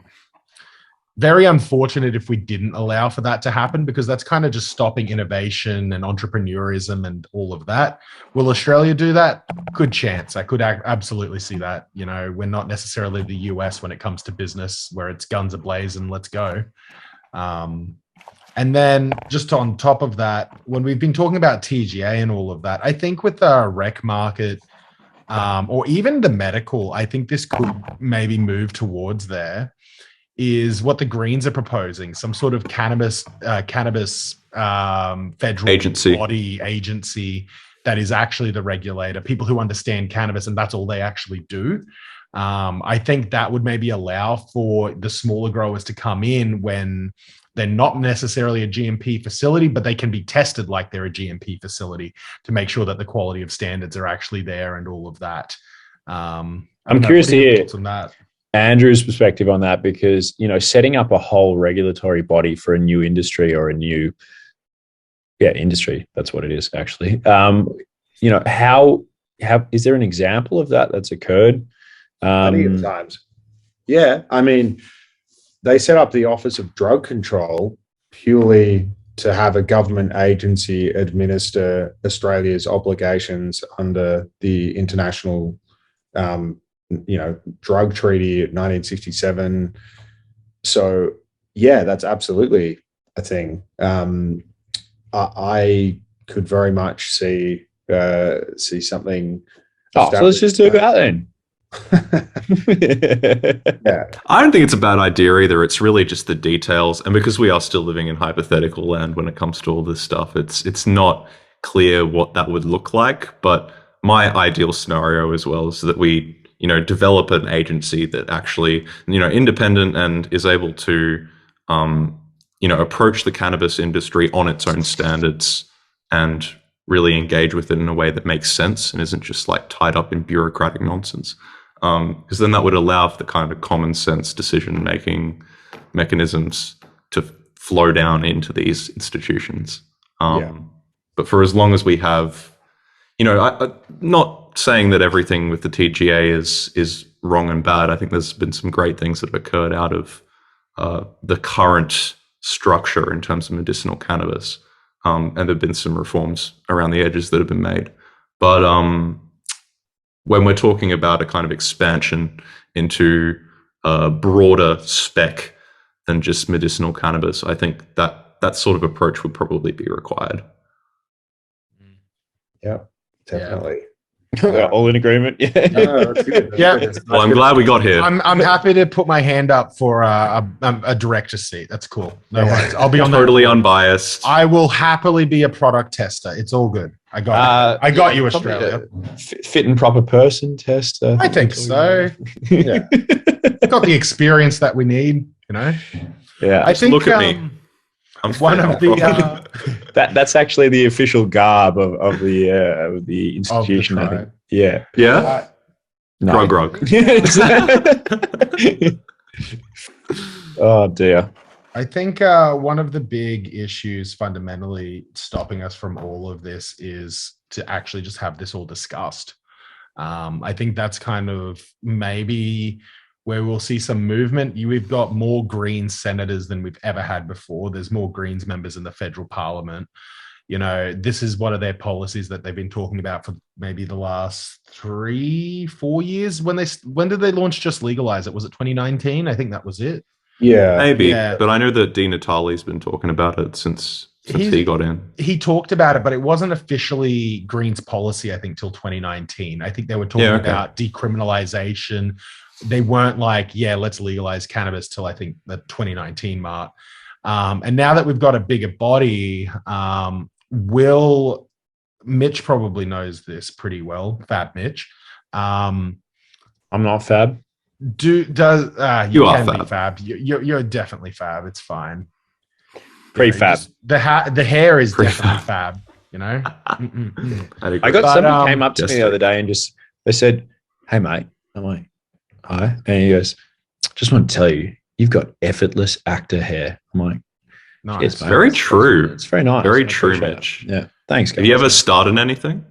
very unfortunate if we didn't allow for that to happen, because that's kind of just stopping innovation and entrepreneurism and all of that. Will Australia do that? Good chance. I could absolutely see that. You know, we're not necessarily the US when it comes to business, where it's guns ablaze and let's go. And then just on top of that, when we've been talking about TGA and all of that, I think with the rec market, or even the medical, I think this could maybe move towards there, is what the Greens are proposing, some sort of cannabis federal agency that is actually the regulator, people who understand cannabis, and that's all they actually do. I think that would maybe allow for the smaller growers to come in when they're not necessarily a GMP facility, but they can be tested like they're a GMP facility to make sure that the quality of standards are actually there and all of that. I'm curious to hear on that. Andrew's perspective on that, because, setting up a whole regulatory body for a new industry or a new, industry, that's what it is actually. How is there an example of that that's occurred? Plenty of times. Yeah. I mean, they set up the Office of Drug Control purely to have a government agency administer Australia's obligations under the International, Drug Treaty of 1967. So, yeah, that's absolutely a thing. I could very much see something. So let's just do that then. Yeah. I don't think it's a bad idea either. It's really just the details, and because we are still living in hypothetical land when it comes to all this stuff, it's not clear what that would look like. But my ideal scenario as well is that we, develop an agency that actually, independent and is able to, approach the cannabis industry on its own standards and really engage with it in a way that makes sense and isn't just like tied up in bureaucratic nonsense. Because then that would allow for the kind of common sense decision-making mechanisms to flow down into these institutions. But for as long as we have, I'm not saying that everything with the TGA is wrong and bad. I think there's been some great things that have occurred out of the current structure in terms of medicinal cannabis. And there have been some reforms around the edges that have been made. But when we're talking about a kind of expansion into a broader spec than just medicinal cannabis, I think that sort of approach would probably be required. Yeah, definitely. We're all in agreement. Yeah. No, that's good. Well, I'm glad we got here. I'm happy to put my hand up for a director's seat. That's cool. No worries. I'll be on totally unbiased. I will happily be a product tester. It's all good. I got you, Australia. Fit and proper person test. I think so. Yeah. Got the experience that we need, Yeah. I think look at me. I'm one of the that's actually the official garb of the institution. I think. Yeah. Yeah. No. Grog. Oh dear. I think one of the big issues fundamentally stopping us from all of this is to actually just have this all discussed. I think that's kind of maybe where we'll see some movement. We've got more Greens senators than we've ever had before. There's more Greens members in the federal parliament. This is one of their policies that they've been talking about for maybe the last 3-4 years. When did they launch Just Legalize It? Was it 2019? I think that was it. Yeah, maybe. Yeah. But I know that Di Natale's been talking about it since he got in. He talked about it, but it wasn't officially Greens policy, I think, till 2019. I think they were talking about decriminalization. They weren't like, let's legalize cannabis till I think the 2019 mark. And now that we've got a bigger body, Mitch probably knows this pretty well, Fab Mitch. I'm not Fab. You are can be Fab. You're definitely Fab. It's fine. Pre-Fab. The hair is Pre-Fab. Definitely Fab. I got someone came up to me the other day and they said, "Hey mate," I'm like, "Hi," and he goes, "Just want to tell you, you've got effortless actor hair." I'm like, nice. Yes, very true. It's very nice. Very true, Mitch. Yeah, thanks. Guys. Have you ever starred in anything?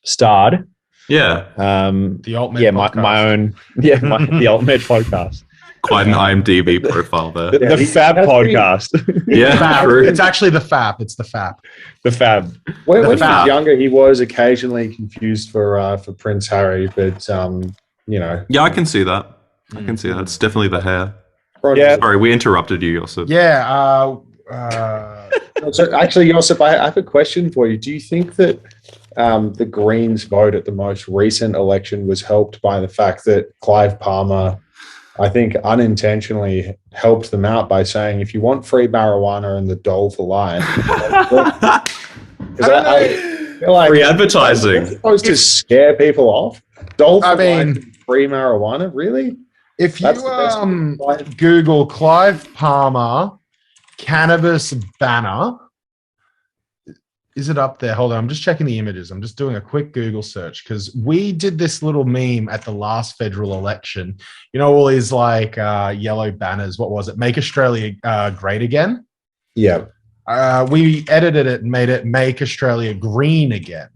Starred? Yeah. The AltMed. Yeah, my own. Yeah, the AltMed podcast. Quite an IMDb profile there. The Fab podcast. Yeah, true. It's actually the Fab. It's the Fab. The Fab. When he was younger, he was occasionally confused for Prince Harry, but Yeah, I can see that. I can see that. It's definitely the hair. Yeah. Sorry, we interrupted you, Josip. Yeah. So actually, Josip, I have a question for you. Do you think that the Greens vote at the most recent election was helped by the fact that Clive Palmer, I think, unintentionally helped them out by saying, if you want free marijuana and the dole for life, I feel like free advertising. it's supposed to scare people off. Dole for life and free marijuana, really? If you Google Clive Palmer cannabis banner, Is it up there? Hold on. I'm just checking the images. I'm just doing a quick Google search because we did this little meme at the last federal election. You know, all these like yellow banners. What was it? Make Australia great again. Yeah. We edited it and made it Make Australia green again.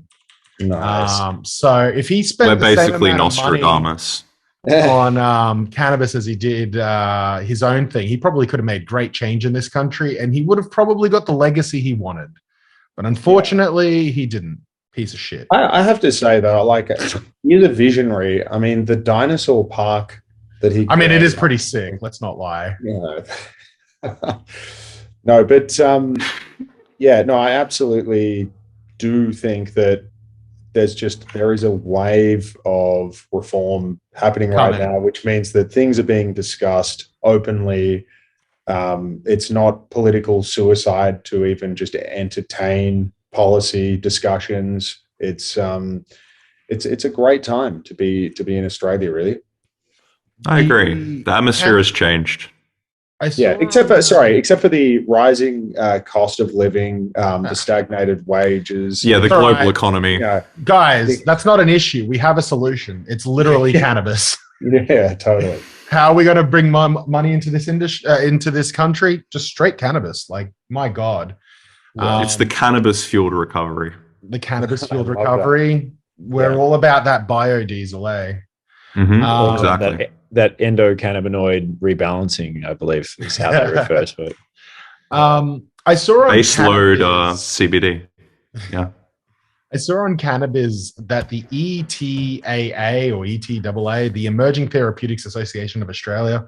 Nice. So if he spent We're the same basically amount of money Nostradamus. on cannabis as he did his own thing, he probably could have made great change in this country, and he would have probably got the legacy he wanted. But unfortunately, he didn't. Piece of shit. I have to say though, like, he's a visionary. I mean, the dinosaur park that he. I mean, it is pretty sick. Let's not lie. Yeah. No, but yeah, no, I absolutely do think that there is a wave of reform happening right now, which means that things are being discussed openly. It's not political suicide to even just entertain policy discussions. It's a great time to be in Australia, really. I agree. The atmosphere has changed. Except for the rising cost of living, the stagnated wages. Yeah, the global economy. Guys, that's not an issue. We have a solution. It's literally cannabis. Yeah, totally. How are we going to bring money into this industry, into this country? Just straight cannabis. Like, my God. It's the cannabis fueled recovery. The cannabis fueled recovery. We're all about that biodiesel, eh? Mm-hmm. Exactly. That endocannabinoid rebalancing, I believe, is how they refer to it. I saw on base load CBD. Yeah. I saw on Cannabis that the ETAA or ETAA, the Emerging Therapeutics Association of Australia,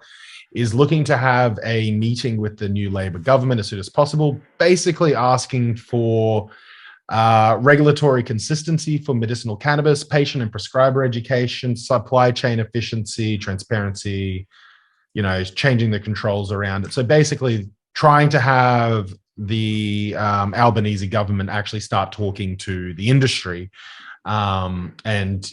is looking to have a meeting with the new Labor government as soon as possible, basically asking for regulatory consistency for medicinal cannabis, patient and prescriber education, supply chain efficiency, transparency, changing the controls around it. So basically trying to have the Albanese government actually start talking to the industry and,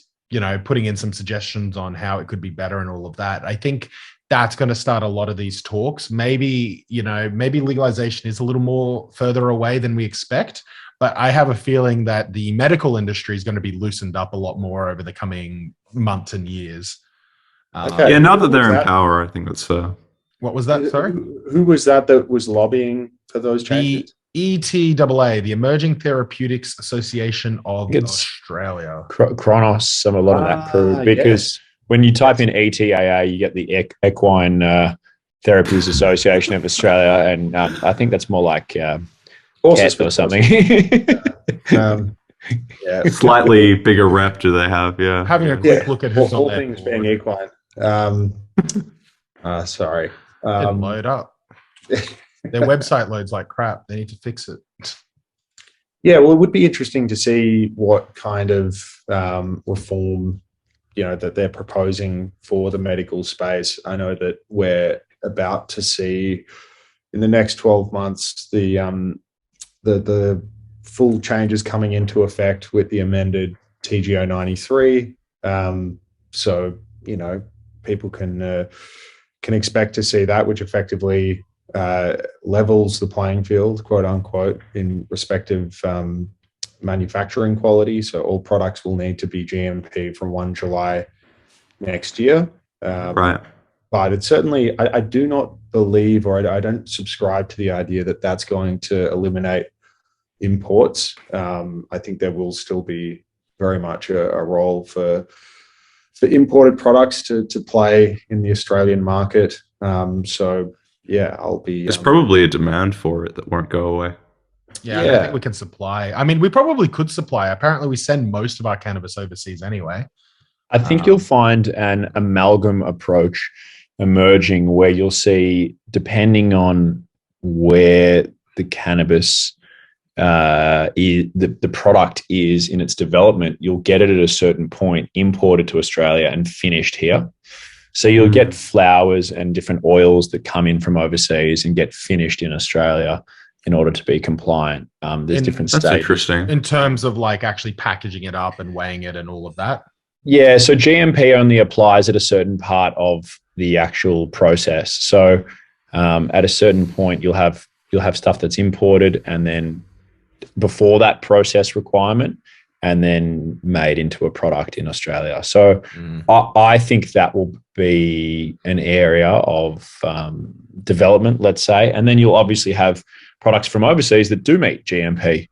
putting in some suggestions on how it could be better and all of that. I think that's going to start a lot of these talks. Maybe legalization is a little more further away than we expect, but I have a feeling that the medical industry is going to be loosened up a lot more over the coming months and years. Yeah, now that they're in power, I think that's fair. What was that? Sorry? Who was that was lobbying for those changes? The ETAA, the Emerging Therapeutics Association of Australia. Kronos, a lot of that crew, because when you type in ETAA, you get the Equine Therapies Association of Australia, and I think that's more like Cat or something. Slightly bigger rep do they have? Yeah. Having a quick look at who's on all things being equine. Sorry. Didn't load up. Their website loads like crap. They need to fix it. Yeah, well, it would be interesting to see what kind of reform, that they're proposing for the medical space. I know that we're about to see in the next 12 months the full changes coming into effect with the amended TGO 93. So people can expect to see that, which effectively levels the playing field, quote unquote, in respective manufacturing quality. So all products will need to be GMP from 1 July next year. Right. But it's certainly, I do not believe, or I don't subscribe to the idea that that's going to eliminate imports. I think there will still be very much a role for imported products to play in the Australian market. So yeah, there's probably a demand for it that won't go away. Yeah, I think we can supply. I mean, we probably could supply. Apparently, we send most of our cannabis overseas anyway. I think you'll find an amalgam approach emerging where you'll see, depending on where the cannabis the product is in its development, you'll get it at a certain point imported to Australia and finished here. So you'll get flowers and different oils that come in from overseas and get finished in Australia in order to be compliant. There's different stages. That's interesting. In terms of like actually packaging it up and weighing it and all of that? Yeah, so GMP only applies at a certain part of the actual process. So at a certain point, you'll have stuff that's imported, and then before that process requirement and then made into a product in Australia. So I think that will be an area of development, let's say. And then you'll obviously have products from overseas that do meet GMP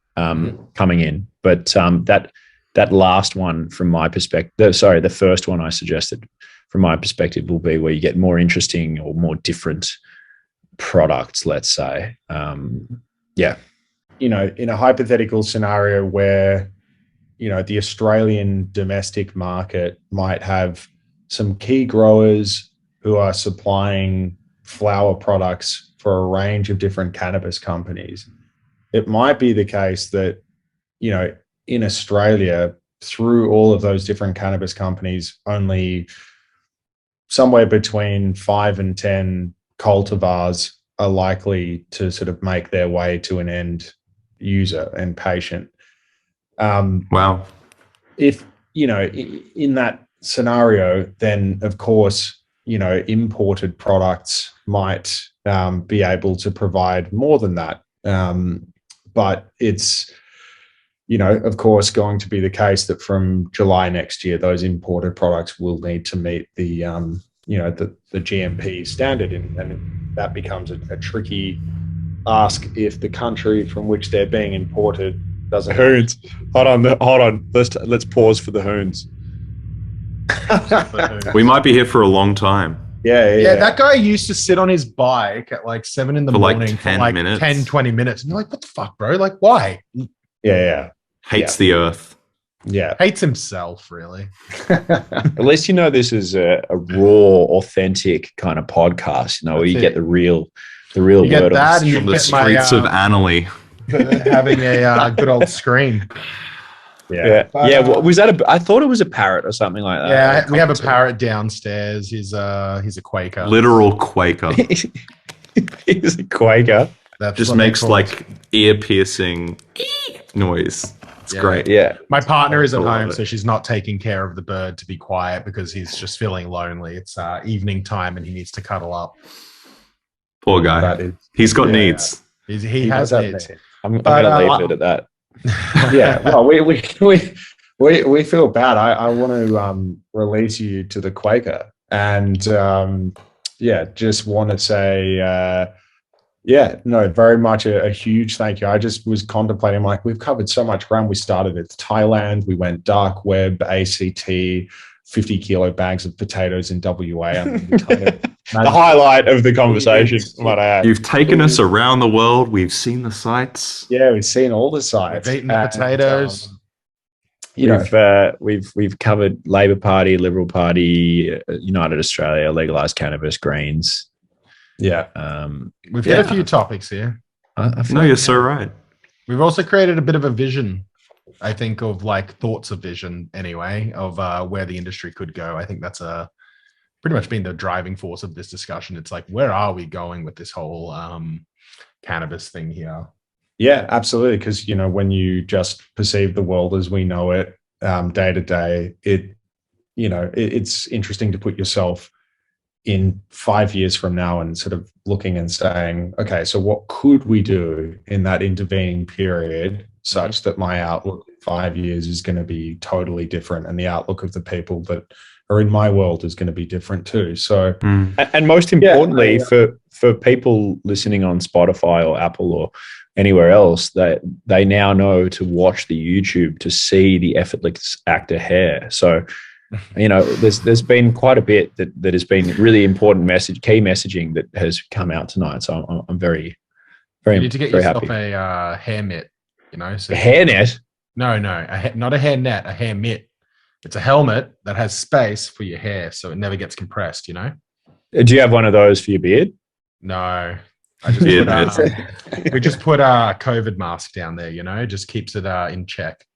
coming in. But that last one from my perspective, the first one I suggested from my perspective will be where you get more interesting or more different products, let's say. You know, in a hypothetical scenario where, you know, the Australian domestic market might have some key growers who are supplying flower products for a range of different cannabis companies, it might be the case that, you know, in Australia, through all of those different cannabis companies, only somewhere between 5 and 10 cultivars are likely to sort of make their way to an end user and patient. Wow. If, you know, in that scenario, then of course, you know, imported products might be able to provide more than that. But it's, you know, of course, going to be the case that from July next year, those imported products will need to meet the, you know, the GMP standard. And that becomes a tricky ask if the country from which they're being imported doesn't. Hoons. Hold on. Let's pause for the hoons. We might be here for a long time. Yeah. That guy used to sit on his bike at like 7 in the morning for like 10, 20 minutes. And you're like, what the fuck, bro? Like, why? Yeah. Hates the earth. Yeah. Hates himself, really. At least you know this is a raw, authentic kind of podcast, you know, where you get the real You get word that, on and From you the get streets of Annalee. having a good old screen. Yeah. What was that? I thought it was a parrot or something like that. Yeah, we have a parrot downstairs. He's a Quaker. Literal Quaker. He's a Quaker. That's Just what makes they're called. like ear-piercing noise. It's great. Yeah. My partner is at I love home, it. so she's not taking care of the bird to be quiet because he's just feeling lonely. It's evening time and he needs to cuddle up. Poor guy. That is, He's got yeah. needs. He has does have needs. needs. I'm But, going to leave it at that. Yeah. Well, we feel bad. I want to release you to the Quaker, and just want to say, very much a huge thank you. I just was contemplating, like, we've covered so much ground. We started at Thailand, we went dark web, ACT, 50-kilo bags of potatoes in WA. I mean, we kind of The highlight of the conversation, might I add. You've taken us around the world. We've seen the sights. Yeah, we've seen all the sites. We've eaten the potatoes. We've covered Labor Party, Liberal Party, United Australia, legalized cannabis, Greens. Yeah. We've hit a few topics here. I feel No, like- you're so right. We've also created a bit of a vision, I think, of like thoughts of vision anyway, of where the industry could go. I think that's pretty much been the driving force of this discussion. It's like, where are we going with this whole cannabis thing here? Yeah, absolutely. Because, you know, when you just perceive the world as we know it day to day, it's interesting to put yourself in 5 years from now and sort of looking and saying, okay, so what could we do in that intervening period such that my outlook in 5 years is going to be totally different, and the outlook of the people that are in my world is going to be different too. So, and most importantly, for people listening on Spotify or Apple or anywhere else, that they now know to watch the YouTube to see the effortless actor hair. So, you know, there's been quite a bit that has been really important key messaging that has come out tonight. So I'm very, very, You need to get very yourself happy. a hair mitt, you know? So A hairnet. No, not a hair net, a hair mitt. It's a helmet that has space for your hair so it never gets compressed, you know? Do you have one of those for your beard? No. I just Beard we just put a COVID mask down there, you know, just keeps it in check.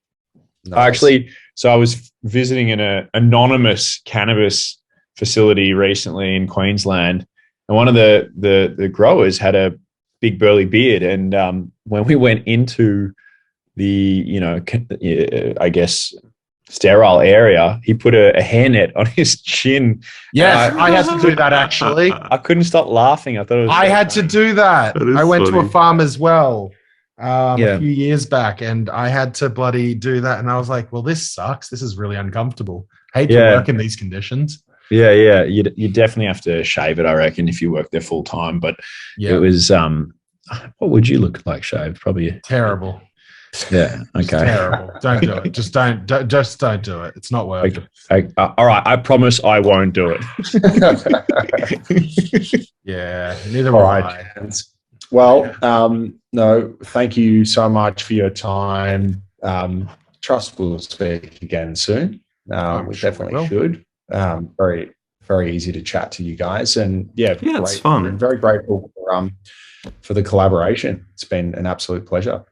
Actually, so I was visiting an anonymous cannabis facility recently in Queensland, and one of the growers had a big burly beard. And when we went into the, I guess, sterile area, he put a hairnet on his chin. Yes, I had to do that actually. I couldn't stop laughing. I thought it was I had to do that. That is I went to a funny. farm as well. a few years back, and I had to bloody do that. And I was like, well, this sucks. This is really uncomfortable. Hate to work in these conditions. Yeah. You definitely have to shave it, I reckon, if you work there full time. But it was, what would you look like shaved? Probably terrible. Yeah. Okay. Terrible. Don't do it. Just don't do it. It's not worth it. All right. I promise I won't do it. Yeah. Neither will I. Well, no, thank you so much for your time. Trust we'll speak again soon. We definitely should. Very, very easy to chat to you guys. And it's fun. I'm very grateful for the collaboration. It's been an absolute pleasure.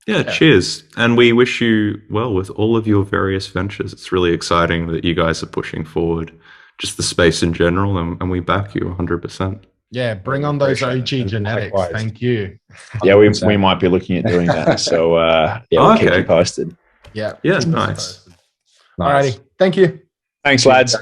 Yeah, cheers. And we wish you well with all of your various ventures. It's really exciting that you guys are pushing forward just the space in general, and we back you 100%. Yeah, bring on those OG genetics. Likewise. Thank you. Yeah, we might be looking at doing that. So, we'll keep you posted. Yeah. Yeah, nice. All righty. Thank you. Thanks, lads.